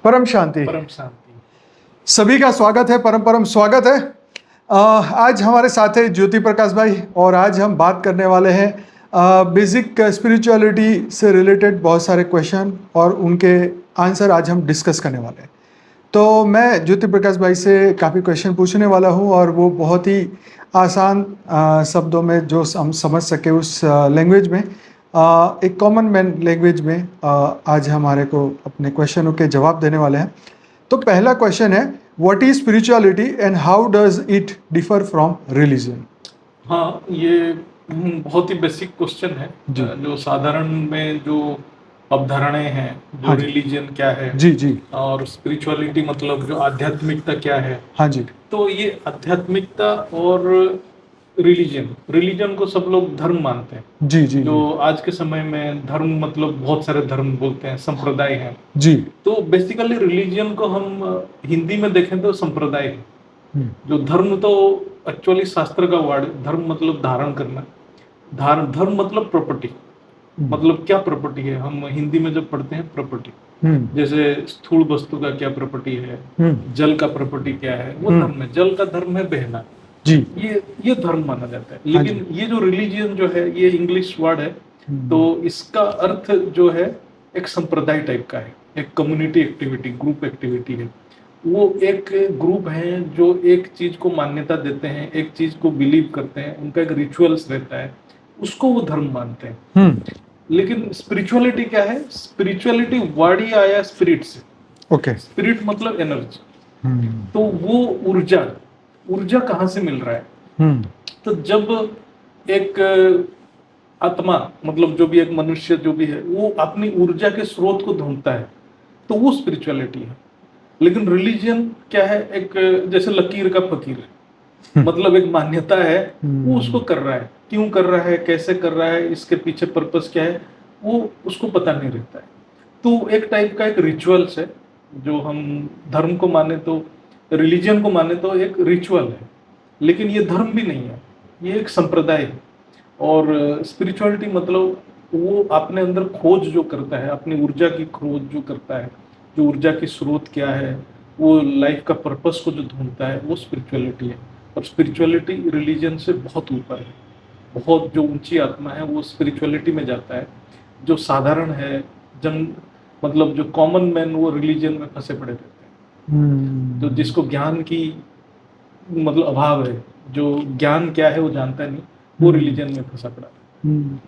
परम शांति। परम शांति। सभी का स्वागत है, परम परम स्वागत है। आज हमारे साथ है ज्योति प्रकाश भाई और आज हम बात करने वाले हैं बेसिक स्पिरिचुअलिटी से रिलेटेड बहुत सारे क्वेश्चन और उनके आंसर आज हम डिस्कस करने वाले हैं। तो मैं ज्योति प्रकाश भाई से काफ़ी क्वेश्चन पूछने वाला हूं और वो बहुत ही आसान शब्दों में जो हम समझ सके उस लैंग्वेज में, एक कॉमन मैन लैंग्वेज में आज हमारे को अपने क्वेश्चनों के जवाब देने वाले हैं। तो पहला क्वेश्चन है, what is spirituality and how does it differ from religion? हाँ, ये बहुत ही बेसिक क्वेश्चन है। जो साधारण में जो अवधारणाएं हैं, जो हाँ जी। रिलीजन क्या है जी जी। और स्पिरिचुअलिटी मतलब जो आध्यात्मिकता क्या है। हाँ जी। तो ये आध्यात्मिकता और रिलीजन को सब लोग धर्म मानते हैं। जी जी जो जी। आज के समय में धर्म मतलब बहुत सारे धर्म बोलते हैं, संप्रदाय हैं। जी। तो बेसिकली रिलीजन को हम हिंदी में देखें तो संप्रदाय है। जो धर्म तो एक्चुअली शास्त्र का वर्ड, धर्म मतलब धारण करना, धर्म मतलब प्रॉपर्टी। मतलब क्या प्रॉपर्टी है, हम हिंदी में जब पढ़ते हैं प्रॉपर्टी, जैसे स्थूल वस्तु का क्या प्रॉपर्टी है, जल का प्रॉपर्टी क्या है, वो धर्म है। जल का धर्म है बहना। जी। ये धर्म माना जाता है। लेकिन ये जो रिलीजियन जो है, ये इंग्लिश वर्ड है। तो इसका अर्थ जो है एक संप्रदाय टाइप का है, एक कम्युनिटी एक्टिविटी, ग्रुप एक्टिविटी है। वो एक ग्रुप है जो एक चीज को मान्यता देते हैं, एक चीज को बिलीव करते हैं, उनका एक रिचुअल्स रहता है, उसको वो धर्म मानते हैं। लेकिन स्पिरिचुअलिटी क्या है? स्पिरिचुअलिटी वर्ड ही आया स्पिरिट से। ओके। स्पिरिट मतलब एनर्जी। तो वो ऊर्जा कहाँ से मिल रहा है? तो जब एक आत्मा मतलब जो भी एक मनुष्य जो भी है, वो अपनी ऊर्जा के स्रोत को ढूंढता है, तो वो स्पिरिचुअलिटी है। लेकिन रिलीजन क्या है? एक जैसे लकीर का फकीर है, मतलब एक मान्यता है, वो उसको कर रहा है, क्यों कर रहा है, कैसे कर रहा है, इसके पीछे पर्पस क्या है, वो उसको पता नहीं रहता है। तो एक टाइप का एक रिचुअल्स है। जो हम धर्म को माने तो, रिलीजन को माने तो एक रिचुअल है, लेकिन ये धर्म भी नहीं है, ये एक संप्रदाय है। और स्पिरिचुअलिटी मतलब वो अपने अंदर खोज जो करता है, अपनी ऊर्जा की खोज जो करता है, जो ऊर्जा की स्रोत क्या है, वो लाइफ का पर्पस को जो ढूंढता है, वो स्पिरिचुअलिटी है। और स्पिरिचुअलिटी रिलीजन से बहुत ऊपर है। बहुत जो ऊंची आत्मा है वो स्पिरिचुअलिटी में जाता है। जो साधारण है, जन मतलब जो कॉमन मैन, वो रिलीजन में फंसे पड़े रहते हैं। तो जिसको ज्ञान की मतलब अभाव है, जो ज्ञान क्या है वो जानता नहीं, वो रिलीजन में फंसा पड़ा है।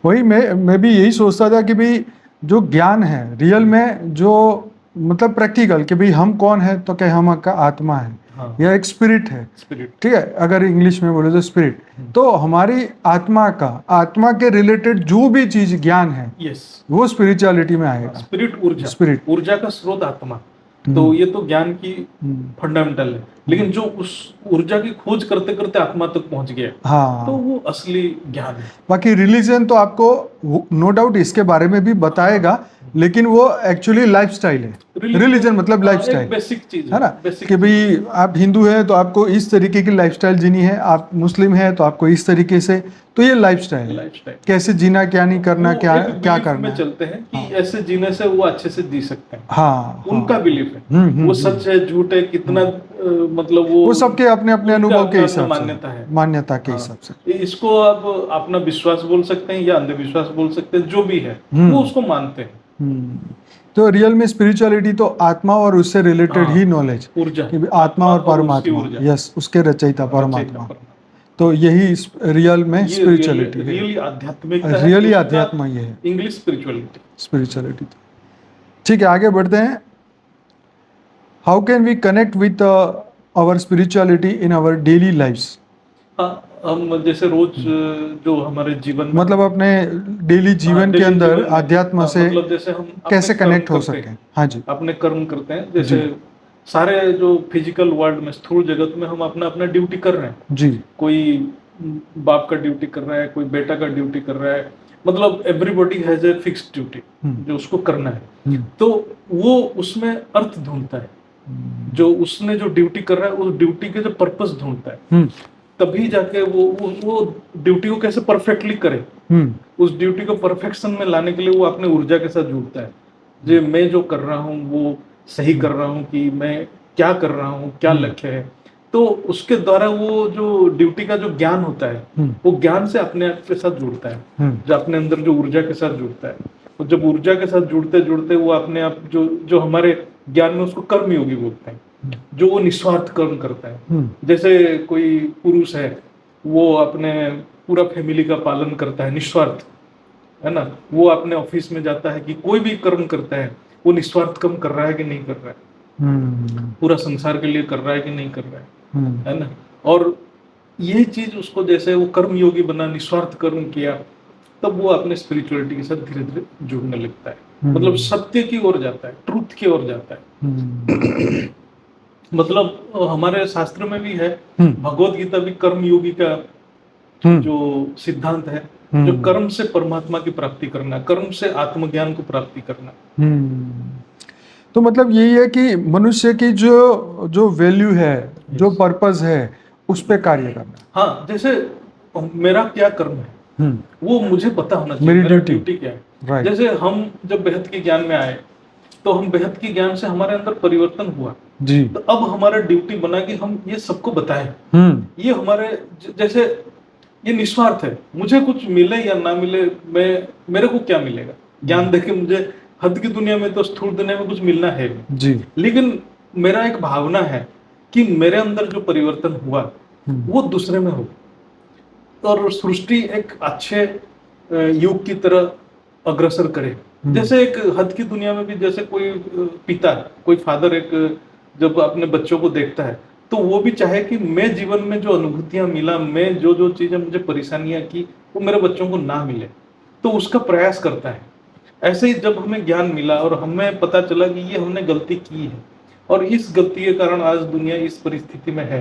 वही मैं भी यही सोचता था कि भाई जो ज्ञान है रियल में, जो मतलब प्रैक्टिकल कि भाई हम कौन है, तो क्या हम का आत्मा है। हाँ। या एक स्पिरिट है। स्पिरिट, ठीक है, अगर इंग्लिश में बोले तो स्पिरिट। तो हमारी आत्मा के रिलेटेड जो भी चीज ज्ञान है, यस, वो स्पिरिचुअलिटी में आएगा। स्पिरिट ऊर्जा का स्रोत आत्मा। तो ये तो ज्ञान की फंडामेंटल है। लेकिन जो उस ऊर्जा की खोज करते करते आत्मा तक पहुंच गया, हाँ, तो वो असली ज्ञान है। बाकी रिलीजन तो आपको नो डाउट इसके बारे में भी बताएगा, लेकिन वो एक्चुअली लाइफस्टाइल है। रिलीजन मतलब लाइफस्टाइल, बेसिक चीज है ना, कि भाई आप हिंदू है तो आपको इस तरीके की लाइफस्टाइल जीनी है, आप मुस्लिम है तो आपको इस तरीके से। तो ये लाइफस्टाइल है, कैसे जीना, क्या नहीं करना, क्या करना में चलते हैं कि ऐसे जीने से वो अच्छे से जी सकते हैं। हाँ, उनका बिलीफ है। वो सच है झूठ है कितना, मतलब वो सबके अपने अपने अनुभव के हिसाब से, मान्यता के हिसाब से। इसको आप अपना विश्वास बोल सकते हैं या अंधविश्वास बोल सकते हैं, जो भी है वो उसको मानते हैं। तो रियल में स्पिरिचुअलिटी तो आत्मा और उससे रिलेटेड ही नॉलेज, ऊर्जा, आत्मा और परमात्मा, यस, उसके रचयिता परमात्मा। तो यही रियल में स्पिरिचुअलिटी है, रियली आध्यात्मिकता है, रियली अध्यात्म ये है, इंग्लिश स्पिरिचुअलिटी। ठीक है, आगे बढ़ते हैं। How can we connect with our spirituality in our daily lifes? हम जैसे रोज जो हमारे जीवन में, मतलब अपने डेली जीवन के अंदर आध्यात्म से मतलब जैसे हम कैसे कनेक्ट हो सके। हाँ जी, अपने कर्म करते हैं। जैसे सारे जो फिजिकल वर्ल्ड में, स्थूल जगत में हम अपना अपना ड्यूटी कर रहे हैं जी। कोई बाप का ड्यूटी कर रहा है, कोई बेटा का ड्यूटी कर रहा है, मतलब everybody has a fixed duty जो उसको करना है। तो वो उसमें अर्थ ढूंढता है, जो उसने जो ड्यूटी कर रहा है उस ड्यूटी के जो पर्पस ढूंढता है, तभी जाके वो ड्यूटी को कैसे परफेक्टली करे। उस ड्यूटी को परफेक्शन में लाने के लिए वो अपने ऊर्जा के साथ जुड़ता है। जो मैं जो कर रहा हूँ वो सही कर रहा हूँ, कि मैं क्या कर रहा हूँ, क्या लक्ष्य है। तो उसके द्वारा वो जो ड्यूटी का जो ज्ञान होता है वो ज्ञान से अपने आप के साथ जुड़ता है, जो अपने अंदर जो ऊर्जा के साथ जुड़ता है। और जब ऊर्जा के साथ जुड़ते जुड़ते वो अपने आप जो जो हमारे ज्ञान में उसको कर्मयोगी बोलते हैं, जो वो निस्वार्थ कर्म करता है। जैसे कोई पुरुष है, वो अपने पूरा फैमिली का पालन करता है निस्वार्थ, है ना। वो अपने ऑफिस में जाता है कि कोई भी कर्म करता है वो निस्वार्थ कर्म कर रहा है कि नहीं कर रहा है, पूरा संसार के लिए कर रहा है कि नहीं कर रहा है ना। और ये चीज उसको, जैसे वो कर्म योगी बना, निस्वार्थ कर्म किया, तब वो अपने स्पिरिचुअलिटी के साथ धीरे धीरे जुड़ने लगता है। मतलब सत्य की ओर जाता है, ट्रूथ की ओर जाता है। मतलब हमारे शास्त्र में भी है, भगवत गीता भी कर्म योगी का जो सिद्धांत है, जो कर्म से परमात्मा की प्राप्ति करना, कर्म से आत्मज्ञान को प्राप्ति करना। तो मतलब यही है कि मनुष्य की जो जो वैल्यू है, जो पर्पस है, उस पे कार्य करना। हाँ, जैसे मेरा क्या कर्म है वो मुझे पता होना चाहिए, मेरी मेरा ड्यूटी ड्यूटी क्या है। जैसे हम जब बेहद के ज्ञान में आए, तो हम बेहद के ज्ञान से हमारे अंदर परिवर्तन हुआ जी। तो अब हमारा ड्यूटी बना कि हम ये सबको बताएं। ये हमारे जैसे ये निस्वार्थ है, मुझे कुछ मिले या ना मिले, मेरे को क्या मिलेगा ज्ञान देके। मुझे हद की दुनिया में तो, स्थूल दुनिया में कुछ मिलना है जी, लेकिन मेरा एक भावना है कि मेरे अंदर जो परिवर्तन हुआ वो दूसरे में हो, और सृष्टि एक अच्छे युग की तरह अग्रसर करे। जैसे एक हद की दुनिया में भी, जैसे कोई पिता, कोई फादर एक जब अपने बच्चों को देखता है तो वो भी चाहे कि मैं जीवन में जो अनुभूतियां मिला, मैं जो जो चीजें, मुझे परेशानियां की, वो मेरे बच्चों को ना मिले, तो उसका प्रयास करता है। ऐसे ही जब हमें ज्ञान मिला और हमें पता चला कि ये हमने गलती की है और इस गलती के कारण आज दुनिया इस परिस्थिति में है,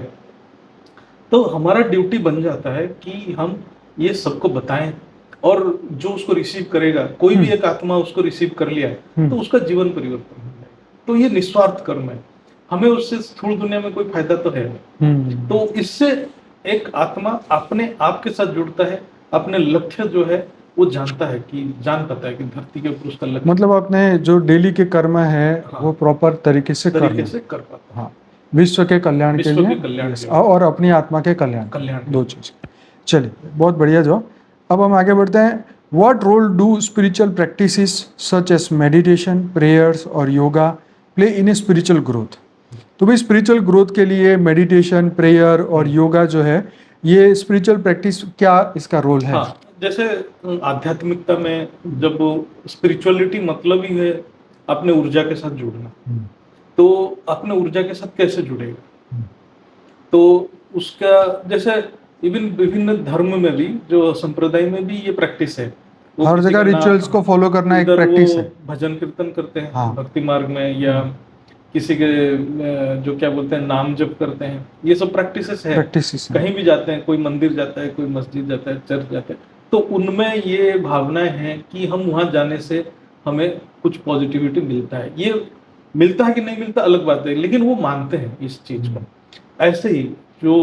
तो हमारा ड्यूटी बन जाता है कि हम ये सबको बताएं। और जो उसको रिसीव करेगा, कोई भी एक आत्मा उसको रिसीव कर लिया है, तो उसका जीवन परिवर्तन हो जाएगा। तो ये निस्वार्थ कर्म है, हमें उससे स्थूल दुनिया में कोई फायदा तो है नहीं। तो इससे एक आत्मा अपने आप के साथ जुड़ता है, अपने लक्ष्य जो है वो जानता है, कि जान पाता है कि धरती के ऊपर उसका लक्ष्य, मतलब अपने जो डेली के कर्म है वो प्रॉपर तरीके से कर पाता है। हाँ, विश्व के कल्याण के लिए, और अपनी आत्मा के कल्याण, दो चीज। चलिए, बहुत बढ़िया जवाब। अब हम आगे बढ़ते हैं। What role do spiritual practices such as meditation, prayers और yoga play in a spiritual growth? तो भाई, स्पिरिचुअल ग्रोथ के लिए मेडिटेशन, प्रेयर और योगा जो है, ये स्पिरिचुअल प्रैक्टिस, क्या इसका रोल है? हाँ, जैसे आध्यात्मिकता में जब स्पिरिचुअलिटी मतलब ही है अपने ऊर्जा के साथ जुड़ना, तो अपने ऊर्जा के साथ कैसे जुड़ेगा? तो उसका जैसे इवन विभिन्न धर्म में भी, जो संप्रदाय में भी ये प्रैक्टिस है। हर जगह रिचुअल्स को फॉलो करना एक प्रैक्टिस है। भजन कीर्तन करते हैं, हाँ। भक्ति मार्ग में, या किसी के जो क्या बोलते हैं, नाम जप करते हैं, ये सब प्रैक्टिसेस है। कहीं भी जाते हैं, कोई मंदिर जाता है, कोई मस्जिद जाता है, चर्च जाता है, तो उनमें ये भावनाएं हैं कि हम वहां जाने से हमें कुछ पॉजिटिविटी मिलता है। ये मिलता है कि नहीं मिलता अलग बात है, लेकिन वो मानते हैं इस चीज को। ऐसे ही जो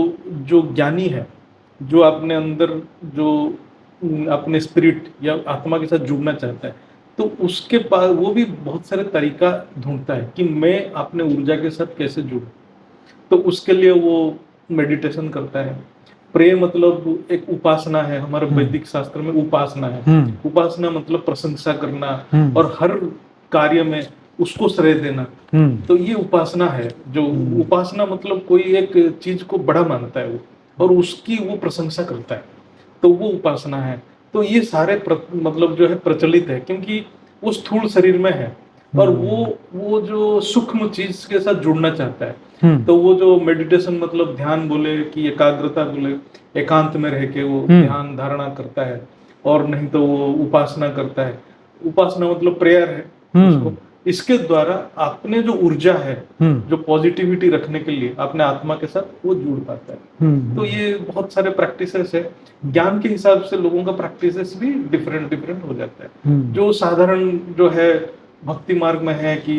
जो ज्ञानी है, जो अपने अंदर जो अपने स्पिरिट या आत्मा के साथ जुड़ना चाहता है, तो उसके पास वो भी बहुत सारे तरीका ढूंढता है कि मैं अपने ऊर्जा के साथ कैसे जुड़ूं। तो उसके लिए वो मेडिटेशन करता है। प्रे मतलब एक उपासना है, हमारे वैदिक शास्त्र में उपासना है। उपासना मतलब प्रशंसा करना और हर कार्य में उसको श्रेय देना। तो ये उपासना है। जो उपासना मतलब कोई एक चीज को बड़ा मानता है वो, और उसकी वो प्रशंसा करता है, तो वो उपासना है। तो ये सारे मतलब जो है प्रचलित है, क्योंकि वो स्थूल शरीर में है और वो जो सूक्ष्म चीज के साथ जुड़ना चाहता है। तो वो जो मेडिटेशन मतलब ध्यान बोले कि एकाग्रता बोले, एकांत में रह के वो ध्यान धारणा करता है, और नहीं तो वो उपासना करता है। उपासना मतलब प्रेयर है उसको। इसके द्वारा अपने जो ऊर्जा है, जो पॉजिटिविटी रखने के लिए अपने आत्मा के साथ वो जुड़ पाता है। तो ये बहुत सारे प्रैक्टिसेस है। ज्ञान के हिसाब से लोगों का प्रैक्टिसेस भी डिफरेंट डिफरेंट हो जाता है। जो साधारण जो है भक्ति मार्ग में है कि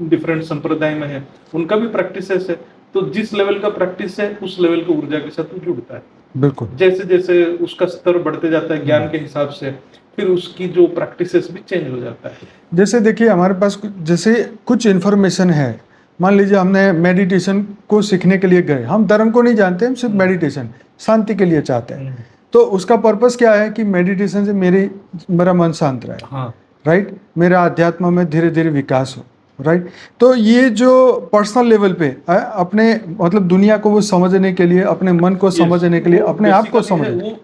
डिफरेंट संप्रदाय में है, उनका भी प्रैक्टिसेस है। तो जिस लेवल का प्रैक्टिस है उस लेवल की ऊर्जा के साथ वो जुड़ता है। बिल्कुल। जैसे जैसे उसका स्तर बढ़ते जाता है ज्ञान के हिसाब से, फिर उसकी जो प्रैक्टिसेस भी चेंज हो जाता है। जैसे देखिए हमारे पास जैसे कुछ इन्फॉर्मेशन है, मान लीजिए हमने मेडिटेशन को सीखने के लिए गए, हम धर्म को नहीं जानते, हम सिर्फ मेडिटेशन शांति के लिए चाहते हैं, तो उसका पर्पस क्या है कि मेडिटेशन से मेरा मन शांत रहे, हाँ राइट, मेरा अध्यात्म में धीरे धीरे विकास हो, राइट। तो ये जो पर्सनल लेवल पे अपने मतलब दुनिया को वो समझने के लिए, अपने मन को समझने के लिए, अपने आप को बेसिकली है समझने, वो,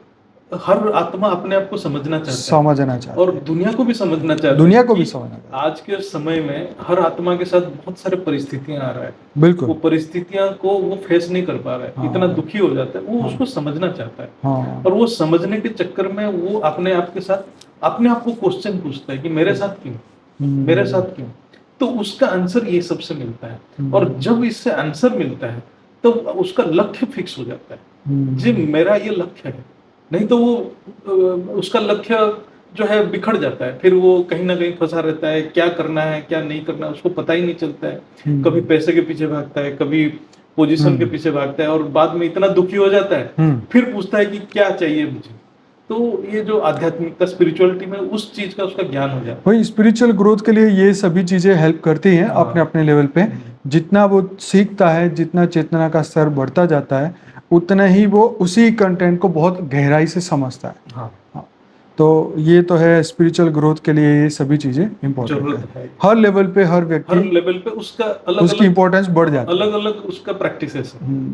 हर आत्मा अपने आप को समझना चाहता है समझना चाहते और हैं, दुनिया को भी समझना चाहता है, दुनिया को भी कि समझना चाहते आज के समय में हर आत्मा के साथ बहुत सारे परिस्थितियां आ रहा है, हैं। बिल्कुल। वो परिस्थितियां को वो फेस नहीं कर पा रहा है, हाँ। इतना दुखी हो जाता है, वो हाँ। उसको समझना चाहता है। हाँ। और वो समझने के चक्कर में वो अपने आप के साथ अपने आप को क्वेश्चन पूछता है कि मेरे साथ क्यों, मेरे साथ क्यों। तो उसका आंसर ये सबसे मिलता है, और जब इससे आंसर मिलता है तो उसका लक्ष्य फिक्स हो जाता है, जी मेरा ये लक्ष्य है। नहीं तो वो उसका लक्ष्य जो है बिखर जाता है, फिर वो कहीं ना कहीं फंसा रहता है, क्या करना है क्या नहीं करना है उसको पता ही नहीं चलता है। कभी पैसे के पीछे भागता है, कभी पोजीशन के पीछे भागता है, और बाद में इतना दुखी हो जाता है, फिर पूछता है कि क्या चाहिए मुझे। तो ये जो आध्यात्मिकता स्पिरिचुअलिटी में उस चीज का उसका ज्ञान हो जाता है। वही स्पिरिचुअल ग्रोथ के लिए ये सभी चीज़ें हेल्प करती हैं हाँ। अपने अपने लेवल पे। जितना वो सीखता है, जितना चेतना का स्तर बढ़ता जाता है, उतना ही वो उसी कंटेंट को बहुत गहराई से समझता है। हाँ हाँ। तो ये तो है स्पिरिचुअल ग्रोथ के लिए ये सभी चीज़ें इम्पोर्टेंट जरूरत है। है। हर लेवल पे हर हर व्यक्ति लेवल पे उसका अलग उसकी अलग, इम्पोर्टेंस बढ़ जाती है। अलग अलग उसका प्रैक्टिसेस है। हम्म,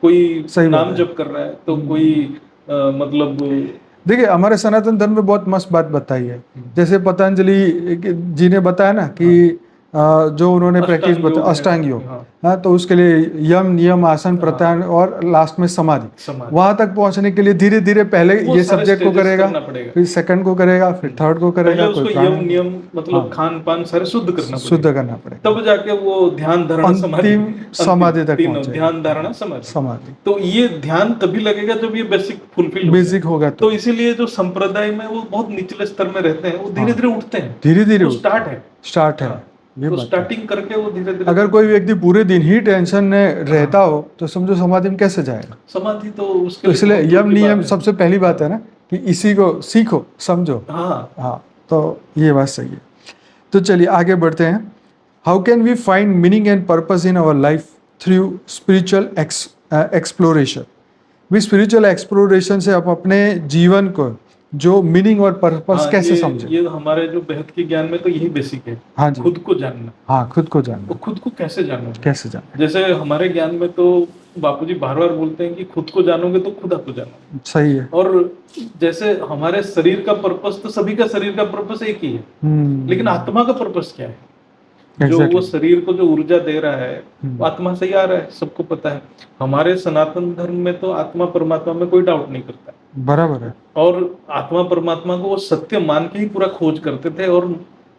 कोई सही बात नाम है। जप कर रहा है तो कोई मतलब देखिए हमारे सनातन धर्म में बहुत मस्त बात बताई है। जैसे पतंजलि जी ने बताया ना कि जो उन्होंने प्रैक्टिस अष्टांग बताया योग है। अष्टांग योग, हाँ हाँ, तो उसके लिए यम नियम आसन प्रत्याहार और लास्ट में समाधि, समाधि, वहां तक पहुंचने के लिए धीरे धीरे पहले वो ये सारे सब्जेक्ट को स्टेजेस करेगा, करना पड़ेगा। फिर सेकंड को करेगा, फिर थर्ड को पहले करेगा, कोई उसको यम प्राणायाम, नियम मतलब हाँ, खान पान सारे शुद्ध करना शुद्ध पड़ेगा, करना पड़ेगा, तब जाके वो ध्यान धारणा समाधि, अंतिम अंतिम समाधि तक तीनों पहुंचेगा। ध्यान धारणा समाधि। समाधि तो ये ध्यान तभी लगेगा जब ये बेसिक फुलफिल हो बेसिक गया। होगा तो इसीलिए जो संप्रदाय में वो बहुत निचले स्तर में रहते हैं वो धीरे धीरे उठते हैं, धीरे धीरे वो स्टार्ट है। स्टार्ट है। हाँ, ये तो बात है। स्टार्टिंग करके वो धीरे धीरे, अगर कोई व्यक्ति पूरे दिन ही टेंशन में रहता हो तो समझो समाधि में कैसे जाएगा। समाधि तो उसके तो लिए इसलिए बहुत दूर यम की बात नियम है। सबसे पहली बात है ना कि इसी को सीखो समझो। हाँ हाँ, तो ये बात सही है। तो चलिए आगे बढ़ते हैं। How can we find meaning and purpose in our life through spiritual exploration. भी स्पिरिचुअल एक्सप्लोरेशन से आप अपने जीवन को जो मीनिंग और पर्पस हाँ, कैसे समझे। ये हमारे जो बेहद के ज्ञान में तो यही बेसिक है, हाँ जी। खुद को जानना। हाँ, खुद को वो जानना। खुद को कैसे जानोगे? कैसे जानना। जैसे हमारे ज्ञान में तो बापूजी बार बार बोलते हैं कि खुद को जानोगे तो खुदा को जानो। सही है। और जैसे हमारे शरीर का पर्पस तो सभी का शरीर का पर्पस एक ही है, लेकिन आत्मा का पर्पस क्या है? जो वो शरीर को जो ऊर्जा दे रहा है वो आत्मा से ही आ रहा है, सबको पता है। हमारे सनातन धर्म में तो आत्मा परमात्मा में कोई डाउट नहीं करता, बराबर है। और आत्मा परमात्मा को वो सत्य मान के ही पूरा खोज करते थे और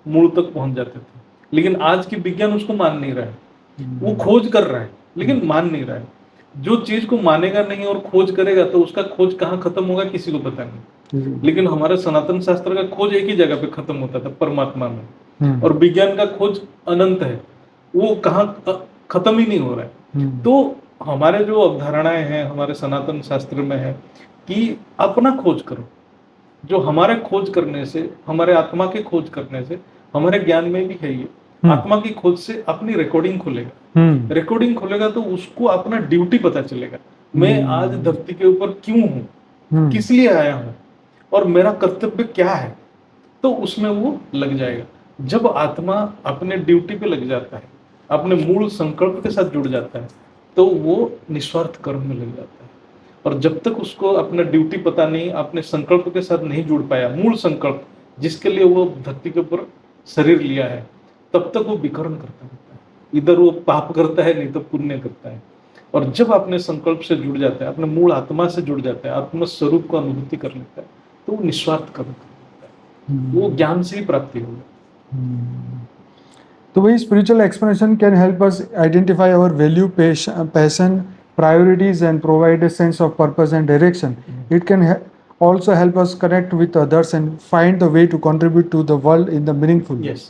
मूल तक पहुंच जाते थे। लेकिन आज की विज्ञान उसको मान नहीं रहा है, वो खोज कर रहा है लेकिन मान नहीं रहा है। जो चीज को मानेगा नहीं और खोज करेगा तो उसका खोज कहाँ खत्म होगा किसी को पता नहीं। लेकिन हमारे सनातन शास्त्र का खोज एक ही जगह पे खत्म होता था, परमात्मा में, और विज्ञान का खोज अनंत है, वो कहाँ खत्म ही नहीं हो रहा है। तो हमारे जो अवधारणाएं हैं हमारे सनातन शास्त्र में है कि अपना खोज करो। जो हमारे खोज करने से, हमारे आत्मा के खोज करने से, हमारे ज्ञान में भी है ये, आत्मा की खोज से अपनी रिकॉर्डिंग खुलेगा। रिकॉर्डिंग खुलेगा तो उसको अपना ड्यूटी पता चलेगा, मैं आज धरती के ऊपर क्यों हूँ, किस लिए आया हूँ, और मेरा कर्तव्य क्या है। तो उसमें वो लग जाएगा। जब आत्मा अपने ड्यूटी पे लग जाता है, अपने मूल संकल्प के साथ जुड़ जाता है, तो वो निस्वार्थ कर्म में लग जाता है। और जब तक उसको अपना ड्यूटी पता नहीं, अपने संकल्प के साथ नहीं जुड़ पाया, मूल संकल्प जिसके लिए वो धरती के ऊपर शरीर लिया है, तब तक वो विकर्ण करता रहता है। इधर वो पाप करता है, नहीं तो पुण्य करता है। और जब अपने संकल्प से जुड़ जाता है, अपने मूल आत्मा से जुड़ जाता है, आत्म स्वरूप को अनुभूति कर लेता है, तो वो निस्वार्थ कर्म कर लेता है। वो ज्ञान से ही प्राप्ति होगी। तो वही spiritual expression can help us identify our value, passion, priorities and provide a sense of purpose and direction. It can also help us connect with others and find the way to contribute to the world in the meaningful way. Yes.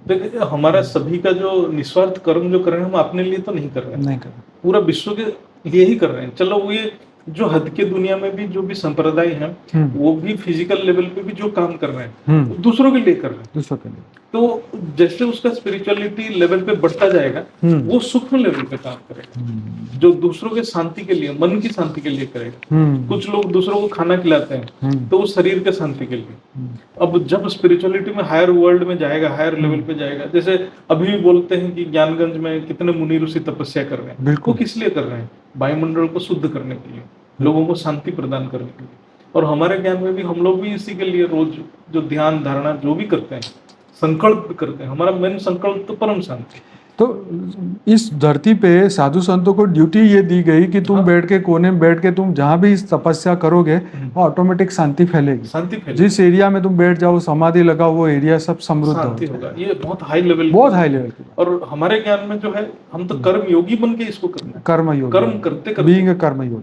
देखिए हमारा सभी का जो निस्वार्थ कर्म जो कर रहे हैं हम अपने लिए तो नहीं कर रहे हैं, नहीं कर रहे, पूरा विश्व के लिए ही कर रहे हैं। चलो वो ये जो हद के दुनिया में भी जो भी संप्रदाय हैं, वो भी फिजिकल लेवल पे भी जो काम कर रहे हैं वो दूसरों के लिए कर रहे हैं। दूसरों के लिए। तो जैसे उसका स्पिरिचुअलिटी लेवल पे बढ़ता जाएगा, वो सूक्ष्म लेवल पे काम करेगा, जो दूसरों के शांति के लिए, मन की शांति के लिए करेगा। कुछ लोग दूसरों को खाना खिलाते हैं तो वो शरीर के शांति के लिए। अब जब स्पिरिचुअलिटी में हायर वर्ल्ड में जाएगा, हायर लेवल पे जाएगा, जैसे अभी भी बोलते हैं कि ज्ञानगंज में कितने मुनि ऋषि तपस्या कर रहे हैं, वो किस लिए कर रहे हैं? वायुमंडल को शुद्ध करने के लिए, लोगों को शांति प्रदान करने के लिए। और हमारे ज्ञान में भी हम लोग भी इसी के लिए रोज जो ध्यान धारणा जो भी करते हैं, संकल्प करते हैं, हमारा मेन संकल्प तो परम शांति। तो इस धरती पे साधु संतों को ड्यूटी ये दी गई कि तुम बैठ के कोने में बैठ के तुम जहाँ भी तपस्या करोगे ऑटोमेटिक शांति फैलेगी। शांति फैलेगी। जिस एरिया में तुम बैठ जाओ, समाधि लगाओ, वो एरिया सब समृद्ध होगा। ये बहुत हाई लेवल, बहुत हाई लेवल की। और हमारे ज्ञान में जो है, हम तो कर्म योगी बन के इसको करना है। कर्म योगी, कर्म करते करते,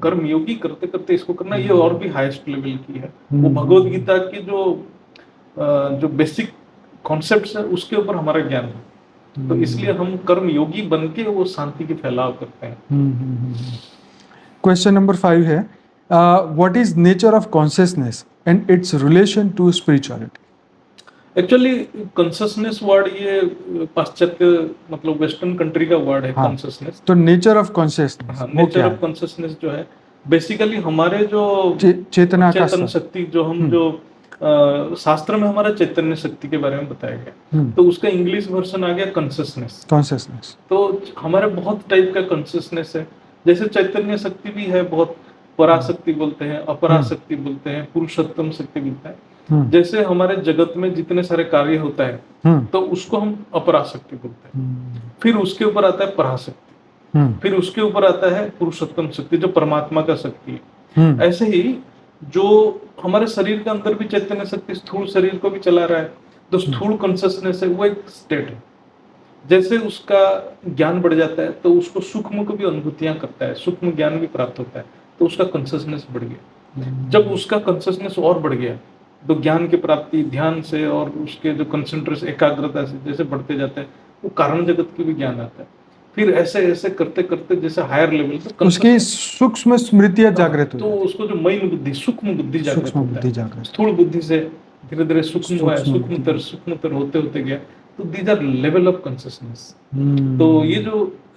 कर्म योगी करते करते इसको करना, ये और भी हाईएस्ट लेवल की है। वो भगवद गीता की जो बेसिक कॉन्सेप्ट्स है उसके ऊपर हमारा ज्ञान है। तो इसलिए हम कर्म योगी बन के वो शांति के फैलाव करते हैं। क्वेश्चन नंबर 5 है, what is nature of consciousness and its relation to spirituality? Actually consciousness word ये पाश्चात्य मतलब वेस्टर्न कंट्री का वर्ड है। कॉन्शियसनेस तो nature of consciousness, nature of consciousness जो है बेसिकली हमारे जो चेतन शक्ति, जो हम जो शास्त्र में हमारा चैतन्य शक्ति के बारे में बताया गया, तो उसका इंग्लिश वर्जन आ गया कॉन्शियसनेस। तो हमारे बहुत टाइप का कॉन्शियसनेस है। जैसे चैतन्य शक्ति भी है, बहुत पराशक्ति बोलते हैं, अपराशक्ति बोलते हैं, पुरुषोत्तम शक्ति बोलते हैं। जैसे हमारे जगत में जितने सारे कार्य होता है तो उसको हम अपराशक्ति बोलते हैं। फिर उसके ऊपर आता है पराशक्ति, फिर उसके ऊपर आता है पुरुषोत्तम शक्ति जो परमात्मा का शक्ति है। ऐसे ही जो हमारे शरीर के अंदर भी चैतन्य शक्ति स्थूल शरीर को भी चला रहा है, तो स्थूल कॉन्शियसनेस है, वो एक स्टेट है। जैसे उसका ज्ञान बढ़ जाता है तो उसको सूक्ष्म को भी अनुभूतियां करता है, सूक्ष्म ज्ञान भी प्राप्त होता है, तो उसका कॉन्शियसनेस बढ़ गया। जब उसका कॉन्शियसनेस और बढ़ गया तो ज्ञान की प्राप्ति ध्यान से और उसके जो कंसंट्रेशन एकाग्रता से जैसे बढ़ते जाते हैं, वो कारण जगत की भी ज्ञान आता है। फिर ऐसे ऐसे करते करते जैसे हायर लेवल तक उसकी सूक्ष्म स्मृतियां जागृत तो उसको जो मयन बुद्धि, सूक्ष्म बुद्धि जागृत होता है। स्थूल बुद्धि से धीरे धीरे सूक्ष्मतर होते होते गया, तो these are level of consciousness. तो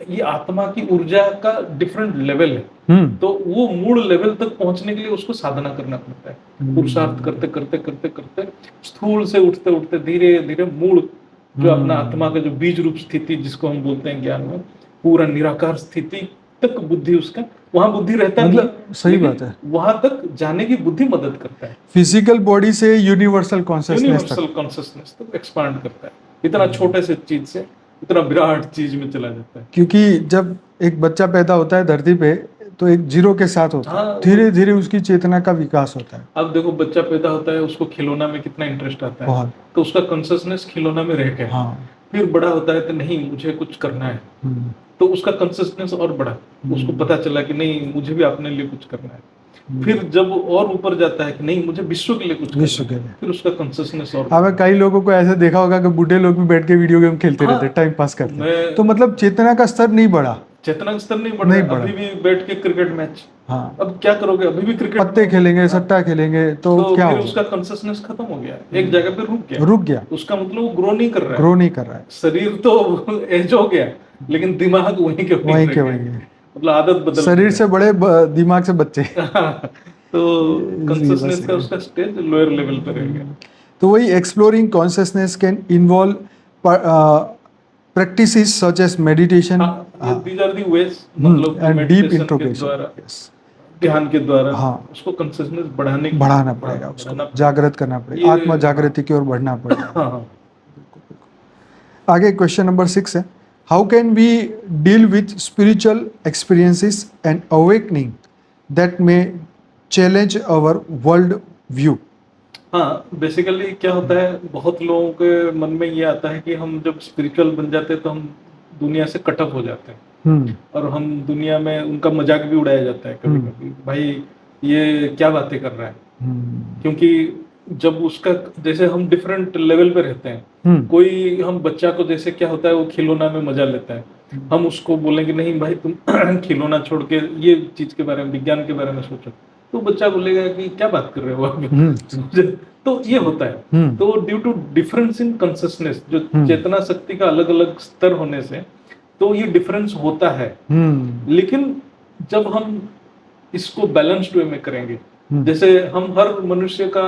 ये आत्मा की ऊर्जा का डिफरेंट लेवल है। तो वो मूल लेवल तक पहुंचने के लिए उसको साधना करना पड़ता है, पुरुषार्थ करते करते करते करते स्थूल से उठते उठते धीरे धीरे मूल जो अपना आत्मा का जो बीज रूप स्थिति जिसको हम बोलते हैं ज्ञान में, पूरा निराकार स्थिति तक बुद्धि उसका, वहां बुद्धि रहता मतलब नहीं, सही बात है, वहां तक जाने की बुद्धि मदद करता है। फिजिकल बॉडी से यूनिवर्सल कॉन्शियसनेस तक एक्सपांड करता है, इतना छोटे से चीज से इतना विराट चीज में चला जाता है। क्योंकि जब एक बच्चा पैदा होता है धरती पे तो एक जीरो के साथ होता है, धीरे धीरे उसकी चेतना का विकास होता है। अब देखो बच्चा पैदा होता है, उसको खिलौना में कितना इंटरेस्ट आता है, तो उसका कॉन्शियसनेस खिलौना में रह गया। फिर बड़ा होता है तो नहीं मुझे कुछ करना है, तो उसका कंसिस्टेंस और बढ़ा, उसको पता चला कि नहीं मुझे भी अपने लिए कुछ करना है। फिर जब और ऊपर जाता है कि नहीं मुझे विश्व के लिए कुछ करना है, फिर उसका कंसिस्टेंस और। अब कई लोगों को ऐसे देखा होगा कि बूढ़े लोग भी बैठ के वीडियो गेम खेलते रहते, टाइम पास करते, तो मतलब चेतना का स्तर नहीं बढ़ा, चेतना का स्तर नहीं बढ़ा। अभी भी बैठ के क्रिकेट मैच, अब क्या करोगे, अभी भी क्रिकेट पत्ते खेलेंगे, सट्टा खेलेंगे, तो क्या फिर उसका कंसिस्टेंस खत्म हो गया, एक जगह पे रुक गया। उसका मतलब वो ग्रो नहीं कर रहा है। शरीर तो एज हो गया लेकिन दिमाग वहीं के वहीं मतलब आदत बदल, शरीर से बड़े दिमाग से बच्चे। तो कंसिस्टेंस का उसका स्टेज लोअर लेवल पर रह गया। तो वही exploring consciousness can involve practices such as meditation, these are the ways, मतलब and deep introspection, ध्यान के द्वारा उसको कंसिस्टेंस बढ़ाना पड़ेगा, उसको जागृत करना पड़ेगा, आत्मा जागृति की ओर बढ़ना पड़ेगा। आगे क्वेश्चन नंबर 6 है, how can we deal with spiritual experiences and awakening that may challenge our world view? हाँ, बेसिकली क्या होता है, बहुत लोगों के मन में ये आता है कि हम जब स्पिरिचुअल बन जाते हैं तो हम दुनिया से कट ऑफ हो जाते हैं, और हम दुनिया में उनका मजाक भी उड़ाया जाता है कभी कभी, भाई ये क्या बातें कर रहा है, क्योंकि जब उसका, जैसे हम डिफरेंट लेवल पे रहते हैं, कोई हम बच्चा को, जैसे क्या होता है वो खिलौना में मजा लेता है, हम उसको बोलेंगे नहीं भाई तुम खिलौना छोड़ के ये चीज के बारे में, विज्ञान के बारे में सोचो, तो बच्चा बोलेगा कि क्या बात कर रहे हो आप। तो ये होता है। तो due to difference in consciousness, जो चेतना शक्ति का अलग अलग स्तर होने से, तो ये डिफरेंस होता है। लेकिन जब हम इसको बैलेंस्ड वे में करेंगे, जैसे हम हर मनुष्य का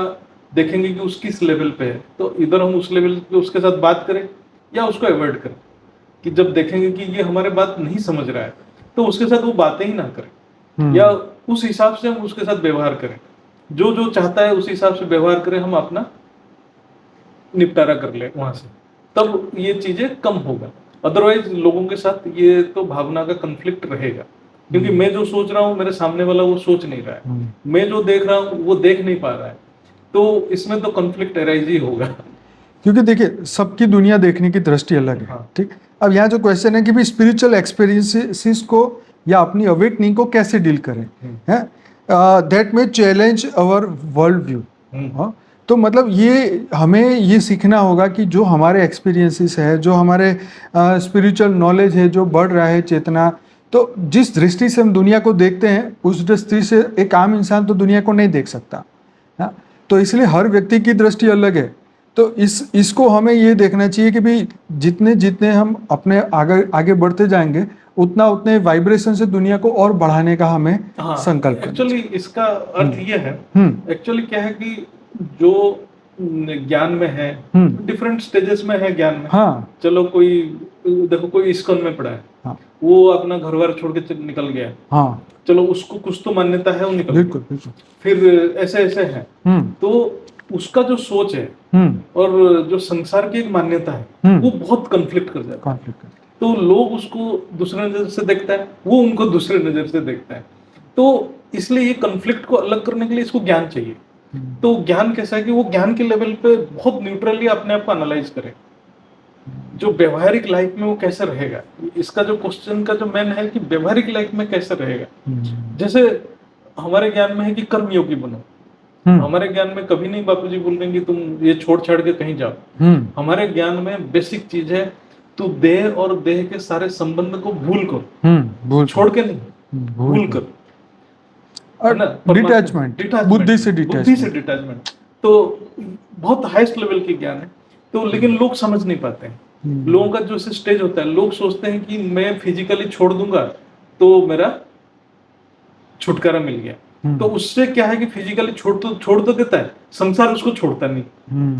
देखेंगे कि उस किस लेवल पे है, तो इधर हम उस लेवल पे उसके साथ बात करें या उसको अवॉइड करें, कि जब देखेंगे कि ये हमारे बात नहीं समझ रहा है तो उसके साथ वो बातें ही ना करें, या उस हिसाब से हम उसके साथ व्यवहार करें, जो जो चाहता है उस हिसाब से व्यवहार करें, हम अपना निपटारा कर ले वहां से, तब ये चीजें कम होगा। अदरवाइज लोगों के साथ ये तो भावना का कन्फ्लिक्ट रहेगा, क्योंकि मैं जो सोच रहा हूँ मेरे सामने वाला वो सोच नहीं रहा है, मैं जो देख रहा हूँ वो देख नहीं पा रहा है, तो इसमें तो कन्फ्लिक्ट अराइज ही होगा। क्योंकि देखिए सबकी दुनिया देखने की दृष्टि अलग है। हाँ। ठीक, अब यहाँ जो क्वेश्चन है कि भी स्पिरिचुअल एक्सपीरियंसेस को या अपनी अवेकनिंग को कैसे डील करें, है दैट में चैलेंज अवर वर्ल्ड व्यू। तो मतलब ये हमें ये सीखना होगा कि जो हमारे एक्सपीरियंसेस है, जो हमारे स्पिरिचुअल नॉलेज है, जो बढ़ रहा है चेतना, तो जिस दृष्टि से हम दुनिया को देखते हैं उस दृष्टि से एक आम इंसान तो दुनिया को नहीं देख सकता। हाँ, तो इसलिए हर व्यक्ति की दृष्टि अलग है। तो इसको हमें ये देखना चाहिए कि भाई जितने जितने हम अपने आगे आगे बढ़ते जाएंगे उतना उतने वाइब्रेशन से दुनिया को और बढ़ाने का हमें संकल्प करना एक्चुअली इसका अर्थ ये है, एक्चुअली क्या है कि जो ज्ञान में है, डिफरेंट स्टेजेस में है ज्ञान में। हाँ, चलो कोई देखो कोई इस्कॉन में पड़ा है, हाँ, वो अपना घर बार छोड़ के निकल गया, हाँ, चलो उसको कुछ तो मान्यता है, वो निकल बिल्कुल गया। बिल्कुल। फिर ऐसे ऐसे है, तो उसका जो सोच है और जो संसार की एक मान्यता है वो बहुत कॉन्फ्लिक्ट कर जाता है। तो लोग उसको दूसरे नजर से देखता है, वो उनको दूसरे नजर से देखता है। तो इसलिए ये कॉन्फ्लिक्ट को अलग करने के लिए इसको ज्ञान चाहिए। तो ज्ञान कैसा है कि वो ज्ञान के लेवल पे बहुत न्यूट्रली अपने आप को एनालाइज करे, जो व्यवहारिक लाइफ में वो कैसे रहेगा। इसका जो क्वेश्चन का जो मेन है कि व्यवहारिक लाइफ में कैसे रहेगा। जैसे हमारे ज्ञान में है कि कर्मयोगी बनो, हमारे ज्ञान में कभी नहीं बापूजी बोल रहे कि तुम ये छोड़ छाड़ के कहीं जाओ। हमारे ज्ञान में बेसिक चीज है, तू देह और देह के सारे संबंध को भूल कर, छोड़ के नहीं, भूल कर, डिटैचमेंट, बुद्धि से डिटैचमेंट। तो बहुत हाईएस्ट लेवल की ज्ञान है। तो लेकिन लोग समझ नहीं पाते हैं। लोगों का जो स्टेज होता है, लोग सोचते हैं कि मैं फिजिकली छोड़ दूंगा तो मेरा छुटकारा मिल गया। तो उससे क्या है कि फिजिकली छोड़ तो देता है, संसार उसको छोड़ता नहीं,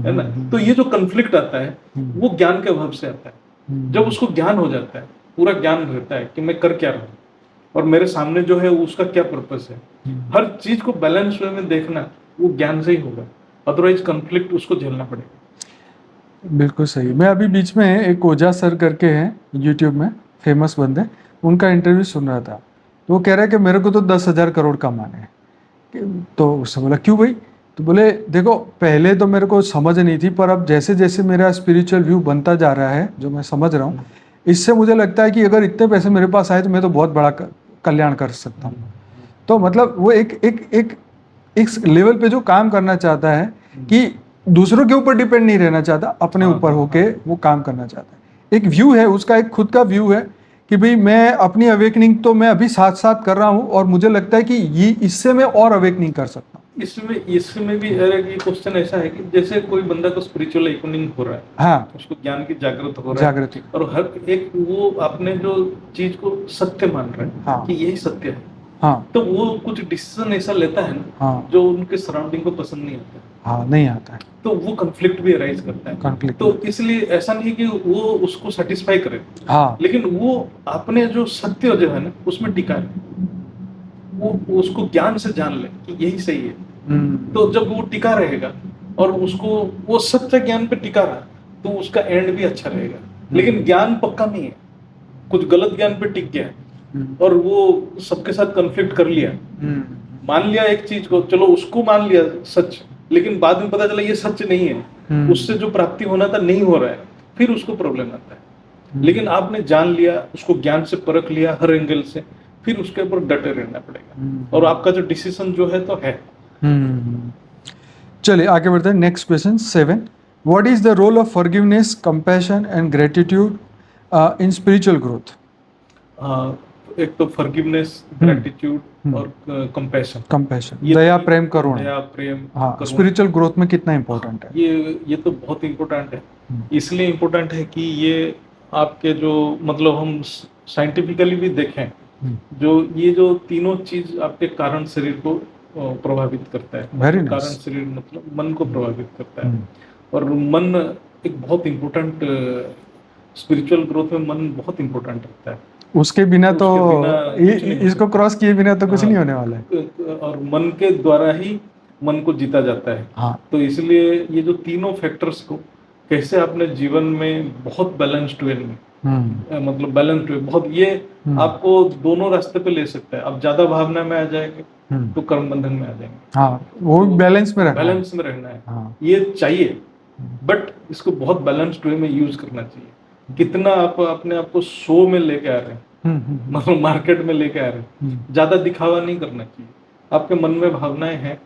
है ना। तो ये जो कन्फ्लिक्ट आता है वो ज्ञान के अभाव से आता है। जब उसको ज्ञान हो जाता है, पूरा ज्ञान रहता है कि मैं कर क्या रहा हूँ और मेरे सामने जो है उसका क्या पर्पस है, हर चीज को बैलेंस वे में देखना, वो ज्ञान से ही होगा। अदरवाइज कन्फ्लिक्ट उसको झेलना पड़ेगा। बिल्कुल सही। मैं अभी बीच में एक ओझा सर करके हैं यूट्यूब में, फेमस बंदे, उनका इंटरव्यू सुन रहा था। तो वो कह रहा है कि मेरे को तो 10,000 करोड़ कमाने हैं। तो उससे बोला क्यों भाई? तो बोले देखो पहले तो मेरे को समझ नहीं थी, पर अब जैसे जैसे मेरा स्पिरिचुअल व्यू बनता जा रहा है, जो मैं समझ रहा हूँ, इससे मुझे लगता है कि अगर इतने पैसे मेरे पास आए तो मैं तो बहुत बड़ा कल्याण कर सकता हूँ। तो मतलब वो एक लेवल पे जो काम करना चाहता है कि दूसरों के ऊपर डिपेंड नहीं रहना चाहता, अपने ऊपर होके वो काम करना चाहता है। एक व्यू है उसका, एक खुद का व्यू है कि भाई मैं अपनी अवेकनिंग तो मैं अभी साथ साथ कर रहा हूँ और मुझे लगता है कि ये इससे मैं और अवेकनिंग कर सकता हूँ। इसमें भी ये क्वेश्चन ऐसा है कि जैसे कोई बंदा को स्पिरिचुअल अवेकनिंग हो रहा है, हाँ, उसको ज्ञान की जागृत हो रहा है, और हर एक वो अपने जो चीज को सत्य मान रहा है, हाँ, कि यही सत्य है, हाँ, तो वो कुछ डिसीजन ऐसा लेता है ना, हाँ, जो उनके सराउंडिंग को पसंद नहीं आता, हाँ, नहीं आता है, तो वो कॉन्फ्लिक्ट भी अराइज करता है। कॉन्फ्लिक्ट तो इसलिए ऐसा नहीं कि वो उसको सेटिस्फाई करे, हाँ, लेकिन वो अपने जो सत्य जो है ना उसमें टिका है, वो उसको ज्ञान से जान ले कि यही सही है। तो जब वो टिका रहेगा और उसको वो सत्य ज्ञान पे टिका रहा तो उसका एंड भी अच्छा रहेगा। लेकिन ज्ञान पक्का नहीं है, कुछ गलत ज्ञान पे टिक गया और वो सबके साथ कॉन्फ्लिक्ट कर लिया, मान लिया एक चीज को, चलो उसको मान लिया सच, लेकिन बाद में पता चला ये सच नहीं है, उससे जो प्राप्ति होना था नहीं हो रहा है, फिर उसको प्रॉब्लम आता है। लेकिन आपने जान लिया, उसको ज्ञान से परख लिया हर एंगल से, फिर उसके ऊपर डटे रहना पड़ेगा और आपका जो डिसीजन जो है तो है। चलिए आगे बढ़ते हैं, next question 7, what is the role of forgiveness, compassion and gratitude in spiritual growth? एक तो फॉरगिवनेस, ग्रेटिट्यूड और कंपैशन। कंपैशन, दया, प्रेम, करुणा। दया, प्रेम, हाँ, करुणा। स्पिरिचुअल ग्रोथ में कितना इंपॉर्टेंट है? ये तो बहुत इम्पोर्टेंट है। इसलिए इम्पोर्टेंट है कि ये आपके जो मतलब हम साइंटिफिकली भी देखें, जो ये जो तीनों चीज आपके कारण शरीर को प्रभावित करता है। Very nice. कारण शरीर मतलब मन को प्रभावित करता है। और मन एक बहुत इम्पोर्टेंट, स्पिरिचुअल ग्रोथ में मन बहुत इम्पोर्टेंट रहता है। उसके बिना तो कुछ नहीं हो इसको सकता। क्रॉस किए बिना तो कुछ हाँ, नहीं होने वाला है। और मन के द्वारा ही मन को जीता जाता है। हाँ, तो इसलिए ये जो तीनों फैक्टर्स को कैसे अपने जीवन में बहुत बैलेंस्ड वे में मतलब बैलेंस्ड वे बहुत, ये आपको दोनों रास्ते पे ले सकता है। आप ज्यादा भावना में आ जाएंगे तो कर्म बंधन में आ जाएंगे। हाँ, वो बैलेंस में रहना है। बैलेंस में रहना है। हाँ। ये चाहिए, बट इसको बहुत बैलेंस्ड वे में यूज करना चाहिए। कितना आप अपने आप को शो में लेके आ रहे हैं, मतलब मार्केट में लेके आ रहे हैं, ज्यादा दिखावा नहीं करना चाहिए। आपके मन में भावनाएं हैं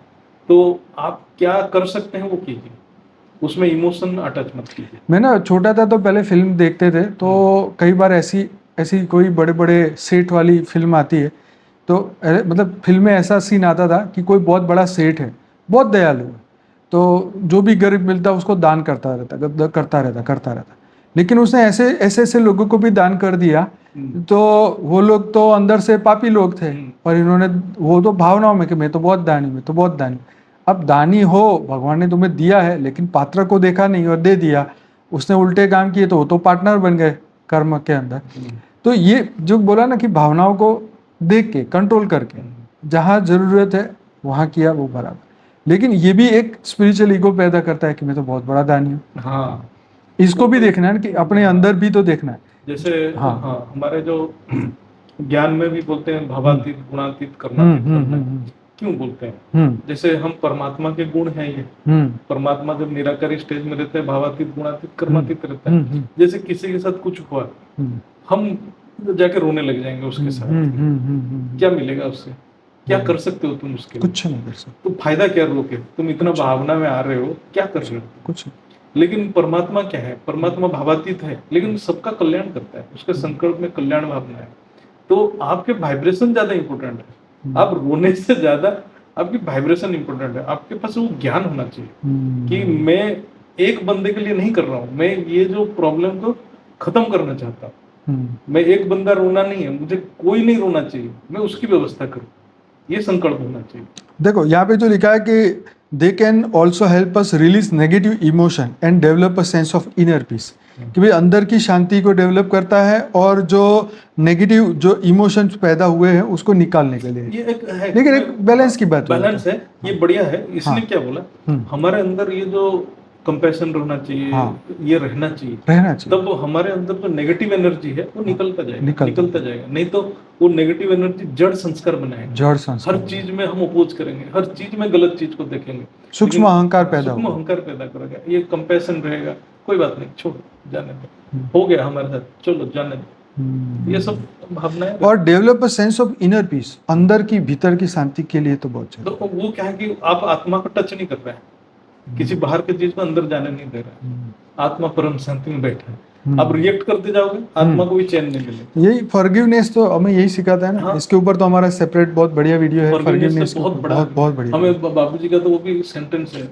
तो आप क्या कर सकते हैं वो कीजिए, उसमें इमोशन अटैच मत कीजिए। मैं ना छोटा था तो पहले फिल्म देखते थे, तो कई बार ऐसी ऐसी कोई बड़े बड़े सेठ वाली फिल्म आती है, तो मतलब फिल्म में ऐसा सीन आता था कि कोई बहुत बड़ा सेठ है, बहुत दयालु है, तो जो भी गरीब मिलता उसको दान करता रहता। लेकिन उसने ऐसे ऐसे लोगों को भी दान कर दिया, तो वो लोग तो अंदर से पापी लोग थे, पर इन्होंने वो तो भावनाओं में कि मैं तो बहुत दानी। अब दानी हो, भगवान ने तुम्हें दिया है, लेकिन पात्र को देखा नहीं और दे दिया, उसने उल्टे काम किए तो वो तो पार्टनर बन गए कर्म के अंदर। तो ये जो बोला ना कि भावनाओं को देख के कंट्रोल करके जहाँ जरूरत है वहाँ किया, वो बराबर। लेकिन ये भी एक स्पिरिचुअल ईगो पैदा करता है कि मैं तो बहुत बड़ा दानी हूँ। हाँ, इसको भी देखना है कि अपने अंदर भी तो देखना है। जैसे हाँ, हमारे जो ज्ञान में भी बोलते हैं भावातीत, गुणातीत, कर्मातीत। क्यों बोलते हैं? जैसे हम परमात्मा के गुण हैं ये, परमात्मा जब निराकारी स्टेज में रहते हैं भावातीत, गुणातीत, कर्मातीत रहता है। जैसे किसी के साथ कुछ हुआ, हम जाके रोने लग जाएंगे उसके साथ, क्या मिलेगा उससे? क्या कर सकते हो तुम उसके लिए? कुछ नहीं कर सकते। तो फायदा क्या रो के? तुम इतना भावना में आ रहे हो, क्या कर रहे हो? कुछ। लेकिन परमात्मा क्या है? परमात्मा भावातीत है, लेकिन सबका कल्याण करता है, उसके संकल्प में कल्याण भावना है। तो आपके वाइब्रेशन ज्यादा इंपॉर्टेंट है। आप रोने से ज्यादा आपकी वाइब्रेशन इंपॉर्टेंट है। आपके पास वो ज्ञान होना चाहिए कि मैं एक बंदे के लिए नहीं कर रहा हूँ, मैं ये जो प्रॉब्लम को खत्म करना चाहता हूँ। मैं एक बंदा रोना नहीं है, मुझे कोई नहीं रोना चाहिए, मैं उसकी व्यवस्था करूँ, ये संकल्प होना चाहिए। देखो यहाँ पे जो लिखा है कि they can also help us release negative emotion and develop a sense of inner peace, कि भाई अंदर की शांति को डेवलप करता है और जो नेगेटिव जो इमोशंस पैदा हुए हैं उसको निकालने के लिए। ये एक है, लेकिन एक बैलेंस की बात बैलेंस है, ये बढ़िया है। इसने क्या बोला, हमारे अंदर ये जो कंपैशन रहना चाहिए, ये रहना चाहिए, तब हमारे अंदर जो नेगेटिव एनर्जी है वो निकलता जाएगा। नहीं तो वो नेगेटिव एनर्जी जड़ संस्कार बनाएगा। जड़ संस्कार, हर चीज में हम अपोज करेंगे, हर चीज में गलत चीज को देखेंगे, सूक्ष्म अहंकार पैदा करेगा। ये कंपैशन रहेगा, कोई बात नहीं, छोड़, जाने दो, हो गया हमारे साथ, चलो जाने दो, ये सब भावनाएं। और develop a sense of inner peace, अंदर की भीतर की शांति के लिए तो बहुत चाहिए। तो वो क्या है कि आप आत्मा को टच नहीं कर रहे हैं, किसी बाहर के चीज को अंदर जाने नहीं दे रहे हैं, आत्मा परम शांति में बैठा है। आप रिएक्ट करते जाओगे, आत्मा को भी चैन नहीं मिलेगा। यही फॉरगिवनेस तो हमें यही सिखाता है ना। इसके ऊपर तो हमारा सेपरेट बहुत बढ़िया वीडियो है, फॉरगिवनेस बहुत बढ़िया। हमें बाबूजी का तो वो भी सेंटेंस है,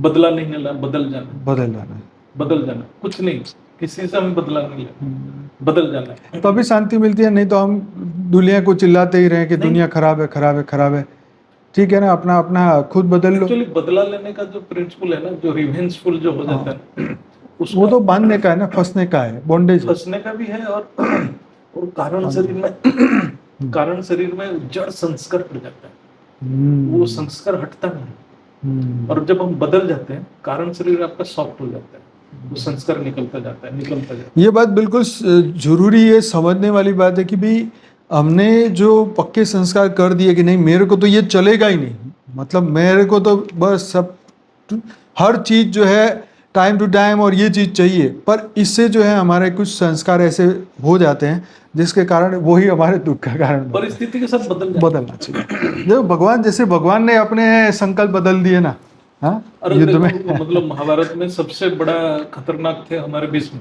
बदला नहीं लेना, बदल जाना, कुछ नहीं, किसी से हमें बदला नहीं लेना, बदल जाना है, तभी शांति मिलती है। नहीं तो हम दुनिया को चिल्लाते ही रहे कि दुनिया खराब है। ठीक है ना, अपना अपना खुद बदल लो। एक्चुअली बदला लेने का जो प्रिंसिपल है ना, जो रिवेंजफुल जो हो जाता है, वो तो बांधने का है ना, फंसने का है, बॉन्डेज फंसने का भी है। और कारण शरीर में जड़ संस्कार पड़ जाता है, वो संस्कार हटता नहीं। और जब हम बदल जाते हैं, कारण शरीर आपका सॉफ्ट हो जाता है, वो संस्कार निकलता जाता है। ये बात बिल्कुल जरूरी है, समझने वाली बात है कि भाई हमने जो पक्के संस्कार कर दिए कि नहीं मेरे को तो ये चलेगा ही नहीं, मतलब मेरे को तो बस सब हर चीज़ जो है टाइम टू टाइम और ये चीज़ चाहिए, पर इससे जो है हमारे कुछ संस्कार ऐसे हो जाते हैं जिसके कारण वही हमारे दुख का कारण, परिस्थिति के साथ बदलना चाहिए। जब भगवान ने अपने संकल्प बदल दिए ना, हाँ अरे युद्ध में। देखो, मतलब महाभारत में सबसे बड़ा खतरनाक थे हमारे भीष्म।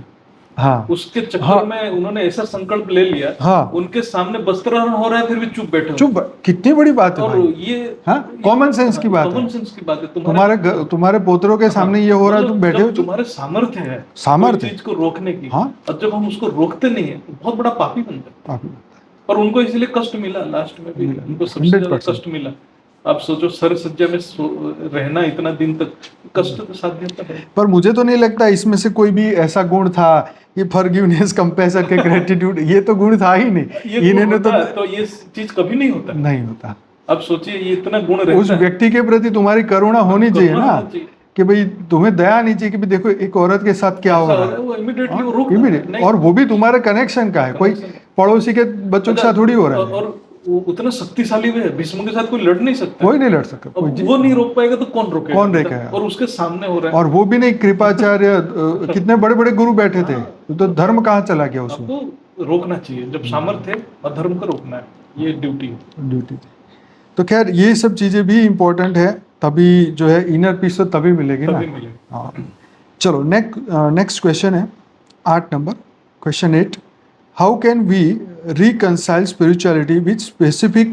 हाँ उसके चक्कर हाँ में उन्होंने ऐसा संकल्प ले लिया, हाँ, उनके सामने वस्त्राहरण हो रहा है फिर भी चुप बैठे हो। चुप, कितनी बड़ी बात है और भाई। ये हाँ, कॉमन सेंस की बात है। कॉमन सेंस की बात है। तुम्हारे पोतरों के सामने ये हो रहा है, तुम मतलब बैठे हो जब चुप। तुम्हारे सामर्थ्य है कोई सामर्थ्य। चीज को रोकने की, हाँ, और जब हम उसको रोकते नहीं है तो बहुत बड़ा पापी बन जाता है। और उनको इसलिए कष्ट मिला, लास्ट में भी उनको सबसे ज्यादा 100%। कष्ट मिला। आप सोचो, सर सज्जा में रहना इतना दिन तक, कष्ट तो साध्यता है। पर मुझे तो नहीं लगता इसमें से कोई भी ऐसा गुण था, ये फॉरगिवनेस, कंपैशन के ग्रेटिट्यूड, ये तो गुण था ही नहीं। ये गुण इन्होंने होता है तो ये चीज कभी नहीं होता। नहीं होता। अब सोचिए, ये इतना गुण उस रहता है, व्यक्ति के प्रति तुम्हारी करुणा होनी चाहिए करुणा ना, होना चाहिए। कि भाई तुम्हें दया नहीं चाहिए कि भाई देखो एक औरत के साथ क्या हो ऐसा रहा हो रहा है। है, वो इमीडिएटली वो हाँ, रोक देता है। immediate, नहीं, और वो भी तुम्हारे कनेक्शन का है, कोई connection है। पड़ोसी के बच्चों के अच्छा, साथ थोड़ी हो रहा है। और वो उतना शक्तिशाली भी है, भीष्म के साथ कोई लड़ नहीं सकता। कोई नहीं लड़ सकता, कोई अब वो नहीं रोक पाएगा तो कौन रोकेगा? कौन रोकेगा? और उसके सामने हो रहा है। और वो भी नहीं कृपाचार्य, कितने बड़े बड़े गुरु बैठे थे, तो धर्म कहाँ चला गया उसमें। आपको रोकना चाहिए, जब सामर्थ्य है अधर्म को रोकना है, ये ड्यूटी है। ड्यूटी। तो खैर ये सब चीज़ें भी इम्पोर्टेंट है, तभी जो है इनर पीस तो तभी मिलेगी ना। तभी मिलेगा। हाँ, चलो नेक्स्ट क्वेश्चन है 8 number, question 8। How can we reconcile spirituality with specific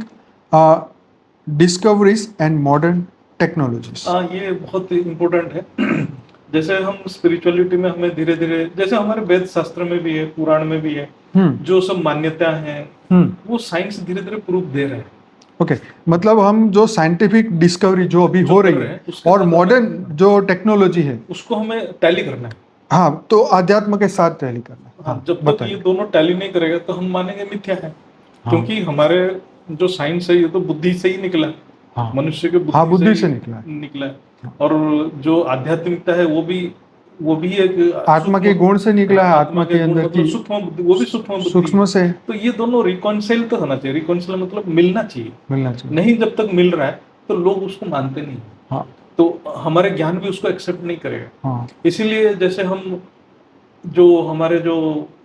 discoveries and modern technologies. ये बहुत इम्पोर्टेंट है। जैसे हम स्पिरिचुअलिटी में हमें धीरे धीरे, जैसे हमारे वेद शास्त्र में भी है, पुराण में भी है, जो सब मान्यता है वो साइंस धीरे धीरे प्रूफ दे रहे हैं। ओके, मतलब हम जो साइंटिफिक डिस्कवरी जो अभी हो रही है और मॉडर्न जो टेक्नोलॉजी है उसको हमें टैली करना है। हाँ, तो अध्यात्म के साथ टैली करना है। हाँ, जब तक ये दोनों टैली नहीं करेगा तो हम मानेंगे मिथ्या है। क्योंकि हमारे जो साइंस है ये तो बुद्धि से ही निकला है। हाँ, मनुष्य के बुद्धि से निकला है। और जो आध्यात्मिकता है वो भी एक आत्मा के गुण से निकला है, आत्मा के अंदर की सूक्ष्म बुद्धि, वो भी सूक्ष्म से। तो ये दोनों रिकॉन्सिल तो होना चाहिए। रिकॉन्सिल मतलब मिलना चाहिए। नहीं, जब तक मिल रहा है तो लोग उसको मानते नहीं। हाँ, तो हमारे ज्ञान भी उसको एक्सेप्ट नहीं करेगा। हाँ, इसीलिए जैसे हम जो हमारे जो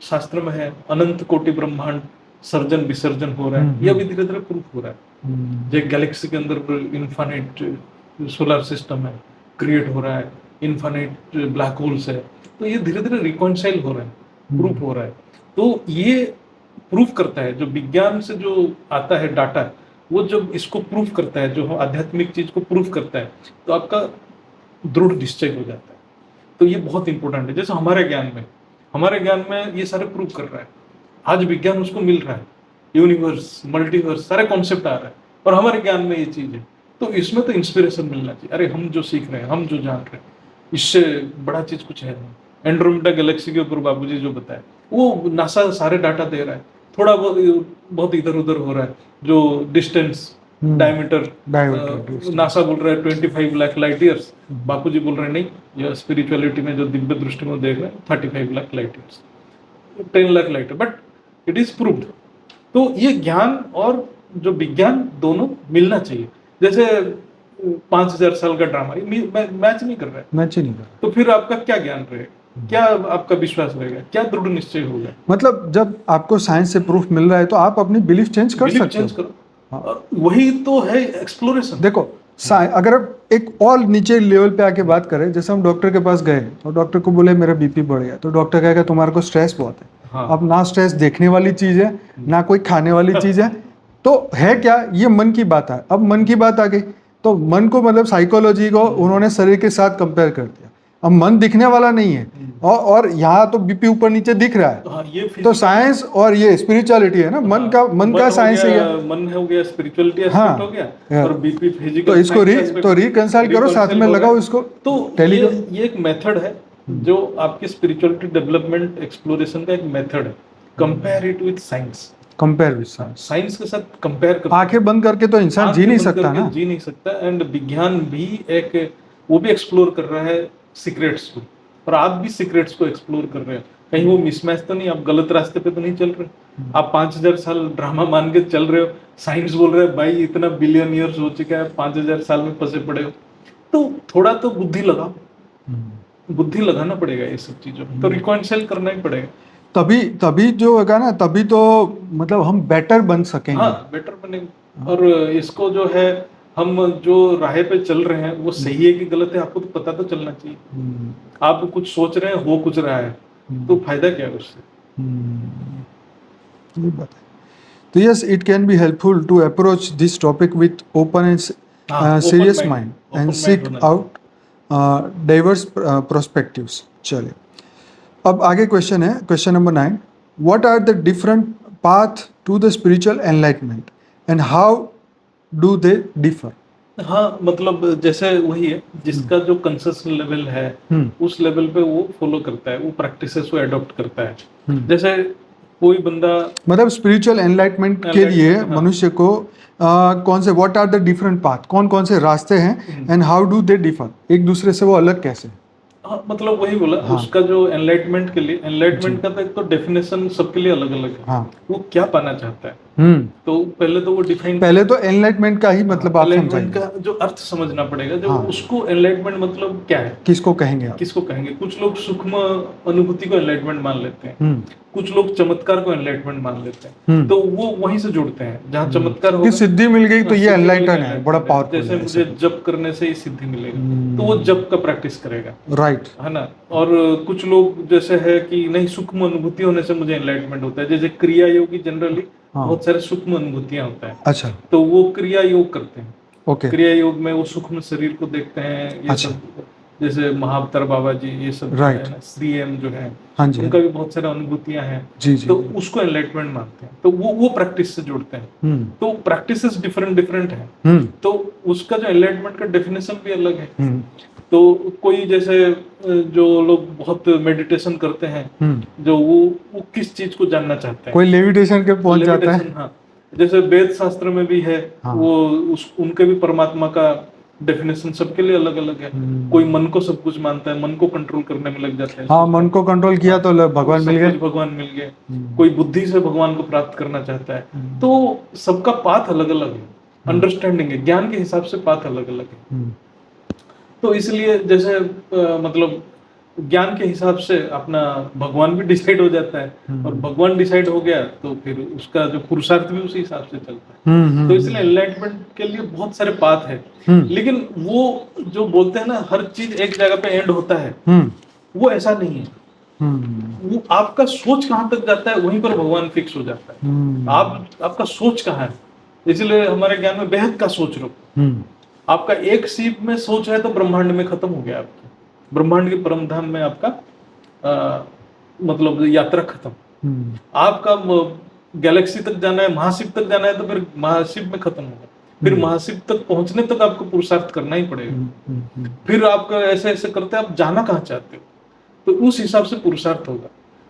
शास्त्र में है, अनंत कोटि ब्रह्मांड सर्जन विसर्जन हो रहा है, ये अभी धीरे धीरे प्रूफ हो रहा है। जो गैलेक्सी के अंदर इन्फाइनाइट सोलर सिस्टम है, क्रिएट हो रहा है, इन्फाइनाइट ब्लैक होल्स है, तो ये धीरे धीरे रिकॉन्साइल हो रहा है, प्रूफ हो रहा है। तो ये प्रूफ करता है, जो विज्ञान से जो आता है डाटा, वो जब इसको प्रूफ करता है, जो आध्यात्मिक चीज को प्रूफ करता है, तो आपका दृढ़ निश्चय हो जाता है। तो ये बहुत इंपॉर्टेंट है। जैसे हमारे ज्ञान में ये सारे प्रूफ कर रहा है। आज विज्ञान उसको मिल रहा है, यूनिवर्स, मल्टीवर्स, सारे कॉन्सेप्ट आ रहा है, और हमारे ज्ञान में ये चीज है। तो इसमें तो इंस्पिरेशन मिलना चाहिए। अरे हम जो सीख रहे हैं, हम जो जान रहे हैं, इससे बड़ा चीज कुछ है नहीं। एंड्रोमेडा गैलेक्सी के ऊपर बाबूजी जो बताया, वो नासा सारे डाटा दे रहा है। थोड़ा बहुत इधर उधर हो रहा है, जो डिस्टेंस डायमीटर नासा बोल रहा है 25 लाख लाइट ईयर्स, बापूजी बोल रहे हैं नहीं, ये स्पिरिचुअलिटी में जो दिव्य दृष्टि में देख रहे हैं 35 lakh light years, 10 lakh light, but it is proved. तो ये ज्ञान और जो विज्ञान दोनों मिलना चाहिए। जैसे 5000 साल का ड्रामा मैच नहीं कर रहा है, तो फिर आपका क्या ज्ञान रहेगा, क्या आपका विश्वास रहेगा, क्या दृढ़ निश्चय होगा? मतलब जब आपको साइंस से प्रूफ मिल रहा है तो आप अपनी बिलीफ चेंज कर सकते हो। हाँ। वही तो है एक्सप्लोरेशन। देखो, अगर आप एक और नीचे लेवल पे आके बात करें, जैसे हम डॉक्टर के पास गए और डॉक्टर को बोले मेरा बीपी बढ़ गया, तो डॉक्टर कहेगा तुम्हारे को स्ट्रेस बहुत है। हाँ। अब ना स्ट्रेस देखने वाली चीज है, ना कोई खाने वाली चीज है, तो है क्या, ये मन की बात है। अब मन की बात आ गई तो मन को, मतलब साइकोलॉजी को उन्होंने शरीर के साथ कंपेयर कर दिया। अब मन दिखने वाला नहीं है, और यहाँ तो बीपी ऊपर नीचे दिख रहा है। हाँ, ये तो साइंस और ये स्पिरिचुअलिटी है ना, मन का साइंस ही है। मन हो गया, स्पिरिचुअलिटी एस्पेक्ट हो गया, और बीपी फिजिकल। तो इसको रिकंसाइल करो, साथ में लगाओ इसको। तो ये एक मेथड है जो आपकी स्पिरिचुअलिटी डेवलपमेंट एक्सप्लोरेशन का एक मेथड है। Compare it with science. Compare with science के साथ कंपेयर कर, आंखें बंद करके तो इंसान जी नहीं सकता ना, जी नहीं सकता। एंड विज्ञान भी वो भी एक्सप्लोर कर रहा है सीक्रेट्स को, और आप भी सीक्रेट्स को एक्सप्लोर कर रहे हैं। कहीं वो मिसमैच तो नहीं, आप गलत रास्ते पे तो नहीं चल रहे। आप 5000 साल ड्रामा मान के चल रहे हो, साइंस बोल रहे हैं भाई इतना बिलियन ईयर्स हो चुका है, 5000 साल में फंसे पड़े हो। तो थोड़ा तो बुद्धि लगाओ, बुद्धि लगाना पड़ेगा ये सब चीजों, तो रिकॉन्सिल करना ही पड़ेगा। तभी जो होगा ना, तभी तो मतलब हम बेटर बन सकेंगे। हाँ, बेटर बनेंगे। और इसको जो है हम जो राह पे चल रहे हैं वो सही है कि गलत है, आपको तो पता तो चलना चाहिए। आप कुछ सोच रहे हैं, हो कुछ रहा है, तो फायदा क्या है उससे? ये बात है। तो yes, it can be helpful to approach this topic with open and हाँ, open serious mind and mind seek होना चाहिए। Out diverse prospectives. चलिए, अब आगे क्वेश्चन है, question number 9। What are the different path to the spiritual enlightenment and how do they differ? हाँ, मतलब जैसे वही है, जिसका जो कंसेशन लेवल है उस लेवल पे वो फॉलो करता है, वो प्रैक्टिसेस को अडॉप्ट करता है। जैसे कोई बंदा मतलब स्पिरिचुअल एनलाइटमेंट के लिए Enlightenment, हाँ। मनुष्य को कौन से, what are the different path, कौन कौन से रास्ते हैं and how do they differ, एक दूसरे से वो अलग कैसे? हाँ, मतलब वही बोला, हाँ उसका जो एनलाइटमेंट के लिए, जी एनलाइटमेंट का तो एक तो डेफिनेशन सबके लिए अलग अलग है। हाँ वो क्या पाना चाहता है, तो पहले तो वो डिफाइन पहले तो एनलाइटमेंट का ही मतलब आप एनलाइटमेंट समझाइए। का जो अर्थ समझना पड़ेगा, जो हाँ, उसको एनलाइटमेंट मतलब क्या है, किसको कहेंगे आप? किसको कहेंगे। कुछ लोग सूक्ष्म अनुभूति को एनलाइटमेंट मान लेते हैं, कुछ लोग चमत्कार को एनलाइटमेंट मान लेते हैं, तो वो वहीं से जुड़ते हैं जहाँ चमत्कार कि होगा, सिद्धि मिल गई तो ये सिद्धि मिल गई, एनलाइटन है, बड़ा enlightenment है। पावरफुल जैसे है, ऐसा मुझे कुछ। जप करने से ही सिद्धि मिलेगा, तो वो जप का प्रैक्टिस करेगा, राइट। है ना। और कुछ लोग जैसे है कि नहीं, सूक्ष्म अनुभूति होने से मुझे एनलाइटमेंट होता है। जैसे क्रिया योगी जनरली हाँ, बहुत सारे सूक्ष्म अनुभूतियां होता है, अच्छा, तो वो क्रिया योग करते हैं। ओके, क्रिया योग में वो सूक्ष्म शरीर को देखते हैं, ये अच्छा, सब। जैसे महाअवतार बाबा जी, ये सब जो राइट, है ना, श्री एम जो है, हाँ जी, हाँ उनका जी, भी बहुत सारे अनुभूतियां हैं, जी जी तो जी। उसको एनलाइटमेंट मानते हैं, तो वो प्रैक्टिस से जुड़ते हैं। तो प्रैक्टिसेस डिफरेंट डिफरेंट है, तो उसका जो एनलाइटमेंट का डेफिनेशन भी अलग है। तो कोई जैसे जो लोग बहुत मेडिटेशन करते हैं, जो वो किस चीज को जानना चाहते हैं, कोई लेविटेशन के पहुंच जाता है। लेविटेशन, हाँ। जैसे वेद शास्त्र में भी है, हाँ, वो उनके भी परमात्मा का डेफिनेशन सबके लिए अलग अलग है। कोई मन को सब कुछ मानता है, मन को कंट्रोल करने में लग जाता है, हाँ, सोचता मन है, को कंट्रोल किया हाँ, तो भगवान मिल सब गए। कुछ भगवान मिल गए। कोई बुद्धि से भगवान को प्राप्त करना चाहता है, तो सबका पाथ अलग अलग है, अंडरस्टैंडिंग है, ज्ञान के हिसाब से पाथ अलग अलग है। तो इसलिए जैसे मतलब ज्ञान के हिसाब से अपना भगवान भी डिसाइड हो जाता है, और भगवान डिसाइड हो गया तो फिर उसका जो पुरुषार्थ भी उसी हिसाब से चलता है। तो इसलिए एनलाइटमेंट के लिए बहुत सारे पाथ है, लेकिन वो जो बोलते हैं ना हर चीज एक जगह पे एंड होता है, वो ऐसा नहीं है। वो आपका सोच कहाँ तक जाता है वहीं पर भगवान फिक्स हो जाता है। आपका सोच कहाँ है, इसलिए हमारे ज्ञान में बेहद का सोच रखो। आपका एक सीप में सोच है तो ब्रह्मांड में खत्म हो गया, आपकी ब्रह्मांड के परम धाम में आपका मतलब यात्रा खत्म। आपका गैलेक्सी तक जाना है, महाशिव तक जाना है, तो फिर महाशिव में खत्म होगा। फिर महाशिव तक पहुंचने तक आपको पुरुषार्थ करना ही पड़ेगा। फिर आपका ऐसे ऐसे करते आप जाना कहाँ चाहते हो, तो उस हिसाब से पुरुषार्थ होगा।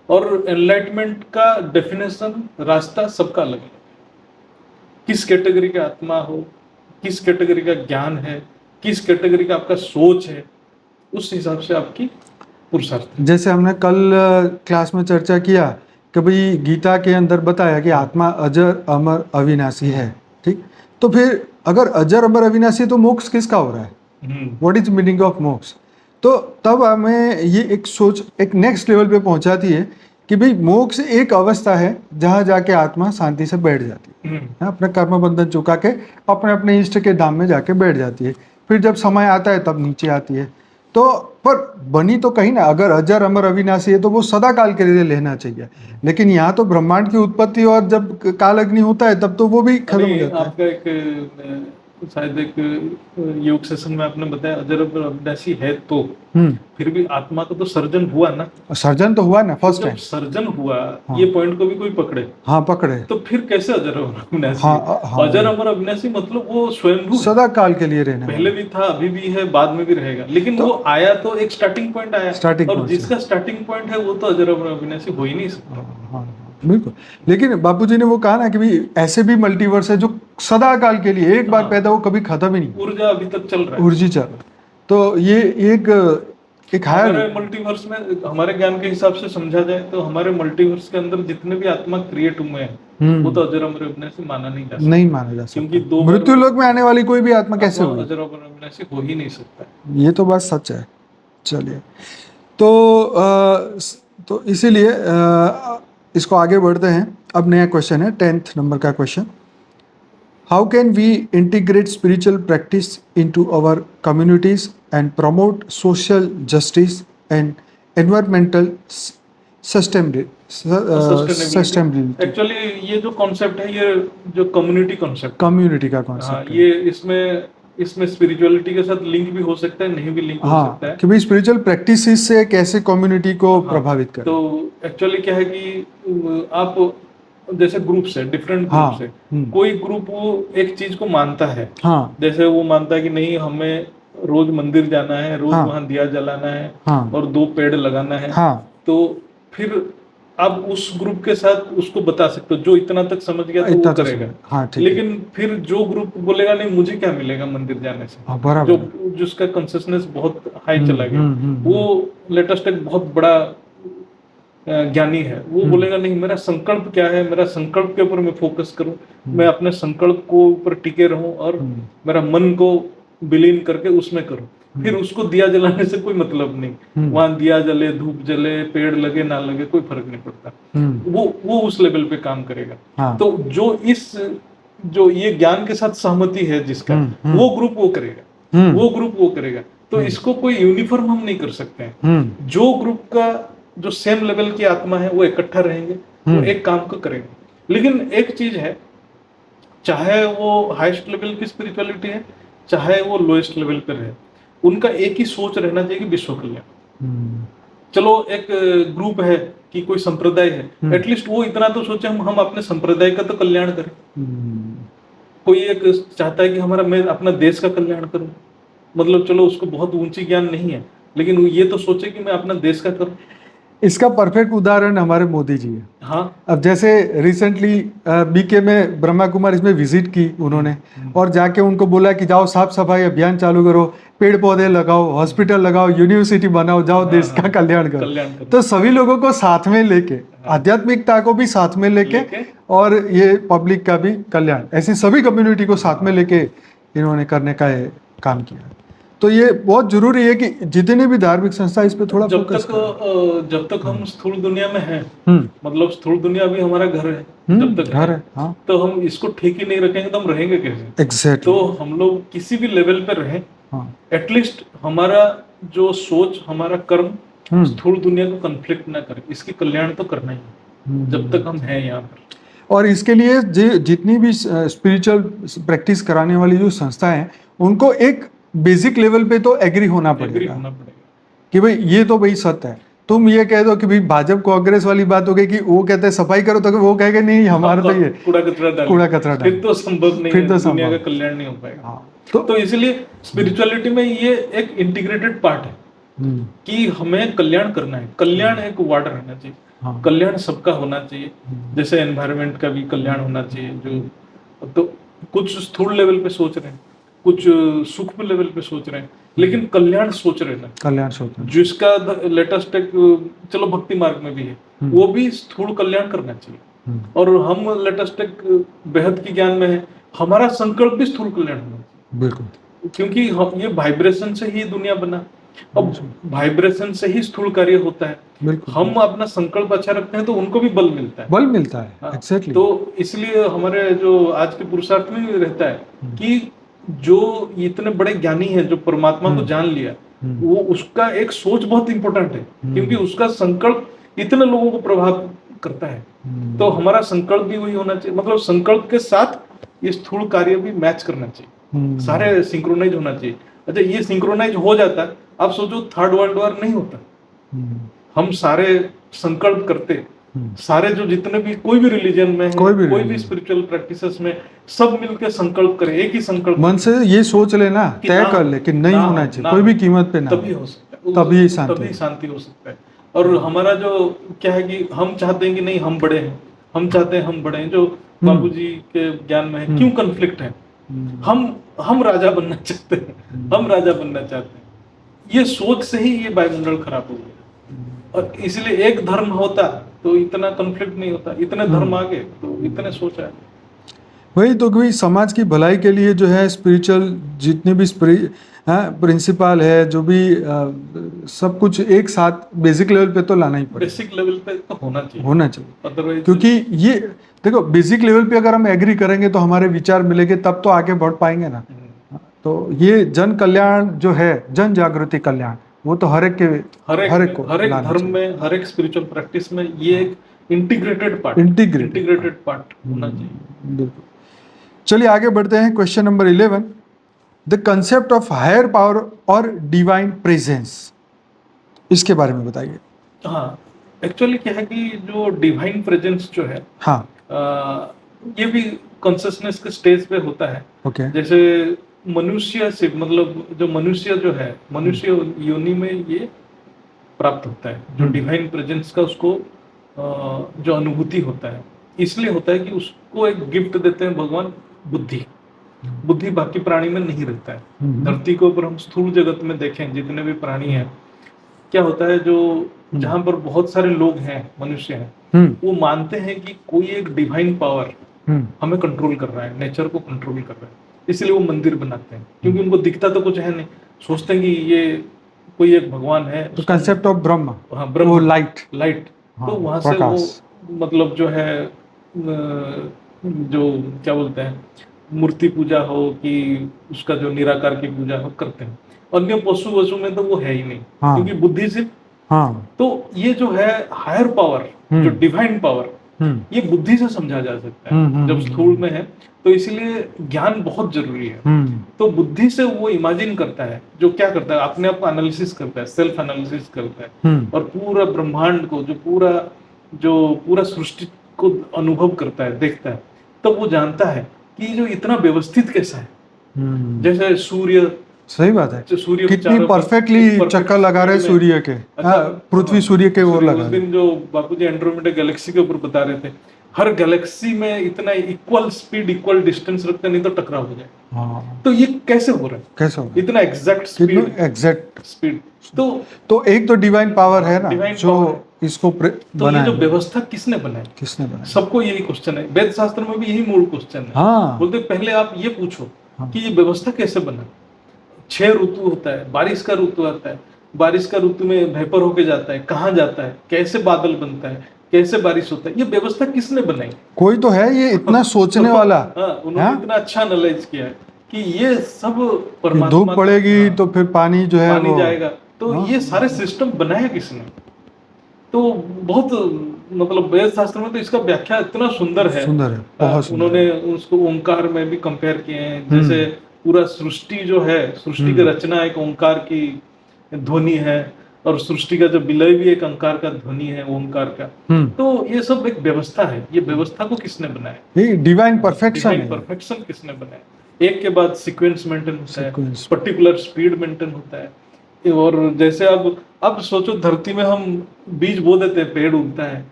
और एनलाइटमेंट का डेफिनेशन, रास्ता सबका अलग है। किस कैटेगरी का आत्मा हो, किस कैटेगरी का ज्ञान है, किस कैटेगरी का आपका सोच है, उस हिसाब से आपकी पुरुषार्थ। जैसे हमने कल क्लास में चर्चा किया कि भाई गीता के अंदर बताया कि आत्मा अजर अमर अविनाशी है, ठीक। तो फिर अगर अजर अमर अविनाशी तो मोक्ष किसका हो रहा है? व्हाट इज मीनिंग ऑफ मोक्ष? तो तब हमें ये एक सोच एक नेक्स्ट लेवल पे पहुंचाती है कि भाई मोक्ष एक अवस्था है जहाँ जाके आत्मा शांति से बैठ जाती है, अपने कर्म बंधन चुका के अपने अपने इष्ट के धाम में जाके बैठ जाती है। फिर जब समय आता है तब नीचे आती है। तो पर बनी तो कहीं ना, अगर अजर अमर अविनाशी है तो वो सदा काल के लिए लेना चाहिए, लेकिन यहाँ तो ब्रह्मांड की उत्पत्ति और जब काल अग्नि होता है तब तो वो भी खत्म हो जाता है। आपका एक शायद एक योग सेशन में आपने बताया अजर अमर अविनाशी है, तो फिर भी आत्मा का तो सर्जन हुआ ना। सर्जन तो हुआ ना फर्स्ट जब टाइम। सर्जन हुआ, हाँ, ये पॉइंट को भी कोई पकड़े, हाँ पकड़े, तो फिर कैसे अजर अमर अविनाशी हाँ है? हाँ अजर अमर अविनाशी मतलब वो स्वयंभू है, सदा काल के लिए रहने पहले वाला। भी था, अभी भी है, बाद में भी रहेगा। लेकिन तो वो आया तो एक स्टार्टिंग पॉइंट आया, स्टार्टिंग और पॉइंट से, जिसका स्टार्टिंग पॉइंट है वो तो अजर अमर अविनाशी हो ही नहीं सकता। हाँ बिल्कुल। लेकिन बापूजी ने वो कहा ना कि भाई ऐसे भी मल्टीवर्स है जो सदा काल के लिए एक बार पैदा हो कभी खत्म ही नहीं, ऊर्जा अभी तक चल रहा है। ऊर्जी चल। तो ये एक एक हायर हमारे मल्टीवर्स में, हमारे ज्ञान के हिसाब से समझा जाए तो हमारे मल्टीवर्स के अंदर जितने भी आत्मा क्रिएट हुए हैं वो तो अजर अमर अविनाशी माना नहीं जा सकता, नहीं माना जा क्योंकि सकता। दो मृत्यु लोक में आने वाली कोई भी आत्मा कैसे आत्मा हुई? अजर अमर अविनाशी हो ही नहीं सकता। ये तो बात सच है। चलिए, तो तो इसीलिए इसको आगे बढ़ते हैं। अब नया क्वेश्चन है 10th नंबर का question. how can we integrate spiritual practice into our communities and promote social justice and environmental sustainability? Actually ये जो कॉन्सेप्ट है, ये जो कम्युनिटी कॉन्सेप्ट, कम्युनिटी का हाँ, कॉन्सेप्ट ये इसमें स्पिरिचुअलिटी के साथ लिंक भी हो सकता है, नहीं भी लिंक हो सकता हाँ है। कि भाई स्पिरिचुअल प्रैक्टिसेस से कैसे कम्युनिटी को हाँ, प्रभावित करे। तो एक्चुअली क्या है कि आप जैसे ग्रुप्स है, डिफरेंट हाँ, ग्रुप्स है, कोई ग्रुप वो एक चीज को मानता है, हाँ, जैसे वो मानता है कि नहीं हमें रोज मंदिर जाना है, रोज हाँ, वहां दिया जलाना है, हाँ, और 2 पेड़ लगाना है। हाँ, तो फिर आप उस ग्रुप के साथ उसको बता सकते हो, जो इतना तक समझ गया तो इतना वो तो करेगा। हाँ ठीक है, लेकिन फिर जो ग्रुप बोलेगा नहीं मुझे क्या मिलेगा मंदिर जाने से, हाँ बराबर जो जिसका कॉन्सियसनेस बहुत हाई चला गया, हम्म। वो लेटेस्ट एक बहुत बड़ा ज्ञानी है, वो बोलेगा नहीं मेरा संकल्प क्या है, मेरा संकल्प के ऊपर मैं फोकस करूं, मैं अपने संकल्प को ऊपर टिके रहूं और मेरा मन को विलीन करके उसमें करूं। फिर उसको दिया जलाने से कोई मतलब नहीं, वहां दिया जले, धूप जले, पेड़ लगे ना लगे, कोई फर्क नहीं पड़ता, वो उस लेवल पे काम करेगा। हाँ, तो जो ये ज्ञान के साथ सहमति है जिसका, वो ग्रुप वो करेगा, वो ग्रुप वो करेगा। तो इसको कोई यूनिफॉर्म हम नहीं कर सकते हैं। जो ग्रुप का जो सेम लेवल की आत्मा है वो इकट्ठा रहेंगे, वो एक काम को करेंगे। लेकिन एक चीज है, चाहे वो हाईएस्ट लेवल की स्पिरिचुअलिटी है, चाहे वो लोएस्ट लेवल पर है, उनका एक ही सोच रहना चाहिए कि विश्व कल्याण। चलो एक ग्रुप है कि कोई संप्रदाय है, एटलीस्ट वो इतना तो सोचे हम अपने संप्रदाय का तो कल्याण करें। कोई एक चाहता है कि मैं अपना देश का कल्याण करूं, मतलब चलो उसको बहुत ऊंची ज्ञान नहीं है, लेकिन वो ये तो सोचे कि मैं अपना देश का करूं। इसका परफेक्ट उदाहरण हमारे मोदी जी है। हाँ, अब जैसे रिसेंटली बीके में ब्रह्मा कुमारी में विजिट की उन्होंने, और जाके उनको बोला कि जाओ साफ सफाई अभियान चालू करो, पेड़ पौधे लगाओ, हॉस्पिटल लगाओ, यूनिवर्सिटी बनाओ, जाओ देश का कल्याण करो। तो सभी लोगों को साथ में लेके, आध्यात्मिकता को भी साथ में लेके और ये पब्लिक का भी कल्याण, ऐसी सभी कम्युनिटी को साथ में लेके इन्होंने करने का काम किया। तो ये बहुत जरूरी है कि जितने भी धार्मिक संस्था इस पे थोड़ा फोकस करें। जब तक हम स्थूल दुनिया में हैं, मतलब स्थूल दुनिया भी हमारा घर है, जब तक घर है, हाँ, तो हम इसको ठीक ही नहीं रखेंगे तो हम रहेंगे कैसे? एग्जैक्टली। तो हम लोग किसी भी लेवल पे रहें, एटलीस्ट हमारा जो सोच, हमारा कर्म स्थूल दुनिया को कन्फ्लिक्ट ना करे, इसकी कल्याण तो करना ही है जब तक हम हैं यहाँ पर। और इसके लिए जितनी भी स्पिरिचुअल प्रैक्टिस कराने वाली जो संस्थाएं हैं, उनको एक बेसिक लेवल पे तो एग्री होना पड़ेगा कि भाई ये तो भाई सत्य है। तुम ये कह दो कि भाई भाजपा कांग्रेस वाली बात हो गई कि वो कहते हैं सफाई करो, तो वो कहेगा नहीं हमारा तो ये कूड़ा कचरा डाल, फिर तो संभव नहीं है, दुनिया का कल्याण नहीं हो पाएगा। हाँ, तो इसलिए स्पिरिचुअलिटी में ये एक इंटीग्रेटेड पार्ट है कि हमें कल्याण करना है। कल्याण एक वार्ड रहना चाहिए, कल्याण सबका होना चाहिए। जैसे एनवायरनमेंट का भी कल्याण होना चाहिए, जो तो कुछ स्थूल लेवल पे सोच रहे हैं, कुछ सूक्ष्म लेवल पे सोच रहे हैं, लेकिन कल्याण सोच रहे हैं, कल्याण सोच रहे हैं। जिसका लेटेस्ट एक चलो भक्ति मार्ग में भी है, वो भी स्थूल कल्याण करना चाहिए। और हम लेटेस्ट एक बेहद की ज्ञान में है, हमारा संकल्प भी स्थूल कल्याण होना चाहिए। बिल्कुल, क्योंकि ये वाइब्रेशन से ही दुनिया बना, अब वाइब्रेशन से ही स्थूल कार्य होता है। हम अपना संकल्प अच्छा रखते हैं तो उनको भी बल मिलता है, एग्जैक्टली। तो इसलिए हमारे जो आज के पुरुषार्थ में रहता है कि जो इतने बड़े ज्ञानी है, जो परमात्मा को जान लिया, वो उसका एक सोच बहुत इंपॉर्टेंट है, क्योंकि उसका संकल्प इतने लोगों को प्रभाव करता है। तो हमारा संकल्प भी वही होना चाहिए, मतलब संकल्प के साथ ये स्थूल कार्य भी मैच करना चाहिए, सारे सिंक्रोनाइज होना चाहिए। अच्छा, ये सिंक्रोनाइज हो जाता है, आप सोचो थर्ड वर्ल्ड वॉर नहीं होता। हम सारे संकल्प करते, सारे जो जितने भी कोई भी रिलीजन में है, कोई भी स्पिरिचुअल प्रैक्टिसेस में, सब मिलकर संकल्प करें, एक ही संकल्प मन से ये सोच लेना, तय कर ले कि नहीं होना चाहिए कोई भी कीमत पे ना, तभी हो सकता है, तभी शांति हो सकता है। और हमारा जो क्या है कि हम चाहते हैं कि नहीं हम बड़े हैं, हम चाहते हैं हम बड़े हैं, जो बाबूजी के ज्ञान में है, क्यों कन्फ्लिक्ट है? हम राजा बनना चाहते हैं, हम राजा बनना चाहते हैं। ये सोच से ही ये वायुमंडल खराब हो गया। और इसलिए एक धर्म होता तो इतना कॉन्फ्लिक्ट नहीं होता, इतने धर्म आ गए तो इतने सोच आए। वही तो कि समाज की भलाई के लिए जो है स्पिरिचुअल जितने भी प्रिंसिपल है, जो भी सब कुछ एक साथ बेसिक लेवल पे तो लाना ही पड़ेगा, बेसिक लेवल पे तो होना चाहिए, अदरवाइज। क्योंकि ये देखो बेसिक लेवल पे अगर हम एग्री करेंगे तो हमारे विचार मिलेंगे, तब तो आगे बढ़ पाएंगे ना। तो ये जन कल्याण जो है, जन जागृति कल्याण, वो तो हर एक के हर हर एक को एक लाना धर्म चाहिए। में, हर एक स्पिरिचुअल प्रैक्टिस में ये एक इंटीग्रेटेड पार्ट होना चाहिए। बिल्कुल। चलिए आगे बढ़ते हैं, question number 11, the concept of higher power और डिवाइन प्रेजेंस, इसके बारे में बताइए। हाँ, एक्चुअली क्या है कि जो डिवाइन प्रेजेंस जो है, हाँ। ये भी कॉन्शियसनेस के स्टेज पे होता है। ओके। जैसे मनुष्य से, मतलब जो मनुष्य जो है, मनुष्य योनि में ये प्राप्त होता है, जो डिवाइन प्रेजेंस का उसको जो अनुभूति होता है, इसलिए होता है कि उसको एक गिफ्ट देते हैं भगवान, बुद्धि। बुद्धि बाकी प्राणी में नहीं रहता है। धरती के ऊपर हम स्थूल जगत में देखें, जितने भी प्राणी हैं, क्या होता है, जो जहां पर बहुत सारे लोग हैं, मनुष्य हैं, वो मानते हैं कि कोई एक डिवाइन पावर हमें कंट्रोल कर रहा है, नेचर को कंट्रोल कर रहा है, इसलिए वो मंदिर बनाते हैं, क्योंकि उनको दिखता तो कुछ है नहीं, सोचते हैं कि ये कोई एक भगवान है। तो कंसेप्ट ऑफ ब्रह्म, हाँ, ब्रह्म, वो लाइट। तो वहां से वो, मतलब जो है, जो क्या बोलते हैं, मूर्ति पूजा हो कि उसका जो निराकार की पूजा हो, करते हैं। अन्य पशु वशु में तो वो है ही नहीं, क्योंकि बुद्धि सिर्फ। तो ये जो है हायर पावर, जो डिवाइन पावर, ये बुद्धि से समझा जा सकता है जब स्थूल में है, तो इसलिए ज्ञान बहुत जरूरी है। तो बुद्धि से वो इमेजिन करता है, जो क्या करता है, अपने आप को एनालिसिस करता है, सेल्फ एनालिसिस करता है, और पूरा ब्रह्मांड को, जो पूरा सृष्टि को अनुभव करता है, देखता है, तब वो जानता है कि जो इतना व्यवस्थित कैसा है। जैसे सूर्य, सही बात है, सूर्य कितनी परफेक्टली चक्कर लगा रहे सूर्य के। पृथ्वी सूर्य के ओर लगा। उस दिन जो बापूजी एंड्रोमेडा गैलेक्सी के ऊपर बता रहे थे, हर गैलेक्सी में इतना इक्वल स्पीड, इक्वल डिस्टेंस रखते, नहीं तो टकराव हो जाए। तो ये कैसे हो रहा है, कैसे हो रहा है? इतना एग्जैक्ट स्पीड। तो एक तो डिवाइन पावर है ना, जो इसको तो ये जो व्यवस्था किसने बनाई, सबको यही क्वेश्चन है। वेद शास्त्र में भी यही मूल क्वेश्चन है। बोलते पहले आप ये पूछो कि ये व्यवस्था कैसे बना। 6 ऋतु होता है, बारिश का ऋतु आता है, बारिश का ऋतु में वेपर होके जाता है, कहाँ जाता है, कैसे बादल बनता है, कैसे बारिश होता है, ये व्यवस्था किसने बनाई? कोई तो है ये इतना सोचने वाला। उन्होंने इतना अच्छा एनालाइज किया है कि ये सब परमात्मा, धूप पड़ेगी तो फिर पानी जो है पानी जाएगा, तो ये सारे सिस्टम बनाया किसने? तो बहुत, मतलब वेद शास्त्र में तो इसका व्याख्या इतना सुंदर है, बहुत उन्होंने उसको ओंकार में भी कंपेयर किए हैं। जैसे पूरा सृष्टि जो है, सृष्टि की रचना एक ओंकार की ध्वनि है, और सृष्टि का जो विलय भी एक ओंकार का ध्वनि है, ओंकार का। तो ये सब एक व्यवस्था है। ये व्यवस्था को किसने बनाया? डिवाइन परफेक्शन किसने बनाया? एक के बाद सीक्वेंस मेंटेन होता है, पर्टिकुलर स्पीड मेंटेन होता है। और जैसे अब सोचो, धरती में हम बीज बो देते हैं, पेड़ उगता है,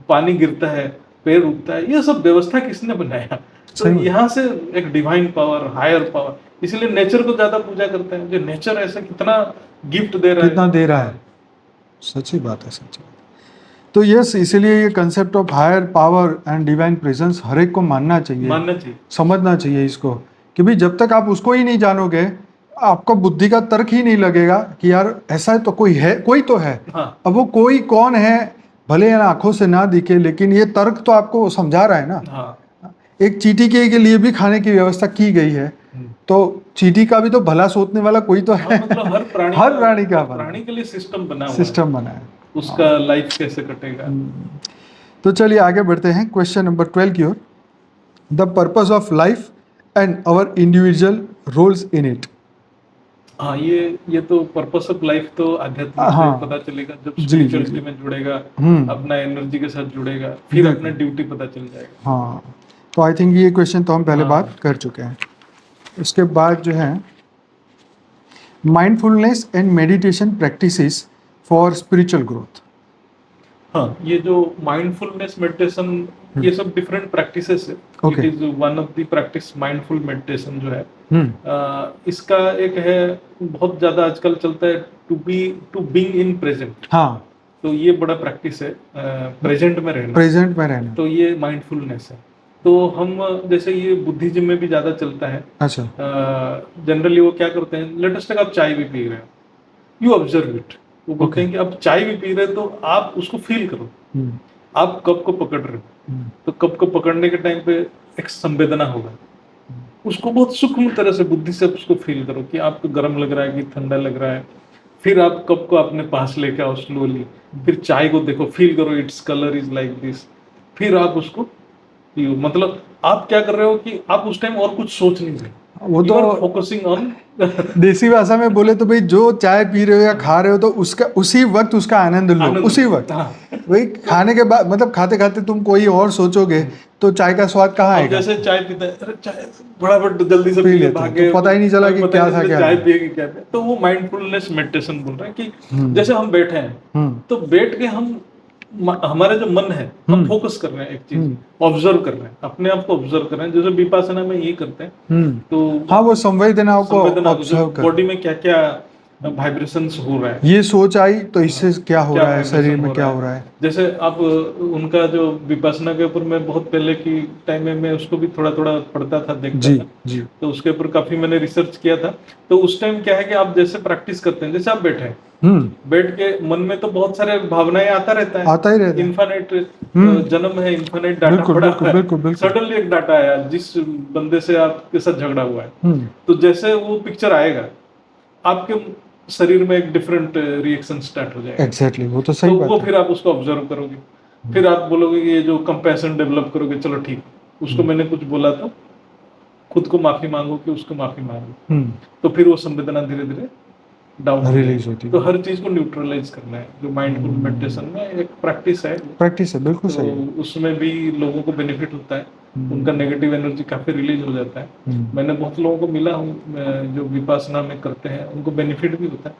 पानी गिरता है, पेड़ उगता है, ये सब व्यवस्था किसने बनाया? तो यहाँ से एक डिवाइन पावर, हायर पावर, इसलिए नेचर को ज्यादा पूजा करते हैं। जो नेचर ऐसा कितना गिफ्ट दे रहा है, सच्ची बात है, सच्ची बात। तो यस, इसीलिए ये concept of higher power and divine presence हर एक को मानना चाहिए, समझना चाहिए इसको, कि भाई जब तक आप उसको ही नहीं जानोगे, आपको बुद्धि का तर्क ही नहीं लगेगा कि यार ऐसा तो कोई है, कोई तो है। अब वो कोई कौन है, भले आंखों से ना दिखे, लेकिन ये तर्क तो आपको समझा रहा है ना। एक चींटी के लिए भी खाने की व्यवस्था की गई है, तो चींटी का भी तो भला सोचने वाला कोई तो है। मतलब हर प्राणी के लिए सिस्टम बना है, उसका लाइफ कैसे कटेगा। तो चलिए आगे बढ़ते हैं क्वेश्चन नंबर 12 की ओर, the purpose of life and our individual roles in it. हाँ, ये तो पर्पस ऑफ लाइफ तो आध्यात्मिक से पता चलेगा, जब स्पिरिचुअलिटी में जुड़ेगा, अपना एनर्जी के साथ जुड़ेगा, फिर अपना ड्यूटी पता चल जाएगा। हाँ, तो आई थिंक ये क्वेश्चन तो हम पहले बात कर चुके हैं। उसके बाद जो है, mindfulness and meditation practices for spiritual growth. हाँ, ये जो माइंडफुलनेस मेडिटेशन, ये सब डिफरेंट प्रैक्टिसेस है। It is one of the practice, mindful meditation जो है, इसका एक है, बहुत ज्यादा आजकल चलता है, टू बीइंग इन प्रेजेंट। हाँ, तो ये बड़ा प्रैक्टिस है, प्रेजेंट में रहना। तो ये माइंडफुलनेस है। तो हम, जैसे ये बुद्धिज्म में भी ज्यादा चलता है। अच्छा। जनरली वो क्या करते हैं, लेट अस टेक, आप चाय भी पी रहे हो, यू ऑब्जर्व इट। वो बोलते हैं कि अब चाय भी पी रहे हो तो आप उसको फील करो, आप कप को पकड़ रहे हो, तो कप को पकड़ने के टाइम पे एक संवेदना होगा, उसको बहुत सूक्ष्म तरह से बुद्धि से उसको फील करो कि आपको गर्म लग रहा है कि ठंडा लग रहा है। फिर आप कप को अपने पास लेके आओ स्लोली, फिर चाय को देखो, फील करो its colour is like this, फिर आप उसको पियो। मतलब आप क्या कर रहे हो कि आप उस टाइम और कुछ सोच नहीं रहे, वो तो फोकसिंग ऑन देसी भाषा में बोले तो भाई जो चाय पी रहे हो या खा रहे हो तो उसका उसी वक्त उसका आनंद लो, उसी वक्त। वही खाने के बाद मतलब खाते खाते तुम कोई और सोचोगे तो चाय का स्वाद कहाँ आएगा। जैसे चाय पीते हैं, अरे चाय बड़ा जल्दी से पी लेते भागे, तो पता ही नहीं चला कि क्या था क्या चाय नहीं। पिए क्या पिए। तो वो माइंडफुलनेस मेडिटेशन बोल रहे हैं कि जैसे हम बैठे हैं तो बैठ के हम हमारा जो मन है हम फोकस कर रहे हैं, एक चीज ऑब्जर्व कर रहे हैं, अपने आप को ऑब्जर्व कर रहे हैं, जैसे विपासना में ये करते हैं। तो हाँ, वो संवेदनाओं को ऑब्जर्व कर, बॉडी में क्या क्या वाइब्रेशंस हो रहा है, ये सोच आई तो इससे क्या हो रहा है, शरीर में क्या हो रहा है। जैसे आप उनका जो विपासना के ऊपर मैं बहुत पहले की टाइम में मैं उसको भी थोड़ा थोड़ा पढ़ता था, देखता था, जी। तो उसके ऊपर काफी मैंने रिसर्च किया था। तो उस टाइम क्या है कि आप जैसे प्रैक्टिस करते हैं, जैसे आप बैठे हैं, बैठ के मन में तो बहुत सारे भावनाएं आता रहता है, इन्फानाइट जन्म है, इन्फानाइट डाटा पड़ा है, सडनली एक डाटा आया जिस बंदे से आपके साथ झगड़ा हुआ है, तो जैसे वो पिक्चर आएगा आपके शरीर में एक डिफरेंट रिएक्शन स्टार्ट हो जाएगा। एग्जैक्टली, वो तो सही तो बात वो है। फिर आप उसको ऑब्जर्व करोगे, फिर आप बोलोगे ये जो कंपैशन डेवलप करोगे, चलो ठीक, उसको मैंने कुछ बोला तो खुद को माफी मांगो कि उसको माफी मांगो, तो फिर वो संवेदना धीरे धीरे डाउन रिलीज होती है। तो हर चीज को न्यूट्रलाइज करना है, जो माइंडफुल मेडिटेशन में एक प्रैक्टिस है, बिल्कुल तो सही। उसमें भी लोगों को बेनिफिट होता है, उनका नेगेटिव एनर्जी काफी रिलीज हो जाता है। मैंने बहुत लोगों को मिला हूँ जो विपासना में करते हैं, उनको बेनिफिट भी होता है।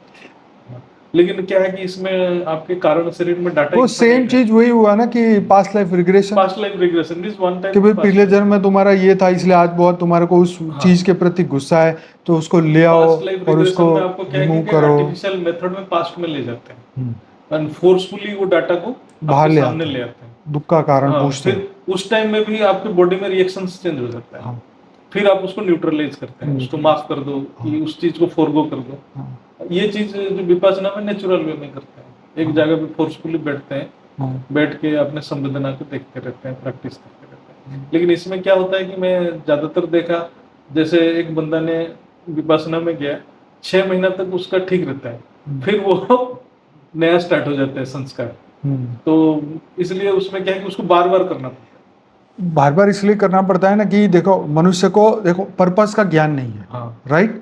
लेकिन क्या है कि इसमें आपके कारण शरीर में डाटा, वो सेम चीज वही हुआ ना कि past life regression is one time कि भाई पिछले जन्म में तुम्हारा ये था इसलिए आज बहुत तुम्हारे को उस चीज के प्रति गुस्सा है, तो उसको ले आओ और उसको रिमूव करो। आर्टिफिशियल मेथड में पास्ट में ले जाते हैं एंड फोर्सफुली वो डाटा को बाहर ले सामने ले आते हैं, दुख का कारण पूछते हैं। फिर उस टाइम में भी आपके बॉडी में रिएक्शंस चेंज हो जाता है, फिर आप उसको न्यूट्रलाइज करते हैं, उसको माफ कर दो कि उस चीज को फोरगो कर दो। ये चीज जो विपासना में नेचुरल वे में करते हैं, एक जगह पे फोर्सफुली बैठते हैं, बैठ के अपने संवेदना को देखते रहते हैं, प्रैक्टिस करते रहते हैं। लेकिन इसमें क्या होता है कि मैं ज्यादातर देखा, जैसे एक बंदा ने विपासना में गया, 6 महीना तक उसका ठीक रहता है, फिर वो नया स्टार्ट हो जाता है संस्कार। तो इसलिए उसमें क्या है कि उसको बार बार करना पड़ता है, बार बार इसलिए करना पड़ता है ना कि देखो मनुष्य को देखो पर्पस का ज्ञान नहीं है, राइट।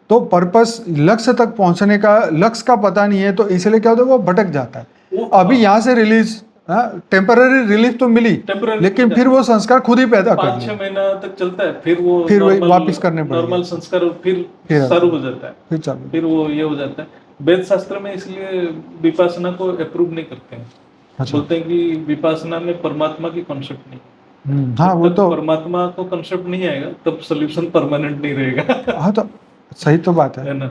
तो पर्पस लक्ष्य तक पहुंचने का, लक्ष्य का पता नहीं है, तो इसलिए क्या होता है वो भटक जाता है। अभी यहाँ से रिलीज टेम्पररी रिलीफ तो मिली, लेकिन फिर वो संस्कार खुद ही पैदा कर 5-6 महीना तक चलता है, फिर वो वापस करने पड़ेंगे, नॉर्मल संस्कार फिर शुरू हो जाता है, फिर वो ये हो जाता है। वेद शास्त्र में इसलिए विपासना को अप्रूव नहीं करते हैं, बोलते हैं कि विपासना में परमात्मा की कॉन्सेप्ट नहीं। हाँ, वो तो परमात्मा को कॉन्सेप्ट नहीं आएगा तब सोल्यूशन परमानेंट नहीं रहेगा। हाँ, तो सही तो बात है ना,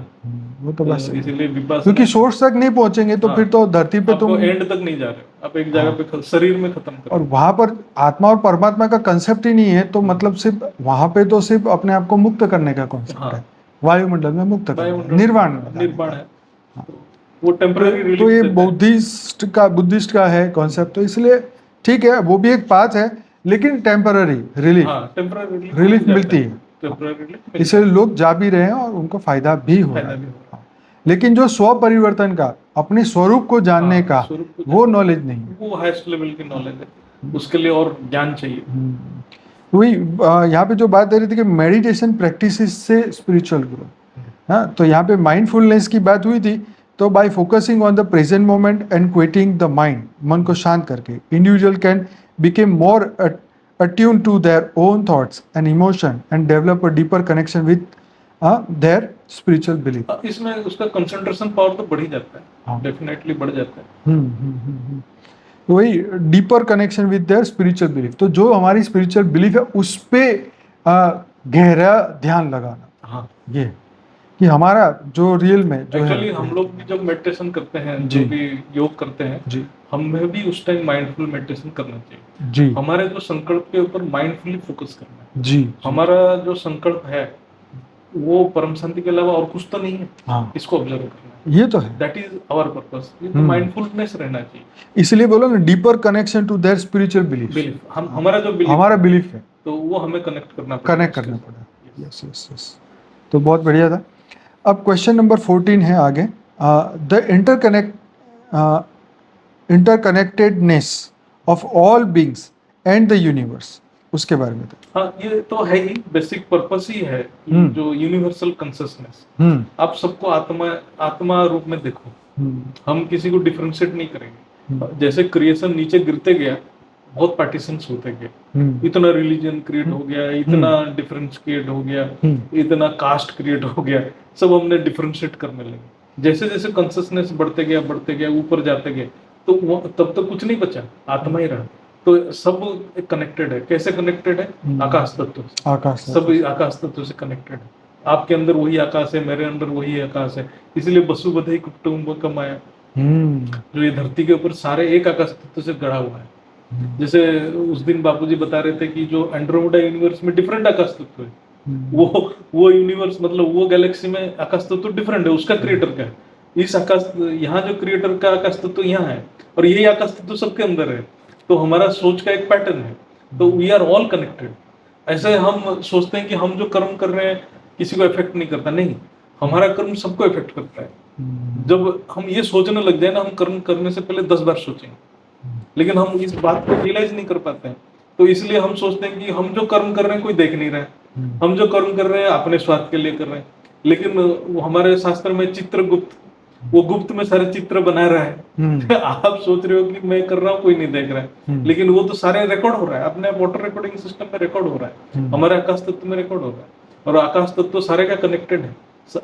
वो तो बस इसीलिए विपासना, क्योंकि सोर्स तक नहीं पहुंचेंगे तो फिर तो धरती पे तुम एंड तक नहीं जा रहे, आप एक जगह पे शरीर में खत्म कर, और वहां पर आत्मा और परमात्मा का कंसेप्ट ही नहीं है, तो मतलब सिर्फ वहां पे तो सिर्फ अपने आप को मुक्त करने का कॉन्सेप्ट है, वायुमंडल में मुक्त करना, निर्वाण है, वो टेम्पररी। तो ये बुद्धिस्ट का है कॉन्सेप्ट, तो इसलिए ठीक है, वो भी एक पाथ है, लेकिन टेम्पररी रिलीफ मिलती है, इसलिए लोग जा भी रहे हैं और उनको फायदा भी हो रहा है। लेकिन जो स्व परिवर्तन का, अपने स्वरूप को जानने का, वो नॉलेज नहीं, वो हाईएस्ट लेवल की नॉलेज है, उसके लिए और ज्ञान चाहिए। वही यहाँ पे जो बात दे रही थी कि मेडिटेशन प्रैक्टिस से स्पिरिचुअल ग्रोथ, हाँ, तो यहाँ पे माइंडफुलनेस की बात हुई थी। तो bye focusing on the present moment and quitting the mind, मन को शांत करके individual can became more attuned to their own thoughts and emotion and develop a deeper connection with their spiritual belief. इसमें उसका कंसंट्रेशन पावर तो बढ़ ही जाता है, डेफिनेटली बढ़ जाता है। वही deeper connection with their spiritual belief, तो जो हमारी स्पिरिचुअल बिलीफ है उस पे गहरा ध्यान लगाना, ये कि हमारा जो रियल में जो एक्चुअली हम लोग भी जब मेडिटेशन करते हैं, जो भी योग करते हैं जी, हमें भी उस टाइम माइंडफुल मेडिटेशन करना चाहिए जी। हमारे जो संकल्प के ऊपर माइंडफुली फोकस करना है जी। हमारा जो संकल्प है वो परम शांति के अलावा और कुछ तो नहीं है, इसको ऑब्जर्व करना है। ये तो है, दैट इज आवर पर्पस। ये तो माइंडफुलनेस रहना चाहिए। इसलिए बोलो ना, deeper connection to their spiritual belief. Belief, हम हमारा जो बिलीफ हमारा बिलीफ है, तो वो हमें कनेक्ट करना पड़ेगा, कनेक्ट करना पड़ा। यस यस यस, तो बहुत बढ़िया था। अब क्वेश्चन नंबर 14 है आगे, the interconnectedness of all beings and the universe, उसके बारे में तो। हाँ, ये तो है ही, बेसिक पर्पस ही है कि जो यूनिवर्सल कंसियसनेस, आप सबको आत्मा आत्मा रूप में देखो। हम किसी को डिफरेंशिएट नहीं करेंगे। जैसे क्रिएशन नीचे गिरते गया, बहुत पार्टीशंस होते गए, इतना रिलीजन क्रिएट हो गया, इतना डिफरेंस क्रिएट हो गया, इतना कास्ट क्रिएट हो गया, सब हमने डिफरेंशिएट करने लगे। जैसे जैसे कॉन्शियसनेस बढ़ते गया, ऊपर जाते गए, तो वो तब तक कुछ नहीं बचा, आत्मा ही रहा। तो सब कनेक्टेड है। कैसे कनेक्टेड है? आकाश तत्व से। आकाश सब आकाश तत्व से कनेक्टेड है। आपके अंदर वही आकाश है, मेरे अंदर वही आकाश है। इसलिए वसुवधैव कुटुंबकम आया, जो ये धरती के ऊपर सारे एक आकाश तत्व से गढ़ा हुआ है। जैसे उस दिन बापूजी बता रहे थे कि जो एंड्रोमेडा यूनिवर्स में डिफरेंट आकाश तत्व है, वो यूनिवर्स मतलब वो गैलेक्सी में आकाश तत्व डिफरेंट है, उसका क्रिएटर का है। इस आकाश, यहाँ जो क्रिएटर का आकाश तत्व यहाँ है, और यही आकाश तत्व सबके अंदर है। तो हमारा सोच का एक पैटर्न है। तो वी आर ऑल कनेक्टेड। ऐसे हम सोचते हैं कि हम जो कर्म कर रहे हैं किसी को इफेक्ट नहीं करता, नहीं, हमारा कर्म सबको इफेक्ट करता है। जब हम ये सोचने लग जाए ना, हम कर्म करने से पहले 10 बार सोचेंगे, लेकिन हम इस बात को रियलाइज नहीं कर पाते हैं। तो इसलिए हम सोचते हैं कि हम जो कर्म कर रहे हैं कोई देख नहीं रहा है, हम जो कर्म कर रहे हैं अपने स्वार्थ के लिए कर रहे हैं। लेकिन वो हमारे शास्त्र में चित्रगुप्त, वो गुप्त में सारे चित्र बना रहा है। आप सोच रहे हो कि मैं कर रहा हूँ, कोई नहीं देख रहा है, लेकिन वो तो सारे रिकॉर्ड हो रहा है, अपने वाटर रिकॉर्डिंग सिस्टम में रिकॉर्ड हो रहा है, हमारे आकाश तत्व में रिकॉर्ड हो रहा है। और आकाश तत्व सारे का कनेक्टेड है।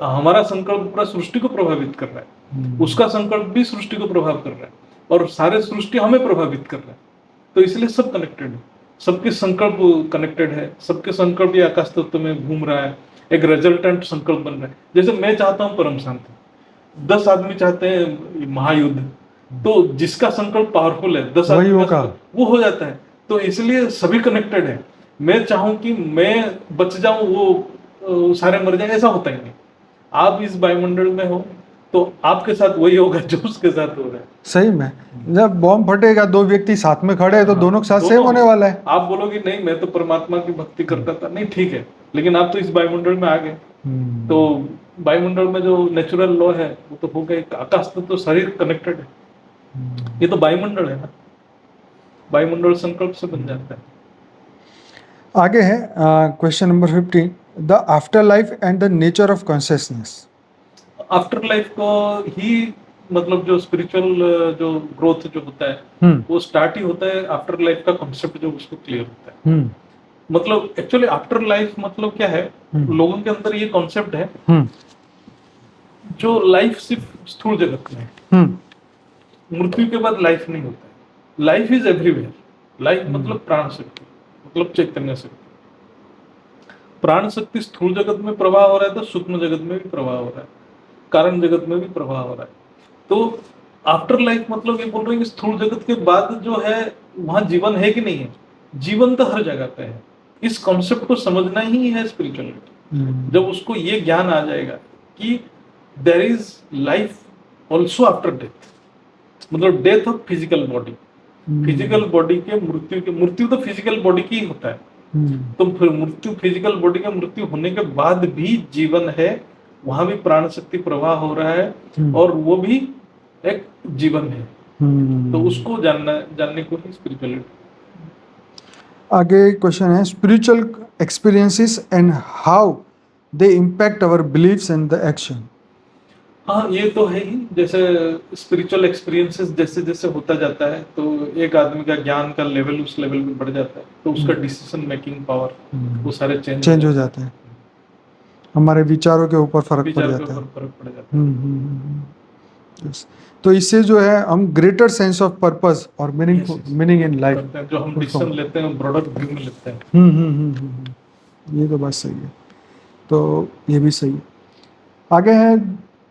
हमारा संकल्प पूरा सृष्टि को प्रभावित कर रहा है, उसका संकल्प भी सृष्टि को प्रभाव कर रहा है, और सारे सृष्टि हमें प्रभावित कर रहा है। तो इसलिए सब कनेक्टेड है, सबके संकल्प कनेक्टेड है, सबके संकल्प ये आकाश तत्व में घूम रहा है, एक रिजल्टेंट संकल्प बन रहा है। जैसे मैं चाहता हूँ परम शांति, 10 आदमी चाहते हैं महायुद्ध, तो जिसका संकल्प पावरफुल है 10 आदमी का वो हो जाता है। तो इसलिए सभी कनेक्टेड है। मैं चाहूं कि मैं बच जाऊं, वो सारे मर जाए, ऐसा होता ही नहीं। आप इस वायुमंडल में हो तो आपके साथ वही होगा जो उसके साथ हो रहा है। सही में, जब बॉम्ब फटेगा, 2 व्यक्ति साथ में खड़े हैं, तो दोनों के साथ सेम होने वाला है। आप बोलोगे नहीं मैं तो परमात्मा की भक्ति करता था, नहीं ठीक है, लेकिन आप तो इस वायुमंडल में आ गए। तो वायुमंडल में जो नेचुरल लॉ है वो तो हो गया, आकाश तो शरीर कनेक्टेड है, ये तो वायुमंडल है ना, वायुमंडल संकल्प से बन जाता है। आगे है question number 15, the after life and the nature of consciousness. After life को ही मतलब जो स्पिरिचुअल जो ग्रोथ जो होता है वो स्टार्ट ही होता है आफ्टर लाइफ का कॉन्सेप्ट जो उसको क्लियर होता है। मतलब एक्चुअली आफ्टर लाइफ मतलब क्या है, लोगों के अंदर ये कॉन्सेप्ट है जो लाइफ सिर्फ स्थूल जगत में है, मृत्यु के बाद लाइफ नहीं होता है। Life is everywhere. लाइफ मतलब प्राण शक्ति, मतलब चैतन्य शक्ति। प्राण शक्ति स्थूल जगत में प्रवाह हो रहा है तो सूक्ष्म जगत में भी प्रवाह हो रहा है, कारण जगत में भी प्रवाह हो रहा है। तो आफ्टर लाइफ मतलब ये बोल रहे हैं कि स्थूल जगत के बाद जो है वहां जीवन है कि नहीं है, जीवन तो हर जगह पे है। इस कॉन्सेप्ट को समझना ही है स्पिरिचुअलिटी। जब उसको ये ज्ञान आ जाएगा कि there is life also after death, मतलब death of physical body, physical body के मृत्यु तो फिजिकल बॉडी की ही होता है। तो फिर मृत्यु, फिजिकल बॉडी का मृत्यु होने के बाद भी जीवन है, वहां भी प्राण शक्ति प्रवाह हो रहा है और वो भी एक जीवन है। तो उसको जानने को ही स्पिरिचुअलिटी। आगे क्वेश्चन है, spiritual experiences and how they impact our beliefs and the action. हाँ, ये तो है ही। जैसे स्पिरिचुअल एक्सपीरियंसेस जैसे जैसे होता जाता है तो एक आदमी का ज्ञान का लेवल उस लेवल पे बढ़ जाता है, तो उसका डिसीजन मेकिंग पावर वो सारे चेंज हो जाते हैं। हमारे विचारों के ऊपर फर्क पड़ जाता है। तो इससे जो है हम ग्रेटर सेंस ऑफ पर्पस और मीनिंग इन लाइफ जो हम डिसीजन लेते हैं ब्रॉडर व्यू में लेते हैं। ये तो बात सही है, तो ये भी सही है। आगे है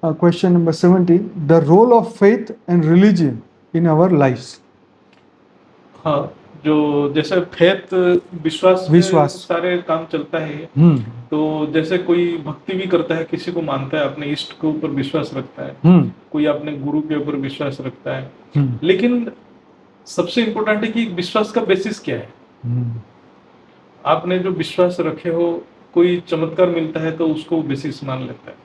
question number 17, the role of faith and religion in our lifes. हाँ, जो जैसे फेथ विश्वास पे विश्वास। सारे काम चलता है ये। तो जैसे कोई भक्ति भी करता है, किसी को मानता है, अपने इष्ट के ऊपर विश्वास रखता है, कोई अपने गुरु के ऊपर विश्वास रखता है, लेकिन सबसे इम्पोर्टेंट है कि विश्वास का बेसिस क्या है। आपने जो विश्वास रखे हो, कोई चमत्कार मिलता है तो उसको बेसिस मान लेता है,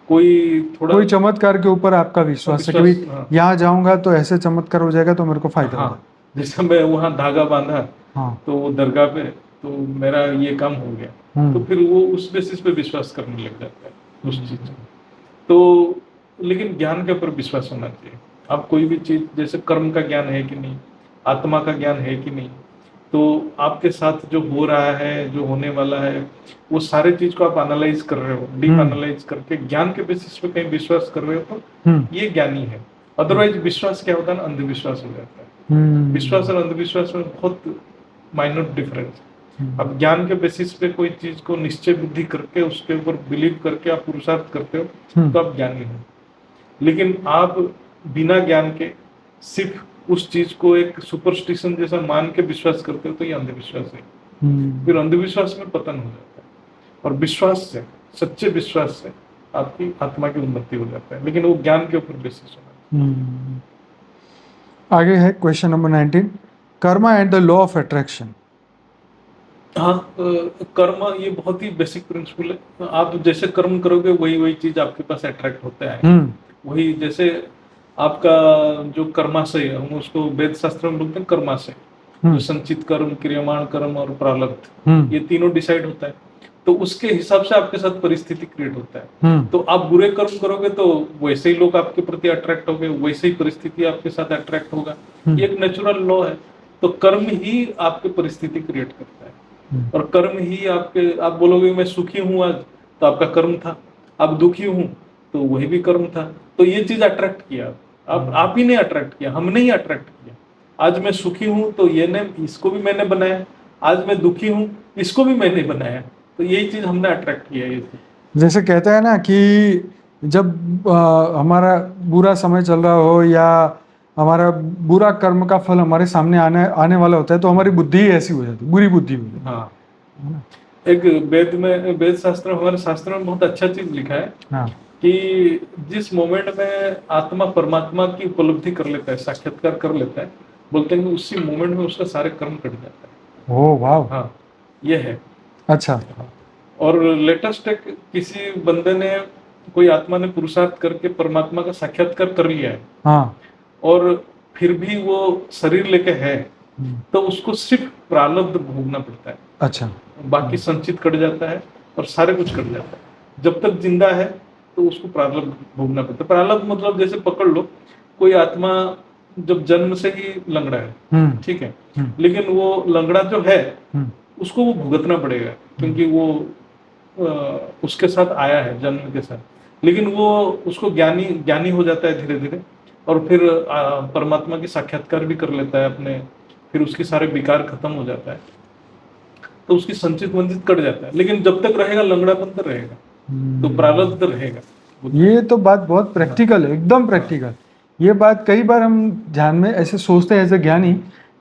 कोई चमत्कार के ऊपर आपका विश्वास है कि भाई हाँ। यहाँ जाऊंगा तो ऐसे चमत्कार हो जाएगा तो मेरे को फायदा होगा। जैसे मैं वहाँ धागा बांधा हाँ। तो वो दरगाह पे, तो मेरा ये काम हो गया, तो फिर वो उस बेसिस पे विश्वास करने लग जाता है उस चीज में। तो लेकिन ज्ञान के ऊपर विश्वास होना चाहिए। आप कोई भी चीज, जैसे कर्म का ज्ञान है कि नहीं, आत्मा का ज्ञान है कि नहीं, तो आपके साथ जो हो रहा है, जो होने वाला है, वो सारे चीज को आप एनालाइज कर रहे हो, डीप एनालाइज करके ज्ञान के बेसिस पे कहीं विश्वास कर रहे हो, तो ये ज्ञानी है। अदरवाइज विश्वास क्या होता है ना, अंधविश्वास हो जाता है। विश्वास और अंधविश्वास में बहुत माइन्यूट डिफरेंस है। अब ज्ञान के बेसिस पे कोई चीज को निश्चय बुद्धि करके उसके ऊपर बिलीव करके आप पुरुषार्थ करते हो तो आप ज्ञानी हो। लेकिन आप बिना ज्ञान के सिर्फ उस चीज को एक सुपरस्टिशन जैसा मान के विश्वास करते हो तो ये अंधविश्वास है। फिर अंधविश्वास में पतन हो जाता है, और विश्वास से, सच्चे विश्वास से आपकी आत्मा की उन्नति हो जाता है, लेकिन वो ज्ञान के ऊपर बेसिस होना। आगे है question number 19, Karma and the law of attraction. हाँ, कर्म ये बहुत ही बेसिक प्रिंसिपल है। आप जैसे कर्म करोगे वही वही चीज आपके पास अट्रैक्ट होता है। वही जैसे आपका जो कर्माशय, हम उसको वेद शास्त्र में बोलते हैं कर्माशय, जो संचित कर्म, क्रियमाण कर्म और प्रारब्ध, ये तीनों डिसाइड होता है। तो उसके हिसाब से आपके साथ परिस्थिति क्रिएट होता है। तो आप बुरे कर्म करोगे तो वैसे ही लोग आपके प्रति अट्रैक्ट होंगे, वैसे ही परिस्थिति आपके साथ अट्रैक्ट होगा। ये एक नेचुरल लॉ है। तो कर्म ही आपकी परिस्थिति क्रिएट करता है, और कर्म ही आपके, आप बोलोगे मैं सुखी हूं आज, तो आपका कर्म था। आप दुखी हूं तो वही भी कर्म था। तो ये चीज अट्रैक्ट किया, आप ही ने अट्रैक्ट किया, हमने ही अट्रैक्ट किया। आज मैं सुखी हूं तो ये ने, इसको भी मैंने बनाया। आज मैं दुखी हूं, इसको भी मैंने बनाया। तो यही चीज हमने अट्रैक्ट किया है। जैसे कहते हैं ना कि जब हमारा बुरा समय चल रहा हो या हमारा बुरा कर्म का फल हमारे सामने आने वाला होता है तो हमारी बुद्धि ही ऐसी हो जाती है, बुरी बुद्धि हो जाती है। हाँ, एक वेद शास्त्र, हमारे शास्त्र में बहुत अच्छा चीज लिखा है। हाँ। कि जिस मोमेंट में आत्मा परमात्मा की उपलब्धि कर लेता है, साक्षात्कार कर लेता है, बोलते हैं कि उसी मोमेंट में उसका सारे कर्म कट जाता है। ओह वाह। हाँ, ये है। अच्छा। और लेटेस्ट एक किसी बंदे ने, कोई आत्मा ने पुरुषार्थ करके परमात्मा का साक्षात्कार कर लिया है। हाँ। और फिर भी वो शरीर लेके है, तो उसको सिर्फ प्रारब्ध भोगना पड़ता है। अच्छा। बाकी संचित कट जाता है और सारे कुछ कट जाता है। जब तक जिंदा है तो उसको प्रारब्ध भोगना पड़ता है। प्रारब्ध मतलब जैसे पकड़ लो, कोई आत्मा जब जन्म से ही लंगड़ा है, ठीक है, लेकिन वो लंगड़ा जो है उसको वो भुगतना पड़ेगा, क्योंकि वो उसके साथ आया है जन्म के साथ। लेकिन वो उसको ज्ञानी हो जाता है धीरे धीरे, और फिर परमात्मा की साक्षात्कार भी कर लेता है अपने, फिर उसके सारे विकार खत्म हो जाता है, तो उसकी संचित वंचित कट जाता है। लेकिन जब तक रहेगा लंगड़ापन तो रहेगा, तो प्रारब्ध रहेगा। ये तो बात बहुत प्रैक्टिकल है, एकदम प्रैक्टिकल। ये बात कई बार हम ध्यान में ऐसे सोचते हैं एज ए ज्ञानी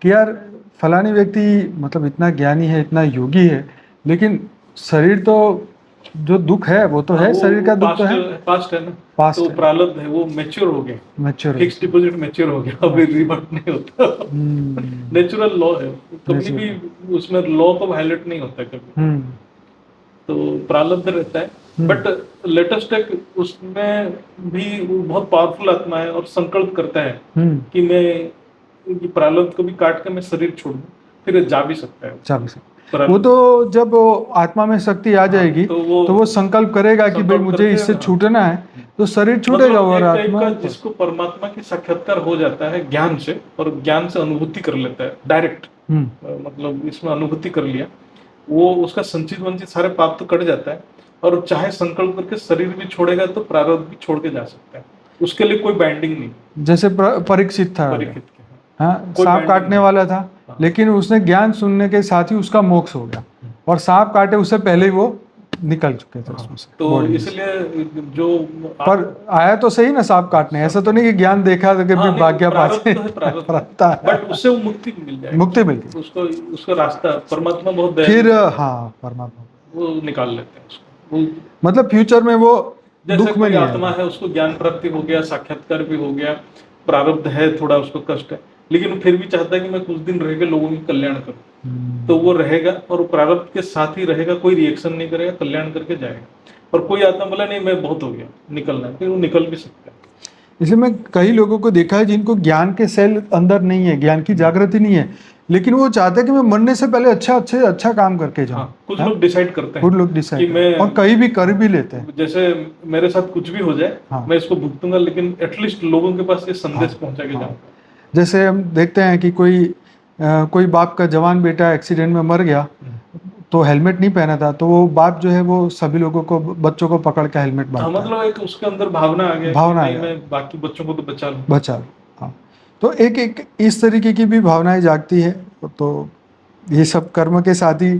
कि यार फलानी व्यक्ति मतलब इतना ज्ञानी है, इतना योगी है, लेकिन शरीर तो जो दुख है वो तो है, शरीर का दुख तो है, पास्ट है ना, पास्ट तो प्रारब्ध है, वो मैच्योर हो गया, मैच्योर, फिक्स डिपॉजिट मैच्योर हो गया, अभी रिवर्ट नहीं होता। नेचुरल लॉ है, कभी भी उसमें लॉ को वायलेट नहीं होता कभी। तो प्रारब्ध रहता है। बट लेटेस्ट एक उसमें भी बहुत पावरफुल आत्मा है और संकल्प करता है कि मैं प्रारब्ध को भी काट के मैं शरीर छोड़ दूं, फिर जा भी सकता है, जा भी सकता है। वो तो जब आत्मा में शक्ति आ जाएगी तो वो संकल्प करेगा कि भाई मुझे इससे छूटना है, तो शरीर छूटेगा और आत्मा, जिसको परमात्मा की साक्षात्कार हो जाता है ज्ञान से, और ज्ञान से अनुभूति कर लेता है डायरेक्ट, मतलब इसमें अनुभूति कर लिया, वो उसका संचित वंचित सारे पाप तो कट जाता है, और चाहे संकल्प करके शरीर भी छोड़ेगा तो प्रारब्ध भी छोड़ के जा सकता है। उसके लिए कोई बाइंडिंग नहीं। जैसे परीक्षित था, हाँ, सांप काटने वाला था, लेकिन उसने ज्ञान सुनने के साथ ही उसका मोक्ष हो गया, और सांप काटे उससे पहले ही वो निकल चुके थे उसमें से तो body में से। इसलिए जो पर आया तो सही ना सांप काटने, ऐसा तो नहीं कि ज्ञान देखा तो कि हाँ, नहीं, भाग गया प्रारब्ध पास तो है, प्रारब्ध रहता है। बट उससे वो मुक्ति मिल जाएगी, मुक्ति मिल गई उसको उसका रास्ता परमात्मा बहुत फिर। दयालु, हाँ, परमात्मा वो निकाल लेते हैं उसको। वो मतलब फ्यूचर में वो जैसे दुख में कोई नहीं आत्मा आएगा। है, उसको ज्ञान प्राप्ति हो गया, साक्षात्कार भी हो गया, प्रारब्ध है, थोड़ा उसको कष्ट है, लेकिन वो फिर भी चाहता है कि मैं कुछ दिन रह के लोगों की कल्याण करूं, तो वो रहेगा और प्रारब्ध के साथ ही रहेगा, कोई रिएक्शन नहीं करेगा, कल्याण करके जाएगा। और कोई आत्मा बोला नहीं मैं बहुत हो गया, निकलना है, फिर वो निकल भी सकता है। इसलिए मैं कई लोगों को देखा है जिनको ज्ञान के सेल अंदर नहीं है, ज्ञान की जागृति नहीं है, लेकिन वो चाहते हैं कि मैं मरने से पहले अच्छा काम करके जाऊं। हाँ, कुछ लोग डिसाइड करते कुछ हैं लोग कि डिसाइड मैं, और कहीं भी कर भी लेते हैं। जैसे मेरे साथ कुछ भी हो जाए, हाँ। मैं इसको भुगतूंगा, लेकिन एटलीस्ट लोगों के पास ये संदेश हाँ, पहुंचा के हाँ। जाऊंगा। जैसे हम देखते हैं कि कोई बाप का जवान बेटा एक्सीडेंट में मर गया, तो हेलमेट नहीं पहना था, तो वो बाप जो है वो सभी लोगों को, बच्चों को पकड़ के हेलमेट हाँ, बांटता है। मतलब एक उसके अंदर भावना आ गया कि भावना नहीं, है, मैं बाकी बच्चों को तो बचा लूं। बचा। हाँ, तो एक एक इस तरीके की भी भावनाएं जागती है। तो ये सब कर्म के साथ ही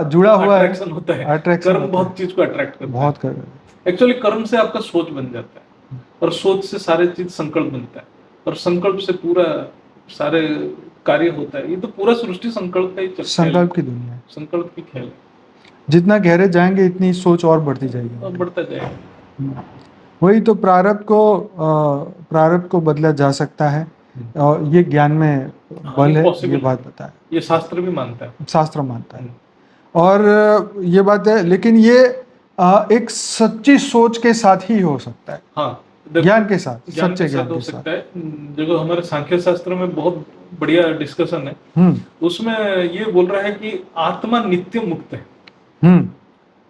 जुड़ा हुआ है। अट्रैक्शन होता है, अट्रैक्शन कर्म होता बहुत है, चीज को अट्रैक्ट करता बहुत है। कर। एक्चुअली कर्म से आपका सोच बन जाता है, और सोच से सारे चीज संकल्प बनता है, और संकल्प से पूरा सारे कार्य होता है। ये तो पूरा सृष्टि संकल्प का ही खेल है, संकल्प की दुनिया है। संकल्प की खेल है, जितना गहरे जाएंगे इतनी सोच और बढ़ती जाएगी। और बढ़ता जाएगा। वही तो प्रारब्ध को बदला जा सकता है, और ये ज्ञान में हाँ, बल ये है, ये पॉसिबल है, बात बताया, ये शास्त्र भी मानता है। शास्त्र मानता है। और ये बात है, लेकिन ये एक सच्ची सोच के साथ ही हो सकता है। हाँ, देखो, ज्ञान के साथ, ज्ञान सच्चे के ज्ञान साथ हो के साथ। सकता है। जो हमारे सांख्य शास्त्र में बहुत बढ़िया डिस्कशन है, उसमें ये बोल रहा है कि आत्मा नित्य मुक्त है।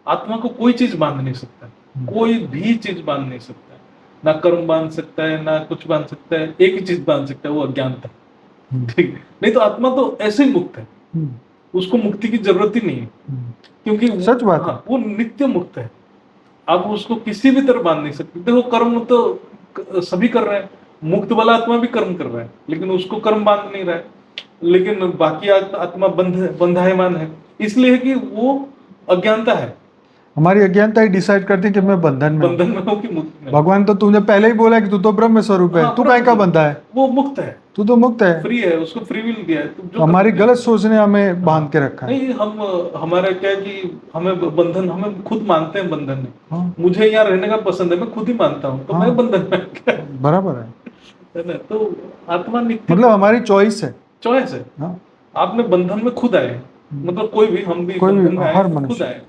आत्मा को कोई चीज बांध नहीं सकता, कोई भी चीज बांध नहीं सकता, ना कर्म बांध सकता है, ना कुछ बांध सकता है। एक ही चीज बांध सकता है, वो अज्ञानता। ठीक, नहीं तो आत्मा तो ऐसे ही मुक्त है, उसको मुक्ति की जरूरत ही नहीं है, क्योंकि सच बात है। हाँ, वो नित्य मुक्त है। आप उसको किसी भी तरह बांध नहीं सकते। देखो, कर्म तो सभी कर रहे हैं, मुक्त वाला आत्मा भी कर्म कर रहा है, लेकिन उसको कर्म बांध नहीं रहा है। लेकिन बाकी आत्मा बंधायमान है, इसलिए कि वो अज्ञानता है। हमारी अज्ञानता ही डिसाइड करती है कि मैं बंधन में हूं। बंधन में हो कि मुक्त में। भगवान तो तुमने पहले ही बोला कि तू तो ब्रह्म स्वरूप है, हाँ, तू काहे का बंधा है, वो मुक्त है, तू तो मुक्त है। फ्री है, उसको फ्री विल दिया है। तो हमारी गलत सोच ने हमें बांध के रखा है। नहीं, हम हमारा क्या है कि हमें बंधन, हमें खुद मानते हैं बंधन में। हाँ, मुझे यहाँ रहने का पसंद है, मैं खुद ही मानता हूँ, तो हाँ, मैं बंधन में बराबर है ना। तो आत्मा नित्य, मतलब हमारी चॉइस है। चॉइस है। हाँ, आपने बंधन में खुद आए, मतलब कोई भी, हम भी कोई भी, बंधन में आए, हर खुद मनुष्य। आए।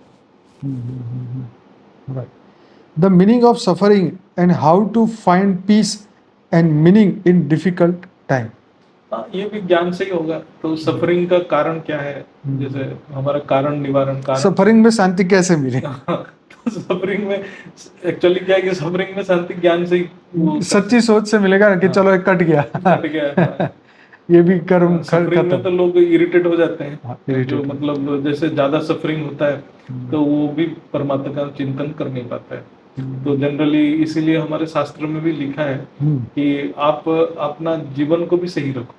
Right. The meaning of suffering and how to find peace and meaning in difficult time. हाँ, ये भी ज्ञान से ही होगा। तो सफरिंग का कारण क्या है, जैसे हमारा कारण निवारण कारण। सफरिंग में शांति कैसे मिले? तो सफरिंग में एक्चुअली क्या है कि सफरिंग में शांति ज्ञान से ही सच्ची सोच से मिलेगा ना कि चलो एक कट गया, हट गया। ये भी कर्म सफरिंग में तो लोग इरिटेट हो जाते हैं। हाँ, जो मतलब जैसे ज्यादा सफरिंग होता है, तो वो भी परमात्मा का चिंतन कर नहीं पाता है। तो जनरली इसीलिए हमारे शास्त्र में भी लिखा है कि आप अपना जीवन को भी सही रखो,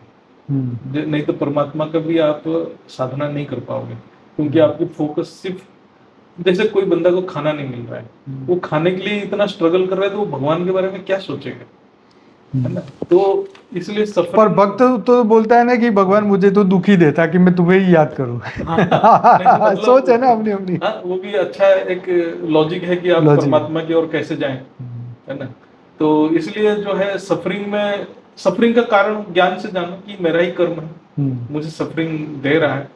नहीं तो परमात्मा का भी आप साधना नहीं कर पाओगे। क्योंकि आपकी फोकस सिर्फ, जैसे कोई बंदा को खाना नहीं मिल रहा है, वो खाने के लिए इतना स्ट्रगल कर रहा है, तो वो भगवान के बारे में क्या सोचेगा, है ना। तो इसलिए सफर। पर भक्त तो बोलता है ना कि भगवान मुझे तो दुखी देता कि मैं तुम्हें ही याद करूं। मतलब, सोच है ना अपनी अपनी। हाँ, वो भी अच्छा एक लॉजिक है कि आप परमात्मा की ओर कैसे जाएं, है ना। तो इसलिए जो है सफरिंग का कारण ज्ञान से जानो कि मेरा ही कर्म है, मुझे सफरिंग दे रहा है,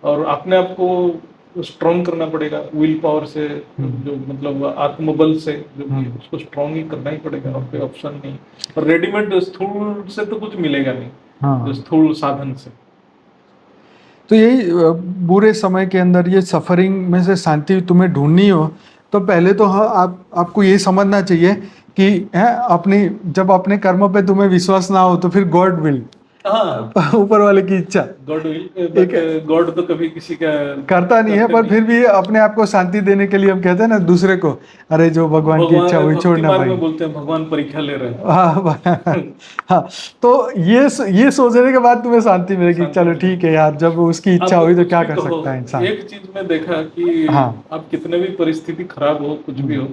और अपने आप को स्ट्रॉन्ग करना पड़ेगा विल पावर से, जो मतलब आत्मबल से, जो उसको स्ट्रॉन्ग ही करना ही पड़ेगा, और कोई ऑप्शन नहीं। और रेडीमेड स्थूल से तो कुछ मिलेगा नहीं, जो स्थूल साधन से। तो यही बुरे समय के अंदर ये सफरिंग में से शांति तुम्हें ढूंढनी हो, तो पहले तो हाँ आपको ये समझना चाहिए कि है जब अपने कर्म पे तुम्हें विश्वास ना हो तो फिर गॉड विल, हाँ, ऊपर वाले की इच्छा गॉड विल, बट गॉड तो कभी किसी का करता नहीं है, पर फिर भी अपने आप को शांति देने के लिए हम कहते हैं ना दूसरे को, अरे जो भगवान की इच्छा भगवान वही भक्ति छोड़ना मार्ग भाई। में बोलते हैं भगवान परीक्षा ले रहे हैं। हाँ हाँ, तो ये सोचने के बाद तुम्हें शांति मिलेगी, शांति चलो मिलेगी। ठीक है यार, जब उसकी इच्छा आप हुई तो कुछ क्या भी कर कहो, सकता है इंसान। एक चीज में देखा कि हाँ। आप कितने भी परिस्थिति खराब हो, कुछ भी हो,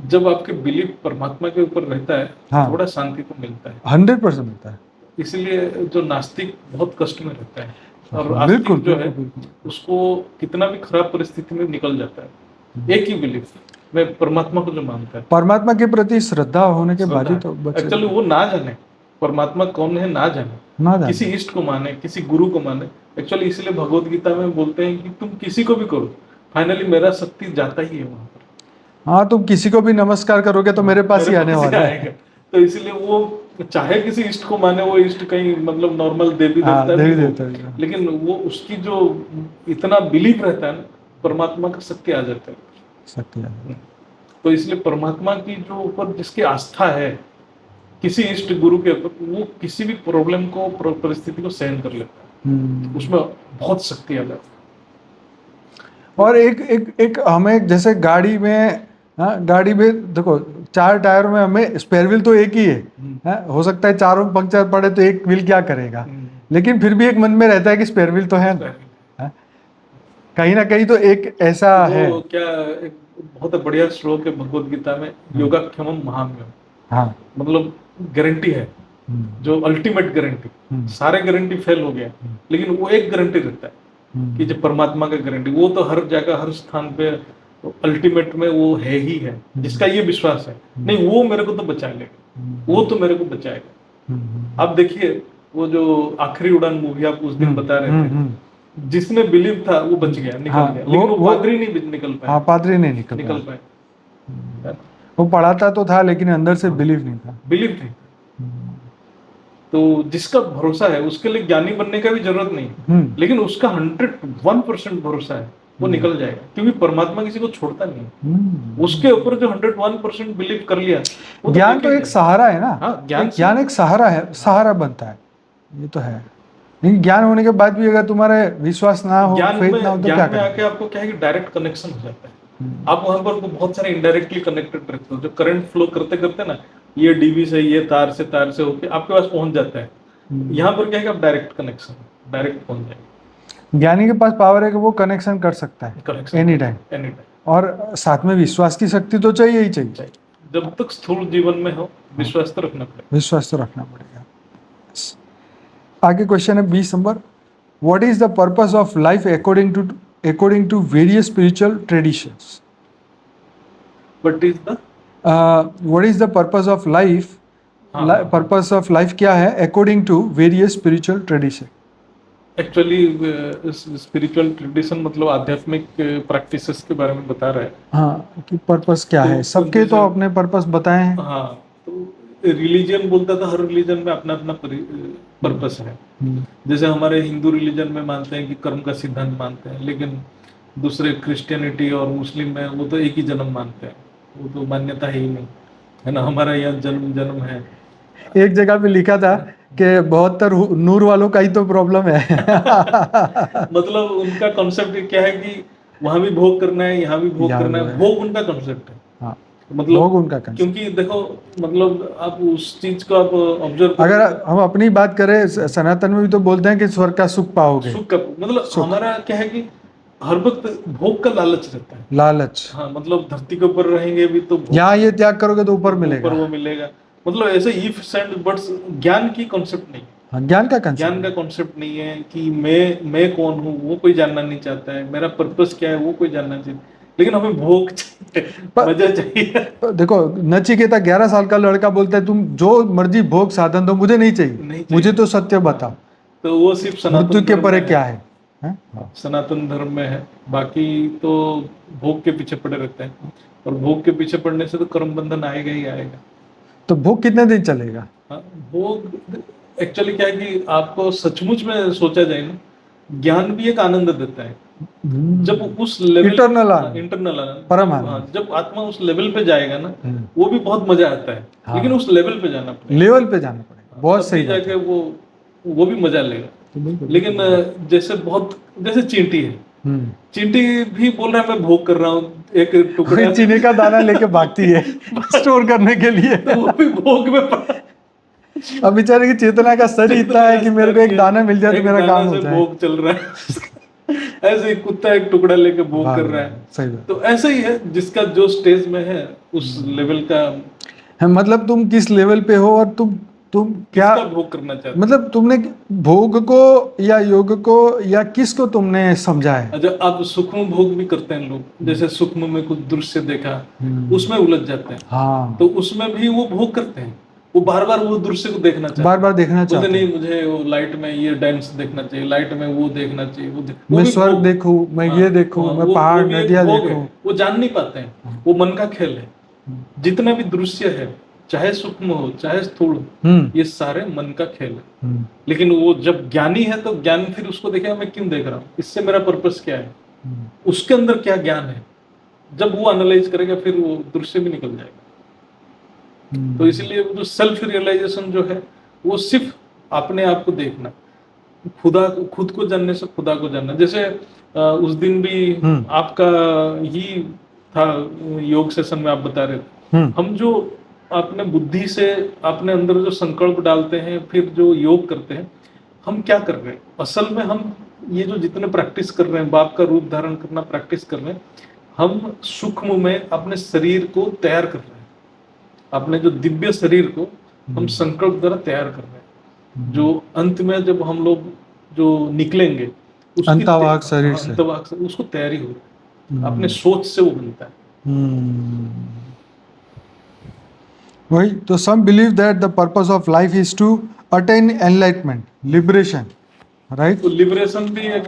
जब आपके बिलीफ परमात्मा के ऊपर रहता है, हाँ। थोड़ा शांति तो मिलता है। 100% मिलता है। इसलिए जो नास्तिक बहुत कष्ट में रहता है, और बिल्कुल आस्तिक जो है बिल्कुल बिल्कुल। उसको कितना भी खराब परिस्थिति में निकल जाता है, एक ही बिलीफ में परमात्मा को जो मानता है, परमात्मा के प्रति श्रद्धा होने के बाद ही तो बचे। एक्चुअली वो ना जाने परमात्मा कौन है, ना जाने, ना जाने। किसी इष्ट को माने, किसी गुरु को माने। एक्चुअली इसलिए भगवत गीता में बोलते हैं कि तुम किसी को भी करो, फाइनली मेरा शक्ति जाता ही है वहां पर। हाँ, तुम किसी को भी नमस्कार करोगे तो मेरे पास ही आने वाला है। आएगा। तो इसलिए वो चाहे किसी इष्ट को माने, वो इष्ट कहीं मतलब नॉर्मल देवी हाँ, देवता देवी भी हो, देवता भी हो। लेकिन वो उसकी जो इतना बिलीव रहता है ना, परमात्मा का शक्ति आ जाता है। शक्ति आ जाती है। तो इसलिए परमात्मा की जो ऊपर जिसकी आस्था है, किसी इष्ट गुरु के ऊपर, वो किसी भी प्रॉब्लम को, परिस्थिति को सहन कर लेता है, उसमें बहुत शक्ति आ जाती है। और एक हमें जैसे गाड़ी में, हाँ, गाड़ी में देखो 4 टायर में हमें स्पेयर व्हील तो एक ही है, हाँ, हो सकता है चारों पंक्चर पड़े तो एक व्हील क्या करेगा, लेकिन फिर भी एक मन में रहता है कि स्पेयर व्हील तो है ना, हाँ? कहीं ना कहीं तो एक ऐसा है। क्या एक बहुत बढ़िया श्लोक है भगवत गीता में, योगाक्षमम महाम्यम। हाँ, मतलब गारंटी है, जो अल्टीमेट गारंटी, सारे गारंटी फेल हो गया, लेकिन वो एक गारंटी रहता है कि जो परमात्मा का गारंटी, वो तो हर जगह हर स्थान पे अल्टीमेट में वो है ही है, जिसका ये विश्वास है, नहीं वो मेरे को तो बचा लेगा, वो तो मेरे को बचाएगा। आप देखिए वो जो आखिरी उड़ान मूवी आप उस दिन बता रहे थे, जिसने बिलीव था वो बच गया, निकल हाँ, गया, लेकिन वो पादरी नहीं निकल पाया। हाँ, पादरी नहीं निकल पाए। वो पढ़ाता तो था लेकिन अंदर से बिलीव नहीं था, बिलीव नहीं। तो जिसका भरोसा है उसके लिए ज्ञानी बनने का भी जरूरत नहीं, लेकिन उसका 101% भरोसा है, वो निकल जाएगा, क्योंकि परमात्मा किसी को छोड़ता नहीं। उसके ऊपर जो 101% बिलीव कर लिया, ज्ञान तो एक सहारा है ना। हाँ, ज्ञान एक सहारा है, सहारा बनता है, ये तो है। लेकिन ज्ञान होने के बाद भी अगर तुम्हारे विश्वास ना हो, फेथ ना हो, तो क्या करें? आके आपको क्या है कि डायरेक्ट कनेक्शन हो जाता है। आप वहां पर बहुत सारे इनडायरेक्टली कनेक्टेड रहते हो, जो करंट फ्लो करते करते ना, ये डीबी से, ये तार से होके आपके पास पहुंच जाता है। यहाँ पर क्या है कि आप डायरेक्ट कनेक्शन, डायरेक्ट पहुंच जाएंगे। ज्ञानी के पास पावर है कि वो कनेक्शन कर सकता है एनी टाइम, और साथ में विश्वास की शक्ति तो चाहिए ही चाहिए। जब तक स्थूल जीवन में हो, विश्वास तो रखना पड़ेगा। विश्वास तो रखना पड़ेगा। आगे क्वेश्चन है 20 number, what is the purpose of life according to various spiritual traditions? What is the what is the purpose of life? Purpose of life क्या है according to various spiritual tradition? Actually spiritual tradition मतलब आध्यात्मिक practices के बारे में बता रहा है। हाँ, कि पर्पस क्या है, सबके तो अपने पर्पस बताए हैं। हाँ, तो रिलीजन बोलता था, हर रिलीजन में अपना अपना पर्पस है। जैसे हमारे हिंदू रिलीजन में मानते हैं कि कर्म का सिद्धांत मानते हैं, लेकिन दूसरे क्रिश्चियनिटी और मुस्लिम में वो तो एक ही जन्म मानते हैं, वो तो मान्यता ही नहीं है ना। हमारा यहाँ जन्म जन्म है। एक जगह पे लिखा था कि 72 नूर वालों का ही तो प्रॉब्लम है। मतलब उनका कॉन्सेप्ट क्या है कि वहां भी भोग करना है, यहाँ भी भोग करना है, भोग उनका कॉन्सेप्ट है। हाँ, मतलब भोग उनका concept। क्योंकि देखो मतलब आप उस चीज को आप ऑब्जर्व, अगर हम अपनी बात करें, सनातन में भी तो बोलते हैं कि स्वर्ग का सुख पाओगे। सुख का मतलब हमारा क्या है कि हर वक्त भोग का लालच रहता है। लालच, हाँ, मतलब धरती के ऊपर रहेंगे भी तो यहाँ ये त्याग करोगे तो ऊपर मिलेगा, ऊपर वो मिलेगा। मतलब ऐसे इफ एंड बट्स, ज्ञान की कॉन्सेप्ट नहीं। हाँ, ज्ञान का कॉन्सेप्ट नहीं है कि मैं कौन हूँ, वो कोई जानना नहीं चाहता है। मेरा पर्पस क्या है, वो कोई जानना चाहिए, लेकिन हमें भोग चाहिए, मजा चाहिए। देखो नचिकेता 11 साल का लड़का बोलता है, तुम जो मर्जी भोग साधन दो, मुझे नहीं चाहिए, मुझे तो सत्य बताओ। तो वो सिर्फ मृत्यु के परे क्या है, सनातन धर्म में है। बाकी तो भोग के पीछे पड़े रहते हैं, और भोग के पीछे पड़ने से तो कर्म बंधन आएगा ही आएगा। तो भोग कितने दिन चलेगा? भोग एक्चुअली क्या है कि आपको सचमुच में सोचा जाए ना, ज्ञान भी एक आनंद देता है। जब उस लेवल, इंटरनल आनंद, परम आनंद, जब आत्मा उस लेवल पे जाएगा ना, वो भी बहुत मजा आता है। लेकिन उस लेवल पे जाना पड़ेगा, बहुत सही जाके वो वो भी मजा लेगा। बिल्कुल। लेकिन जैसे चींटी है, चींटी भी बोल रहा है मैं भोग कर रहा हूँ एक टुकड़ा चीनी का दाना लेके भागती है स्टोर करने के लिए। तो वो भी भोग में पड़ा। अब बेचारे की चेतना का स्तर ही इतना है कि मेरे को एक दाना मिल जाए तो एक मेरा दाना काम हो से जाए। भोग चल रहा है। ऐसे ही कुत्ता एक टुकड़ा लेके भोग वाह, कर रहा है। सही बात। तो ऐसा ही है, जिसका जो स्टेज में है उस लेवल का है, मतलब तुम किस लेवल पे हो और तुम क्या, किसका भोग करना चाहते हो। मतलब तुमने भोग को या योग को या किसको तुमने समझा है। अच्छा, अब सूक्ष्म भोग भी करते हैं लोग, जैसे सूक्ष्म में कुछ दृश्य देखा, उसमें उलझ जाते हैं। हाँ, तो उसमें भी वो भोग करते हैं, वो बार बार वो दृश्य को देखना चाहते बार बार देखना हैं। बोलते चाहते नहीं हैं। मुझे वो लाइट में ये डांस देखना चाहिए, लाइट में वो देखना चाहिए, वो मैं भी स्वर्ग भोग। देखूं, मैं हाँ, ये देखूं, हाँ, मैं वो पहाड़ भी एक नदियां भोग है, देखूं। वो जान नहीं पाते हैं, वो मन का खेल है। जितना भी दृश्य है, चाहे सूक्ष्म हो चाहे स्थूल हो, ये सारे मन का खेल है। लेकिन वो जब ज्ञानी है तो ज्ञान फिर उसको देखेगा मैं क्यों देख रहा हूँ, इससे मेरा पर्पस क्या है, उसके अंदर क्या ज्ञान है। जब वो एनालाइज करेगा फिर वो दृश्य भी निकल जाएगा। तो इसीलिए वो जो सेल्फ रियलाइजेशन जो है, वो सिर्फ अपने आप को देखना, खुद को जानने से खुदा को जानना। जैसे उस दिन भी आपका ही था योग सेशन में, आप बता रहे थे हम जो अपने बुद्धि से अपने अंदर जो संकल्प डालते हैं, फिर जो योग करते हैं, हम क्या कर रहे हैं असल में। हम ये जो जितने प्रैक्टिस कर रहे हैं, बाप का रूप धारण करना प्रैक्टिस कर रहे हैं, हम सूक्ष्म में अपने शरीर को तैयार कर रहे हैं। अपने जो दिव्य शरीर को हम संकल्प द्वारा तैयार कर रहे हैं, जो अंत में जब हम लोग जो निकलेंगे उसकी अंतर्वाग शरीर से। अंतर्वाग से उसको तैयारी हो रही है। अपने सोच से वो बनता है। वही तो, some believe that the purpose of life is to attain enlightenment, liberation, right. तो लिबरेशन भी एक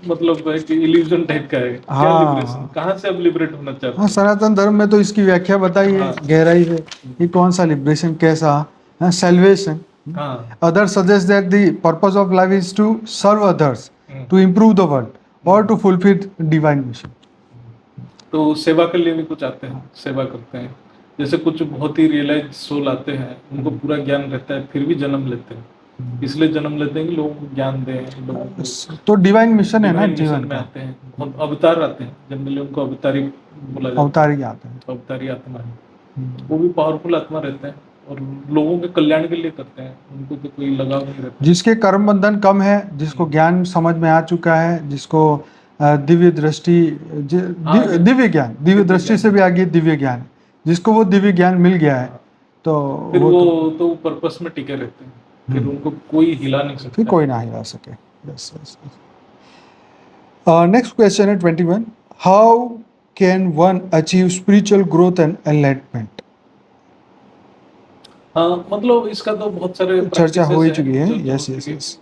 मतलब एक इल्यूजन टाइप का है। क्या लिबरेशन, हाँ, कहाँ से आप लिबरेट होना चाहते हाँ, हैं। सनातन धर्म में तो इसकी व्याख्या बताई है हाँ, गहराई से कि कौन सा लिबरेशन, कैसा सेल्वेशन। हाँ, Others suggest that the purpose of life is to serve others, to improve the world, or to fulfill divine mission. तो सेवा के लिए भी कुछ आते हैं, सेवा करते हैं। जैसे कुछ बहुत ही रियलाइज सोल आते हैं, उनको पूरा ज्ञान रहता है, फिर भी जन्म लेते हैं। इसलिए जन्म लेते हैं कि लोगों को ज्ञान दें, लोगों को। तो डिवाइन मिशन है ना डिवाइन जीवन मिशन में का। आते हैं, बहुत अवतार आते हैं, जनरली उनको अवतारी बोला जाता है। अवतारी आते हैं। अवतारी आत्मा है, वो भी पावरफुल आत्मा रहते हैं और लोगों के कल्याण के लिए करते हैं, उनको तो कोई लगाव नहीं रहता। जिसके कर्म बंधन कम है, जिसको ज्ञान समझ में आ चुका है, जिसको दिव्य दृष्टि, दिव्य दृष्टि से भी आगे दिव्य ज्ञान है, जिसको वो दिव्य ज्ञान मिल गया है, तो फिर वो तो पर्पस में टिके रहते हैं, फिर उनको कोई हिला नहीं सकता। फिर कोई ना हिला सके। Yes, yes. नेक्स्ट क्वेश्चन है 21। How can one achieve spiritual growth and enlightenment. हाँ, मतलब इसका तो बहुत सारे चर्चा हो ही practices चुकी है। हैं जो यस, हो यस, चुकी यस।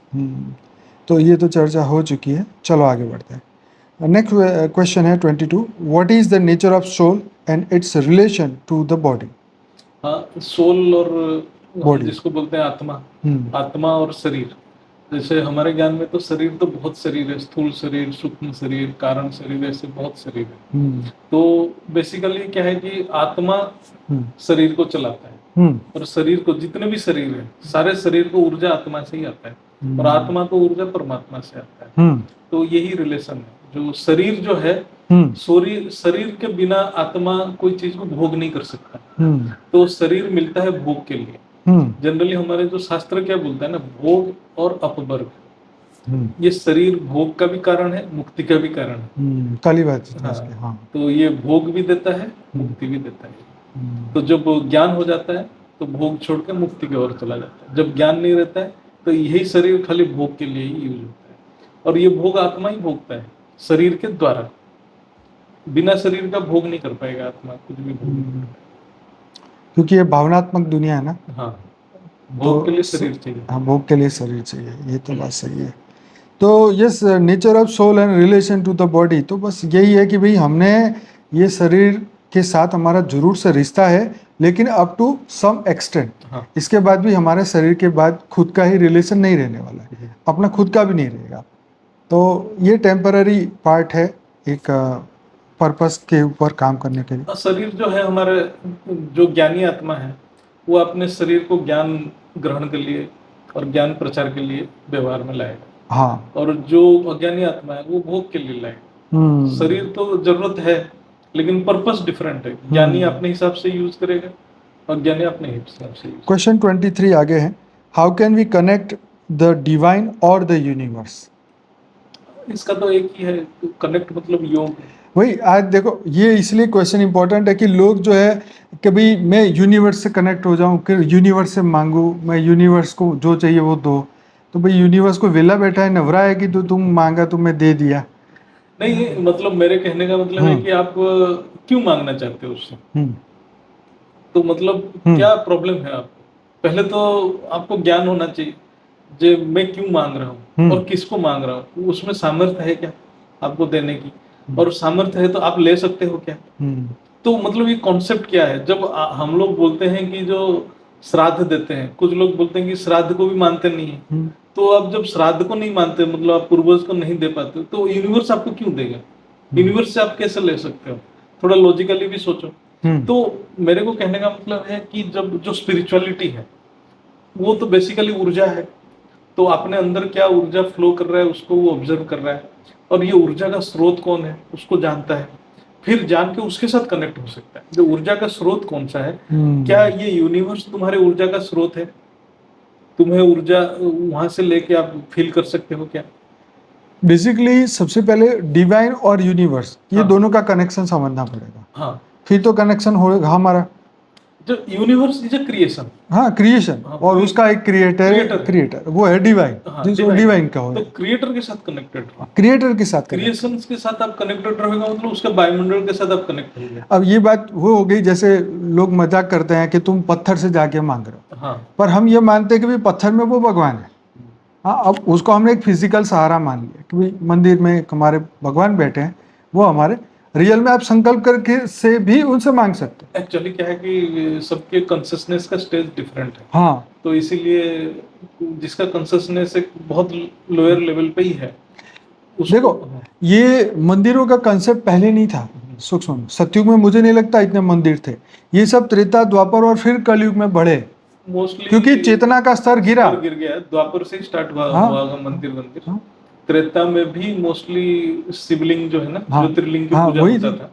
तो ये तो चर्चा हो चुकी है, चलो आगे बढ़ते हैं। नेक्स्ट क्वेश्चन है 22। What is the nature of soul and its relation to the body. हाँ, सोल और हम Body. जिसको बोलते हैं आत्मा, आत्मा और शरीर। जैसे हमारे ज्ञान में तो शरीर तो बहुत शरीर है, स्थूल शरीर, सूक्ष्म शरीर, कारण शरीर, ऐसे बहुत शरीर है। तो बेसिकली क्या है कि आत्मा शरीर को चलाता है, और शरीर को, जितने भी शरीर है, सारे शरीर को ऊर्जा आत्मा से ही आता है, और आत्मा को ऊर्जा परमात्मा से आता है। तो यही रिलेशन है। जो शरीर जो है, शरीर के बिना आत्मा कोई चीज को भोग नहीं कर सकता। तो शरीर मिलता है भोग के लिए। जनरली हमारे जो शास्त्र क्या बोलता है ना, भोग और अपवर्ग, ये शरीर भोग का भी कारण है, मुक्ति का भी कारण है। काली बात है। हाँ, हाँ। तो ये भोग भी देता है, मुक्ति भी देता है। तो जब ज्ञान हो जाता है तो भोग छोड़ के मुक्ति की ओर चला जाता है। जब ज्ञान नहीं रहता है तो यही शरीर खाली भोग के लिए ही यूज होता है, और ये भोग आत्मा ही भोगता है शरीर के द्वारा। बिना शरीर का भोग नहीं कर पाएगा आत्मा, कुछ भी भोग नहीं कर पाएगा। क्योंकि ये भावनात्मक दुनिया है ना। हाँ, भोग के लिए शरीर चाहिए। हाँ, भोग के लिए शरीर चाहिए, ये तो बात सही है। तो yes, nature of soul and relation to the body, तो बस यही है कि भाई हमने ये शरीर के साथ हमारा जरूर से रिश्ता है, लेकिन अप टू सम एक्सटेंट। हाँ, इसके बाद भी हमारे शरीर के बाद खुद का ही रिलेशन नहीं रहने वाला है, अपना खुद का भी नहीं रहेगा। तो ये टेम्पररी पार्ट है एक पर्पस के ऊपर काम करने के लिए। और शरीर जो है हमारे, जो ज्ञानी आत्मा है, वो अपने शरीर को ज्ञान ग्रहण के लिए और ज्ञान प्रचार के लिए व्यवहार में लाएगा। हाँ। और जो अज्ञानी आत्मा है वो भोग के लिए लाएगा। शरीर तो जरूरत है, लेकिन पर्पस डिफरेंट है। ज्ञानी अपने हिसाब से यूज करेगा, अज्ञानी अपने हिसाब से यूज। क्वेश्चन 23 आगे है, how can we connect the divine और द यूनिवर्स? इसका तो एक ही है, कनेक्ट मतलब योग। वही आज देखो, ये इसलिए क्वेश्चन इंपॉर्टेंट है कि लोग जो है कभी मैं यूनिवर्स से कनेक्ट हो जाऊं, कि यूनिवर्स से मांगू, मैं यूनिवर्स को जो चाहिए वो दो। तो भाई यूनिवर्स को वेला बैठा है, नवरा है कि तो तुम मांगा तो मैं दे दिया। नहीं, मतलब मेरे कहने का मतलब है कि आप क्यों मांगना चाहते हो उससे? तो मतलब क्या प्रॉब्लम है आपको? पहले तो आपको ज्ञान होना चाहिए, जे मैं क्यों मांग रहा हूँ और किसको मांग रहा हूँ, उसमें सामर्थ्य है क्या आपको देने की? और सामर्थ्य है तो आप ले सकते हो क्या? तो मतलब ये कॉन्सेप्ट क्या है? जब हम लोग बोलते हैं कि जो श्राद्ध देते हैं, कुछ लोग बोलते हैं कि श्राद्ध को भी मानते नहीं है। तो आप जब श्राद्ध को नहीं मानते, मतलब आप पूर्वज को नहीं दे पाते, तो यूनिवर्स आपको क्यों देगा? यूनिवर्स से आप कैसे ले सकते हो? थोड़ा लॉजिकली भी सोचो। तो मेरे को कहने का मतलब है कि जब जो स्पिरिचुअलिटी है वो तो बेसिकली ऊर्जा है। तो अपने अंदर क्या ऊर्जा फ्लो कर रहा है उसको वो ऑब्जर्व कर रहा है, और ये ऊर्जा का स्रोत कौन है उसको जानता है। फिर जान के उसके साथ कनेक्ट हो सकता है। जो ऊर्जा का स्रोत कौन सा है, क्या ये यूनिवर्स तुम्हारे ऊर्जा का स्रोत है? तुम्हें ऊर्जा वहां से लेके आप फील कर सकते हो क्या? बेसिकली सबसे पहले डिवाइन और यूनिवर्स ये दोनों का कनेक्शन समझना पड़ेगा। हाँ, फिर तो कनेक्शन होगा हमारा। जो यूनिवर्स इज अ क्रिएशन। हाँ, क्रिएशन, और उसका एक क्रिएटर वो है डिवाइन, जिसको डिवाइन कहो। तो क्रिएटर के साथ कनेक्टेड रहो, क्रिएटर के साथ क्रिएशन के साथ आप कनेक्टेड रहेगा, मतलब उसका वायुमंडल के साथ आप कनेक्ट होंगे। अब ये बात वो हो गई, जैसे लोग मजाक करते हैं कि तुम पत्थर से जाके मांग रहे हो। हाँ, पर हम ये मानते हैं कि भाई पत्थर में वो भगवान है। हाँ, अब उसको हमने एक फिजिकल सहारा मान लिया कि भाई मंदिर में हमारे भगवान बैठे हैं, वो हमारे रियल में आप संकल्प करके से भी उनसे मांग सकते हैं। एक्चुअली क्या है कि सबके कॉन्शियसनेस का स्टेज डिफरेंट है। हाँ, तो इसीलिए जिसका कॉन्शियसनेस एक बहुत लोअर लेवल पे ही है देखो ये मंदिरों का कंसेप्ट पहले नहीं था सूक्ष्म। सतयुग में मुझे नहीं लगता इतने मंदिर थे। ये सब त्रेता, द्वापर और फिर कलयुग में बढ़े, मोस्टली क्योंकि चेतना का स्तर गिरा। गिर गया। द्वापर से स्टार्ट हुआ मंदिर। हाँ, त्रेता में भी मोस्टली शिवलिंग जो है ना, ज्योतिर्लिंग की पूजा होता था।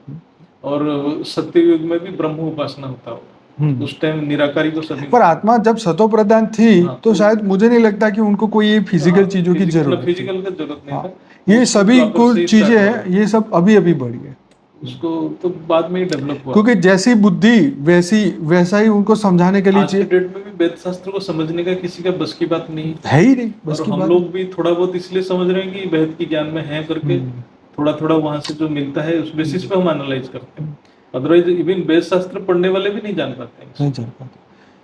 और सत्ययुग में भी ब्रह्म उपासना होता हो। उस टाइम निराकारी को सभी, पर आत्मा जब सतो प्रधान थी तो शायद मुझे नहीं लगता कि उनको कोई फिजिकल चीजों की जरूरत फिजिकल की जरूरत नहीं था। ये सभी कुछ चीजें हैं, ये सब अभी अभी बढ़ी है। उसको तो बाद में ही डेवलप हुआ, क्योंकि जैसी बुद्धि वैसा ही उनको समझाने के लिए आज के डेट में भी वेद शास्त्र को समझने का किसी का बस की बात नहीं है ही नहीं। बस और की हम बात लोग भी थोड़ा बहुत इसलिए समझ रहे हैं कि वेद के ज्ञान में है करके थोड़ा थोड़ा वहां से जो मिलता है उस बेसिस पे हम एनालाइज करते हैं। अदरवाइज इवन वेद शास्त्र पढ़ने वाले भी नहीं जान पाते हैं, नहीं जान पाते।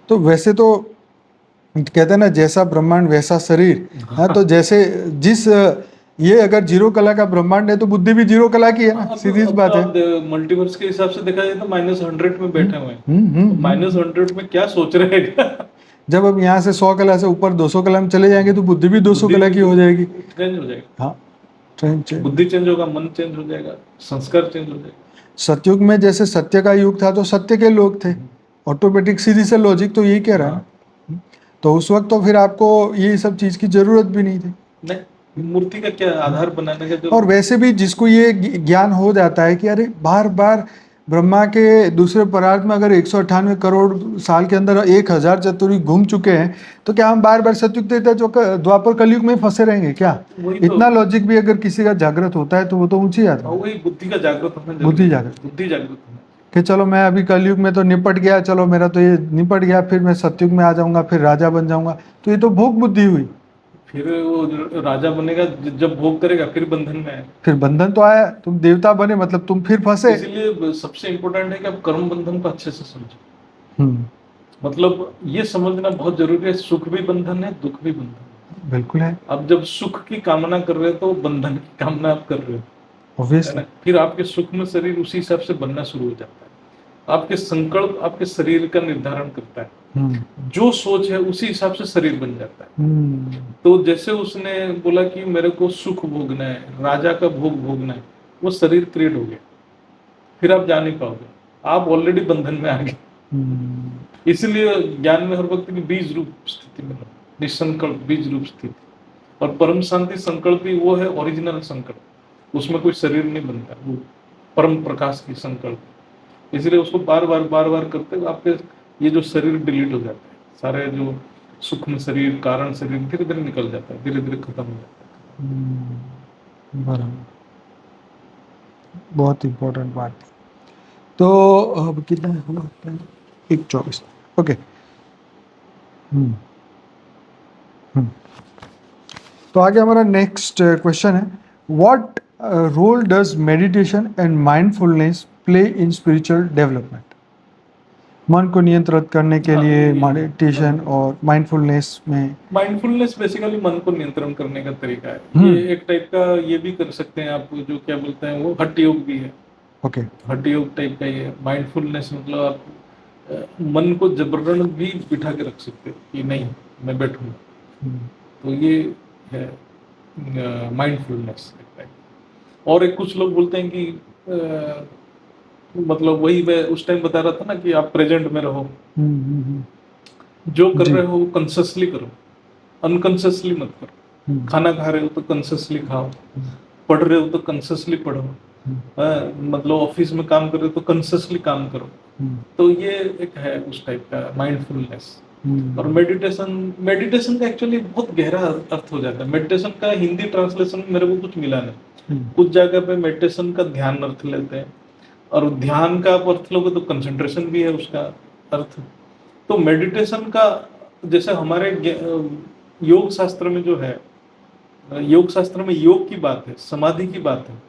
तो वैसे तो कहते हैं ना, जैसा ब्रह्मांड वैसा शरीर। हाँ, तो जैसे जिस ये अगर जीरो कला का ब्रह्मांड है तो बुद्धि भी जीरो कला की है ना, सीधी सी बात है। मल्टीवर्स के हिसाब से देखा जाए तो -100 में बैठे हुए हैं। -100 में क्या सोच रहे हैं? जब अब यहाँ से 100 कला से ऊपर 200 कला में चले जाएंगे तो बुद्धि भी 200 कला की हो जाएगी। चेंज हो जाएगा। हाँ, बुद्धि चेंज होगा, मन चेंज हो जाएगा, संस्कार चेंज हो जाएगा। सतयुग में जैसे सत्य का युग था तो सत्य के लोग थे, ऑटोमेटिक सीधी से लॉजिक तो यही कह रहा है। तो उस वक्त तो फिर आपको ये सब चीज की जरूरत भी नहीं थी। नहीं, मूर्ति का क्या आधार बनाने का और वैसे भी जिसको ये ज्ञान हो जाता है कि अरे बार बार ब्रह्मा के दूसरे परार्थ में अगर 198 करोड़ साल के अंदर 1000 चतुर्युग घूम चुके हैं, तो क्या हम बार बार सतयुग त्रेता द्वापर कलयुग में फंसे रहेंगे क्या? इतना लॉजिक भी अगर किसी का जागृत होता है तो वो तो ऊंची आता है। वही बुद्धि का जागृत होना, बुद्धि जागृत होना कि चलो मैं अभी कलयुग में तो निपट गया, चलो मेरा तो ये निपट गया, फिर मैं सतयुग में आ जाऊंगा, फिर राजा बन जाऊंगा। तो ये तो भोग बुद्धि हुई। फिर वो राजा बनेगा जब भोग करेगा, फिर बंधन में है। फिर बंधन तो आया, तुम देवता बने मतलब तुम फिर फंसे। इसलिए सबसे इंपॉर्टेंट है कि आप कर्म बंधन को अच्छे से समझो। मतलब ये समझना बहुत जरूरी है, सुख भी बंधन है, दुख भी बंधन है। बिल्कुल है। अब जब सुख की कामना कर रहे हो तो बंधन की कामना आप कर रहे हो, है ना? फिर आपके सुख में शरीर उसी हिसाब से बनना शुरू हो जाता है। आपके संकल्प आपके शरीर का निर्धारण करता है। जो सोच है उसी हिसाब से शरीर बन जाता है। तो जैसे उसने बोला कि मेरे को सुख भोगना है, राजा का भोग भोगना है, वो शरीर क्रिएट हो गया। फिर आप जा नहीं पाओगे, आप ऑलरेडी बंधन में आ गए। इसलिए ज्ञान में हर वक्त की बीज रूप स्थिति में रहो। निसंकल्प बीज रूप स्थिति। और परम शांति संकल्प ही वो है ओरिजिनल संकल्प, उसमें कोई शरीर नहीं बनता, वो परम प्रकाश की संकल्प। इसलिए उसको बार बार करते हुए आपके ये जो शरीर डिलीट हो जाता है, सारे जो सूक्ष्म शरीर कारण शरीर धीरे धीरे निकल जाता है, धीरे धीरे खत्म हो जाता है। बराबर, बहुत इम्पोर्टेंट बात। तो अब कितना है? 1:24। ओके। तो आगे हमारा नेक्स्ट क्वेश्चन है, what role does meditation and mindfulness play in spiritual development? मन को नियंत्रित करने के लिए मेडिटेशन और माइंडफुलनेस में। माइंडफुलनेस बेसिकली मन को नियंत्रण करने का तरीका है। ये एक टाइप का ये भी कर सकते हैं आप, जो क्या बोलते हैं वो हठ योग भी है। ओके। हठ योग टाइप का ये माइंडफुलनेस, मतलब आप मन को जबरन भी बिठा के रख सकते हो कि नहीं मैं बैठूंगा, तो ये है माइंडफुलनेस। और एक कुछ लोग बोलते हैं कि मतलब वही मैं उस टाइम बता रहा था ना कि आप प्रेजेंट में रहो, जो कर रहे हो कॉन्शियसली करो, अनकॉन्शियसली मत करो। खाना खा रहे हो तो कॉन्शियसली खाओ, पढ़ रहे हो तो कॉन्शियसली पढ़ो, मतलब ऑफिस में काम कर रहे हो तो कॉन्शियसली काम करो। तो ये एक है उस टाइप का माइंडफुलनेस। और मेडिटेशन का एक्चुअली बहुत गहरा अर्थ हो जाता है। मेडिटेशन का हिंदी ट्रांसलेशन मेरे को कुछ मिला नहीं। कुछ जगह पे मेडिटेशन का ध्यान अर्थ लेते हैं, और ध्यान का आप अर्थ लोगे तो कंसंट्रेशन भी है उसका अर्थ। तो मेडिटेशन का जैसे हमारे योग शास्त्र में जो है, योग शास्त्र में योग की बात है, समाधि की बात है,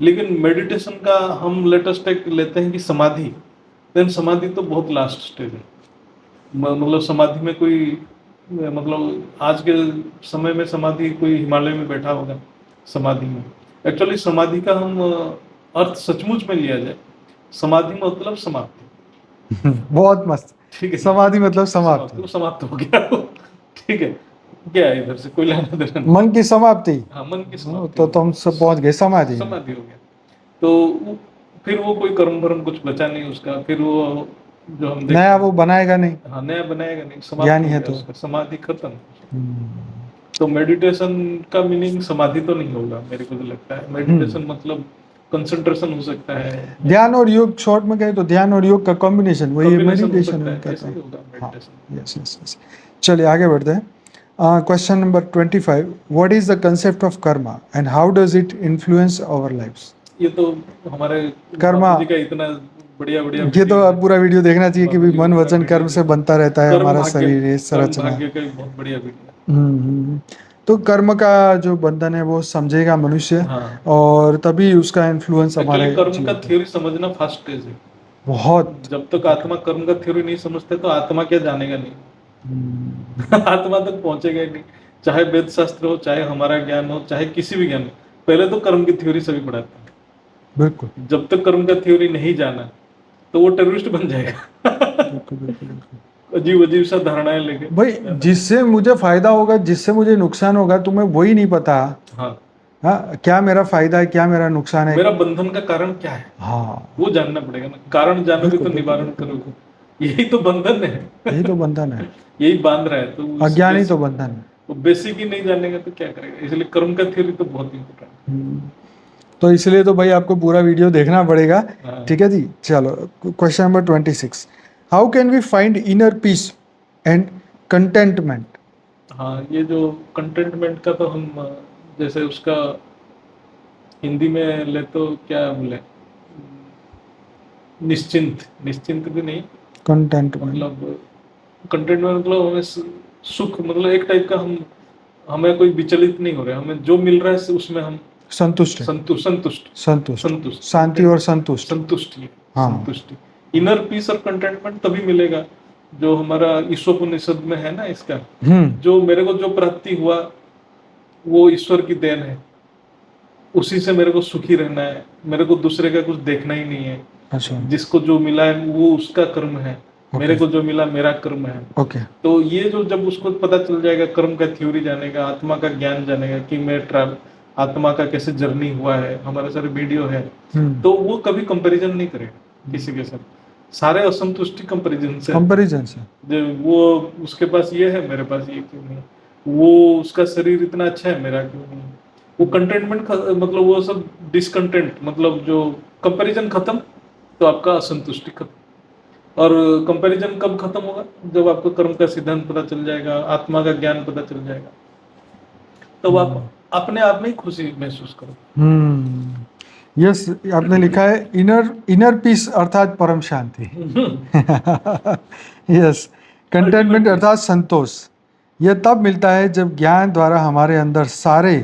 लेकिन मेडिटेशन का हम लेटेस्ट एक लेते हैं कि समाधि। देन समाधि तो बहुत लास्ट स्टेज है, मतलब समाधि में कोई, मतलब आज के समय में समाधि कोई हिमालय में बैठा होगा समाधि में। एक्चुअली समाधि का हम अर्थ सचमुच में लिया जाए, समाधि मतलब समाप्ति। बहुत मस्त। ठीक है, समाधि मतलब समाप्ति। तो समाप्त हो गया। ठीक है, क्या है इधर से कोई लेना देना नहीं। मन की समाप्ति। हाँ, मन की समाप्ति। तो तुम सब पहुंच गए समाधि। समाधि हो गया, तो फिर वो कोई कर्म भरम कुछ बचा नहीं उसका, फिर वो जो हम नया वो बनाएगा नहीं। हाँ, नया बनाएगा नहीं, समाप्त ज्ञानी हो है गया तो उसका, समाधि खत्म। तो मेडिटेशन का मीनिंग समाधि तो नहीं होगा मेरे को तो लगता है। मेडिटेशन मतलब कंसंट्रेशन हो सकता है, ध्यान और योग, शॉर्ट में कहे तो ध्यान और योग का कॉम्बिनेशन, वही मेडिटेशन है, ऐसे ही होगा मेडिटेशन। Yes yes yes. चलिए आगे बढ़ते हैं। Question number 25, what is the concept of karma and how does it influence our lives? ये तो हमारे कर्मा बापू जी का इतना बढ़िया ये तो आप पूरा वीडियो देखना चाहिए कि बापू जी मन का वचन कर्म से बनता रहता है कर्म हमारा भाग्य, शरीर, ये कर्म संरचना। भाग्य का भी बहुत बढ़िया वीडियो। तो कर्म का जो बंधन है वो समझेगा मनुष्य, हाँ, और तभी उसका इन्फ्लुएंस हमारे एक्चुअली कर्म का जीवन पे। थ्योरी समझना फर्स्ट स्टेज है। बहुत। जब तक आत्मा कर्म का थ्योरी नहीं समझते तो आत्मा क्या जानेगा नहीं। आत्मा तक पहुंचेगा ही नहीं, चाहे वेद शास्त्र हो, चाहे हमारा ज्ञान हो, चाहे किसी भी ज्ञान हो। पहले तो कर्म की थ्योरी सभी पढ़ाते हैं। बिल्कुल। जब तक कर्म का थ्योरी नहीं जाना तो वो टेररिस्ट बन जाएगा। बिल्कुल बिल्कुल बिल्कुल। अजीब अजीब सा धारणाएं लेके भाई जिससे मुझे फायदा होगा, जिससे मुझे नुकसान होगा, तुम्हें वही नहीं पता। हाँ, हाँ, क्या मेरा फायदा है, क्या मेरा नुकसान है। मेरा बंधन का कारण क्या है, हाँ, वो जानना पड़ेगा ना। कारण जानोगे बिल्कुल तो बिल्कुल निवारण बिल्कुल। करोगे, यही तो बंधन है। यही तो बंधन है। यही बांध रहा है, तो उस अज्ञानी तो बेसिक, बंधन है। वो बेसिक ही नहीं जानेगा तो क्या करेगा। इसलिए कर्म का थ्योरी तो बहुत इंपॉर्टेंट है। तो इसलिए तो भाई आपको पूरा वीडियो देखना पड़ेगा। हाँ। ठीक है जी, चलो question number 26, how can we find inner peace and contentment? हाँ, ये जो कंटेंटमेंट का तो हम जैसे उसका हिंदी में ले तो क्या बोले, निश्चिंत, निश्चिंत भी नहीं, कंटेंटमेंट मतलब कंटेंटमेंट मतलब हमें सुख, मतलब एक टाइप का हम, हमें कोई विचलित नहीं हो रहा है, हमें जो मिल रहा है उसमें हम संतुष्ट है। संतुष्ट संतुष्ट संतुष्ट, संतुष्ट, शांति और संतुष्ट। संतुष्टि, हाँ। संतुष्टि। इनर पीस और कंटेंटमेंट तभी मिलेगा जो हमारा ईशोपनिषद में है ना इसका, जो मेरे को जो प्राप्ति हुआ वो ईश्वर की देन है, उसी से मेरे को सुखी रहना है, मेरे को दूसरे का कुछ देखना ही नहीं है। अच्छा। जिसको जो मिला है वो उसका कर्म है, मेरे को जो मिला मेरा कर्म है। ओके। तो ये जो जब उसको पता चल जाएगा, कर्म का थ्योरी जानेगा, आत्मा का ज्ञान जानेगा कि मैं ट्रैवल आत्मा का कैसे जर्नी हुआ है, हमारे सारे वीडियो है, तो वो कभी कंपैरिजन नहीं करेगा किसी के साथ। सारे असंतुष्टि कंपैरिजन से। कंपैरिजन से। जो वो उसके पास ये है, मेरे पास ये क्यों नहीं, वो उसका शरीर इतना अच्छा है, मेरा क्यों नहीं। वो कंटेंटमेंट मतलब वो सब डिसकंटेंट, मतलब जो कंपैरिजन खत्म तो आपका असंतुष्टि खत्म। और कंपैरिजन कब खत्म होगा? जब आपको कर्म का सिद्धांत पता चल जाएगा, आत्मा का ज्ञान पता चल जाएगा, तब आप अपने आप में ही खुशी महसूस करो। यस, आपने लिखा है इनर पीस अर्थात परम शांति। यस, कंटेंटमेंट अर्थात संतोष। यह तब मिलता है जब ज्ञान द्वारा हमारे अंदर सारे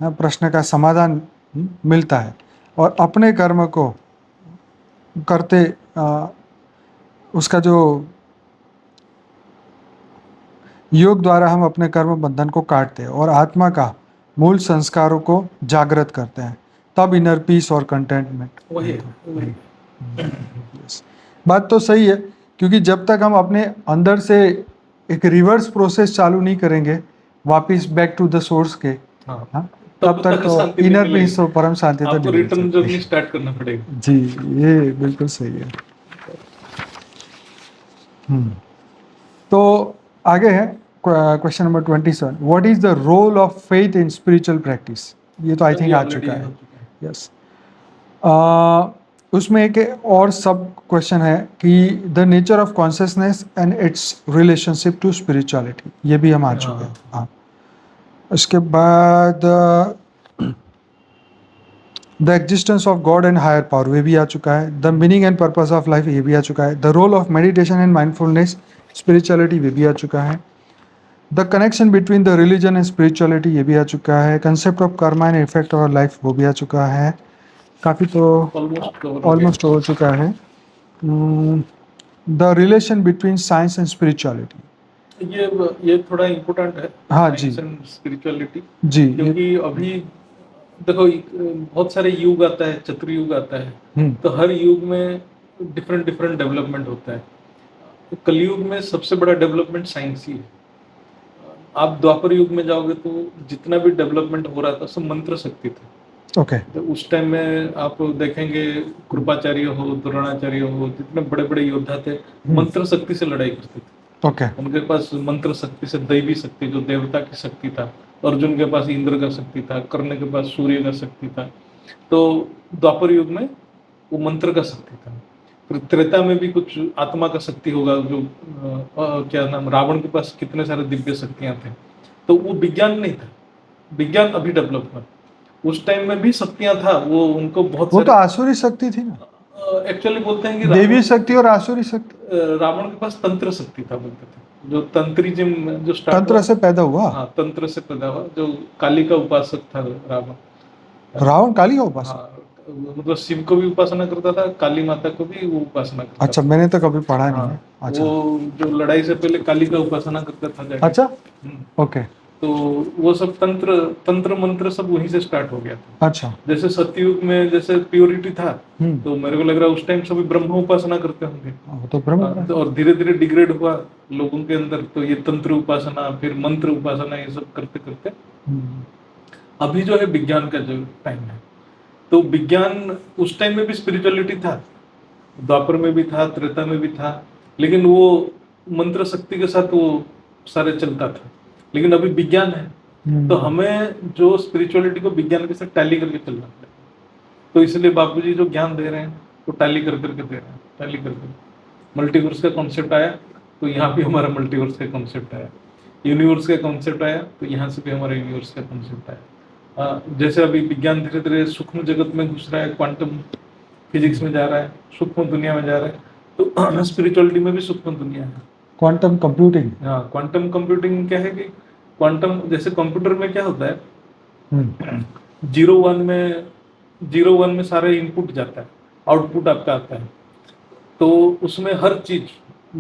प्रश्न का समाधान मिलता है और अपने कर्म को करते उसका जो योग द्वारा हम अपने कर्म बंधन को काटते हैं और आत्मा का मूल संस्कारों को जागृत करते हैं, तब इनर पीस और कंटेंटमेंट। वही Yes. बात तो सही है, क्योंकि जब तक हम अपने अंदर से एक रिवर्स प्रोसेस चालू नहीं करेंगे वापिस बैक टू द सोर्स के, हाँ, तब तक तो इनर पीस और परम शांति तो आपको रिटर्न जर्नी स्टार्ट करना पड़ेगा। जी, ये बिल्कुल सही है। तो आगे है question number 27, what is the role of faith in spiritual practice. ये तो आई थिंक आ चुका है। यस, उसमें एक और सब क्वेश्चन है कि the nature of consciousness and its relationship to spirituality, ये भी हम आ चुके हैं। हाँ, उसके बाद the existence of God and higher power, वे भी आ चुका है। The meaning and purpose of life, ये भी आ चुका है। The role of meditation and mindfulness spirituality, वे भी आ चुका है। The connection between the religion and spirituality, ये भी आ चुका है। Concept of karma and effect of life, वो भी आ चुका है। काफ़ी तो ऑलमोस्ट हो चुका है। The relation between science and spirituality, ये थोड़ा इम्पोर्टेंट है। हाँ जी, स्पिरिचुअलिटी जी, क्योंकि अभी देखो बहुत सारे युग आता है, चतुर्युग आता है, तो हर युग में डिफरेंट डिफरेंट डेवलपमेंट होता है। तो कलयुग में सबसे बड़ा डेवलपमेंट साइंस ही है। आप द्वापर युग में जाओगे तो जितना भी डेवलपमेंट हो रहा था सब मंत्र शक्ति था। ओके। तो उस टाइम में आप देखेंगे कृपाचार्य हो, द्रोणाचार्य हो, जितने बड़े बड़े योद्धा थे मंत्र शक्ति से लड़ाई करते थे। ओके। उनके पास मंत्र शक्ति से दैवी शक्ति, जो देवता की शक्ति था। अर्जुन के पास इंद्र का शक्ति था, कर्ण के पास सूर्य का शक्ति था। तो द्वापर युग में वो मंत्र का शक्ति था। फिर त्रेता में भी कुछ आत्मा का शक्ति होगा, जो क्या नाम, रावण के पास कितने सारे दिव्य शक्तियां थे। तो वो विज्ञान नहीं था, विज्ञान अभी डेवलप हुआ। उस टाइम में भी शक्तियां था, वो उनको बहुत वो तो आसुरी शक्ति थी ना, एक्चुअली बोलते हैं कि देवी शक्ति और आसुरी शक्ति। रावण के पास तंत्र शक्ति था, बोलते थे। जो तंत्रिज्म जो तंत्र से पैदा हुआ। हाँ, तंत्र से पैदा हुआ। जो काली का उपासक था रावण। रावण काली का उपासक? हाँ, मतलब शिव को भी उपासना करता था, काली माता को भी वो उपासना करता अच्छा, था। मैंने तो कभी पढ़ा नहीं है। हाँ, अच्छा, वो जो लड़ाई से पहले काली का उपासना करता था जाके। अच्छा, ओके। तो वो सब तंत्र मंत्र सब वहीं से स्टार्ट हो गया था। अच्छा, जैसे सतयुग में जैसे प्योरिटी था, तो मेरे को लग रहा है उस टाइम सभी ब्रह्म उपासना करते होंगे। तो ब्रह्म, और धीरे धीरे डिग्रेड हुआ लोगों के अंदर, तो ये तंत्र उपासना, फिर मंत्र उपासना, ये सब करते करते अभी जो है विज्ञान का जो टाइम है। तो विज्ञान उस टाइम में भी स्पिरिचुअलिटी था, द्वापर में भी था, त्रेता में भी था, लेकिन वो मंत्र शक्ति के साथ वो सारे चलता था। लेकिन अभी विज्ञान है, तो हमें जो स्पिरिचुअलिटी को विज्ञान के साथ टैली करके चलना पड़ेगा। तो इसलिए बापूजी जो ज्ञान दे रहे हैं वो टैली कर करके दे रहे हैं, टैली करके। मल्टीवर्स का कॉन्सेप्ट आया तो यहाँ भी हमारा मल्टीवर्स का कॉन्सेप्ट आया, यूनिवर्स का कॉन्सेप्ट आया तो यहाँ से भी हमारा यूनिवर्स का कॉन्सेप्ट आया। जैसे अभी विज्ञान धीरे धीरे सूक्ष्म जगत में घुस रहा है, क्वांटम फिजिक्स में जा रहा है, सूक्ष्म दुनिया में जा रहा है, तो स्पिरिचुअलिटी में भी सूक्ष्म दुनिया है। Quantum computing. हाँ, क्वांटम कंप्यूटिंग क्या है कि क्वांटम जैसे कंप्यूटर में क्या होता है, 0 1 में सारे इनपुट जाता है, आउटपुट आपका आता है। तो उसमें हर चीज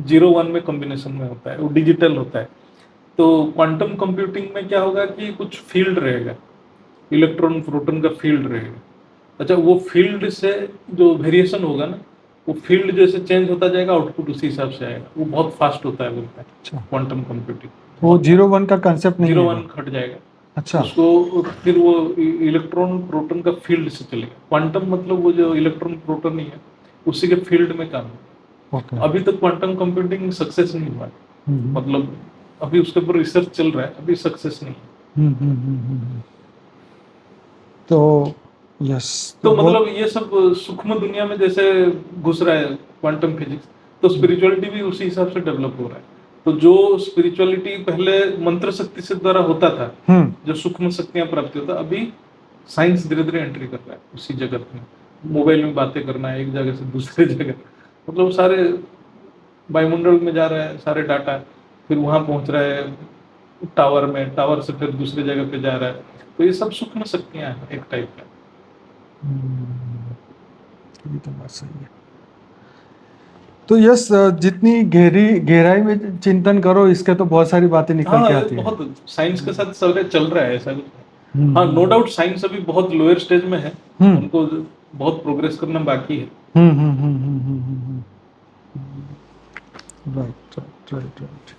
0 1 में कॉम्बिनेशन में होता है, वो डिजिटल होता है। तो क्वांटम कंप्यूटिंग में क्या होगा कि कुछ फील्ड रहेगा, इलेक्ट्रॉन प्रोटॉन का फील्ड रहेगा। अच्छा, वो फील्ड से जो वेरिएशन होगा ना, वो फील्ड जैसे चेंज होता जाएगा, आउटपुट उसी हिसाब से आएगा। वो बहुत फास्ट होता है, बोलता है क्वांटम कंप्यूटिंग। वो 0 1 का कंसेप्ट नहीं है, 0 1 खट जाएगा। अच्छा, उसको फिर वो इलेक्ट्रॉन प्रोटॉन का फील्ड से चलेगा। क्वांटम मतलब वो जो इलेक्ट्रॉन प्रोटॉन ही है, उसी के फील्ड में काम है। ओके। अभी तक क्वांटम कंप्यूटिंग सक्सेस नहीं हुआ है। मतलब अभी उसके ऊपर रिसर्च चल रहा है, अभी सक्सेस नहीं है। तो यस, तो मतलब ये सब सूक्ष्म दुनिया में जैसे घुस रहा है क्वांटम फिजिक्स, तो स्पिरिचुअलिटी भी उसी हिसाब से डेवलप हो रहा है। तो जो स्पिरिचुअलिटी पहले मंत्र शक्ति से द्वारा होता था, जो सूक्ष्म शक्तियां प्राप्त होता, अभी साइंस धीरे धीरे एंट्री कर रहा है उसी जगत में। मोबाइल में बातें करना है एक जगह से दूसरे जगह, मतलब सारे वायुमंडल में जा रहा है सारे डाटा, फिर वहां पहुंच रहा है टावर में, टावर से फिर दूसरे जगह पे जा रहा है। तो ये सब सूक्ष्म शक्तियां हैं एक टाइप का। ये तो बात सही है। तो यस, जितनी गहराई में चिंतन करो, इसके तो बहुत सारी बातें निकल के आती है। बहुत साइंस के साथ सब चल रहा है ऐसा कुछ। हाँ, नो डाउट साइंस अभी बहुत लोअर स्टेज में है, उनको बहुत प्रोग्रेस करना बाकी है। Right right right right.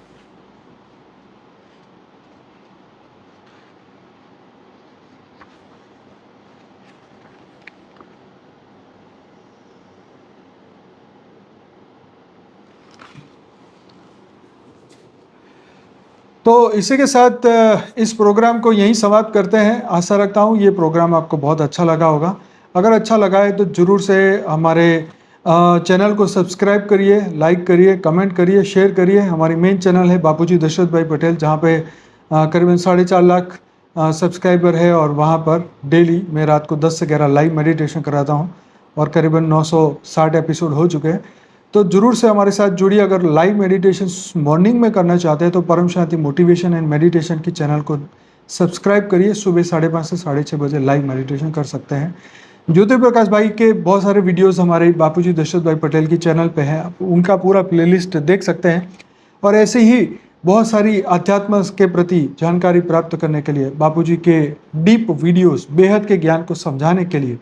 तो इसी के साथ इस प्रोग्राम को यहीं समाप्त करते हैं। आशा रखता हूँ ये प्रोग्राम आपको बहुत अच्छा लगा होगा। अगर अच्छा लगा है तो ज़रूर से हमारे चैनल को सब्सक्राइब करिए, लाइक करिए, कमेंट करिए, शेयर करिए। हमारी मेन चैनल है बापूजी दशरथ भाई पटेल, जहाँ पे करीबन 4.5 लाख सब्सक्राइबर है, और वहाँ पर डेली मैं रात को 10 से 11 लाइव मेडिटेशन कराता हूँ, और करीबन 960 एपिसोड हो चुके हैं। तो जरूर से हमारे साथ जुड़िए। अगर लाइव मेडिटेशन मॉर्निंग में करना चाहते हैं तो परम शांति मोटिवेशन एंड मेडिटेशन की चैनल को सब्सक्राइब करिए। सुबह 5:30 से 6:30 बजे लाइव मेडिटेशन कर सकते हैं। ज्योति प्रकाश भाई के बहुत सारे वीडियोस हमारे बापूजी दशरथ भाई पटेल की चैनल पे हैं, आप उनका पूरा प्लेलिस्ट देख सकते हैं। और ऐसे ही बहुत सारी अध्यात्म के प्रति जानकारी प्राप्त करने के लिए, बापूजी के डीप वीडियोस, बेहद के ज्ञान को समझाने के लिए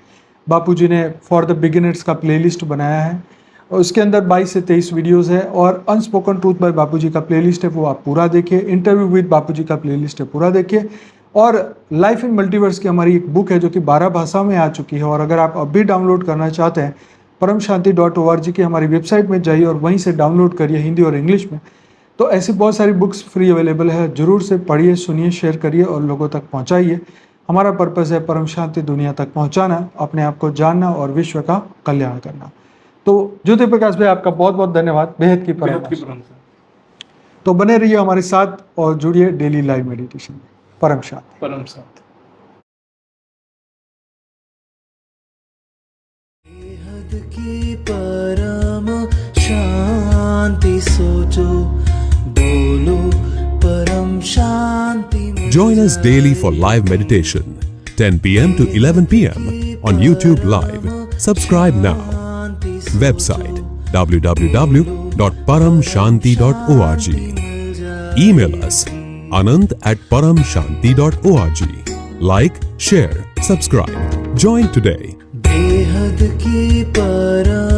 बापूजी ने फॉर द बिगिनर्स का प्लेलिस्ट बनाया है, और उसके अंदर 22 से 23 वीडियोस है। और अनस्पोकन ट्रूथ बाय बापूजी का प्लेलिस्ट है, वो आप पूरा देखिए। इंटरव्यू विद बापूजी का प्लेलिस्ट है, पूरा देखिए। और लाइफ इन मल्टीवर्स की हमारी एक बुक है जो कि 12 भाषा में आ चुकी है, और अगर आप अभी डाउनलोड करना चाहते हैं paramshanti.org की हमारी वेबसाइट में जाइए और वहीं से डाउनलोड करिए, हिंदी और इंग्लिश में। तो ऐसी बहुत सारी बुक्स फ्री अवेलेबल है, जरूर से पढ़िए, सुनिए, शेयर करिए और लोगों तक पहुंचाइए। हमारा पर्पस है परम शांति दुनिया तक पहुंचाना, अपने आप को जानना और विश्व का कल्याण करना। तो ज्योति प्रकाश भाई, आपका बहुत बहुत धन्यवाद, बेहद की परम। तो बने रहिए हमारे साथ और जुड़िए डेली लाइव मेडिटेशन में। परम शांति, परम शांति। बेहद की परम शांति सोचो, बोलो परम शांति। Join us daily for live meditation, 10 p.m. to 11 p.m. on YouTube Live. Subscribe now. Website www.paramshanti.org. Email us anant@paramshanti.org. Like, share, subscribe. Join today. बेहद की परम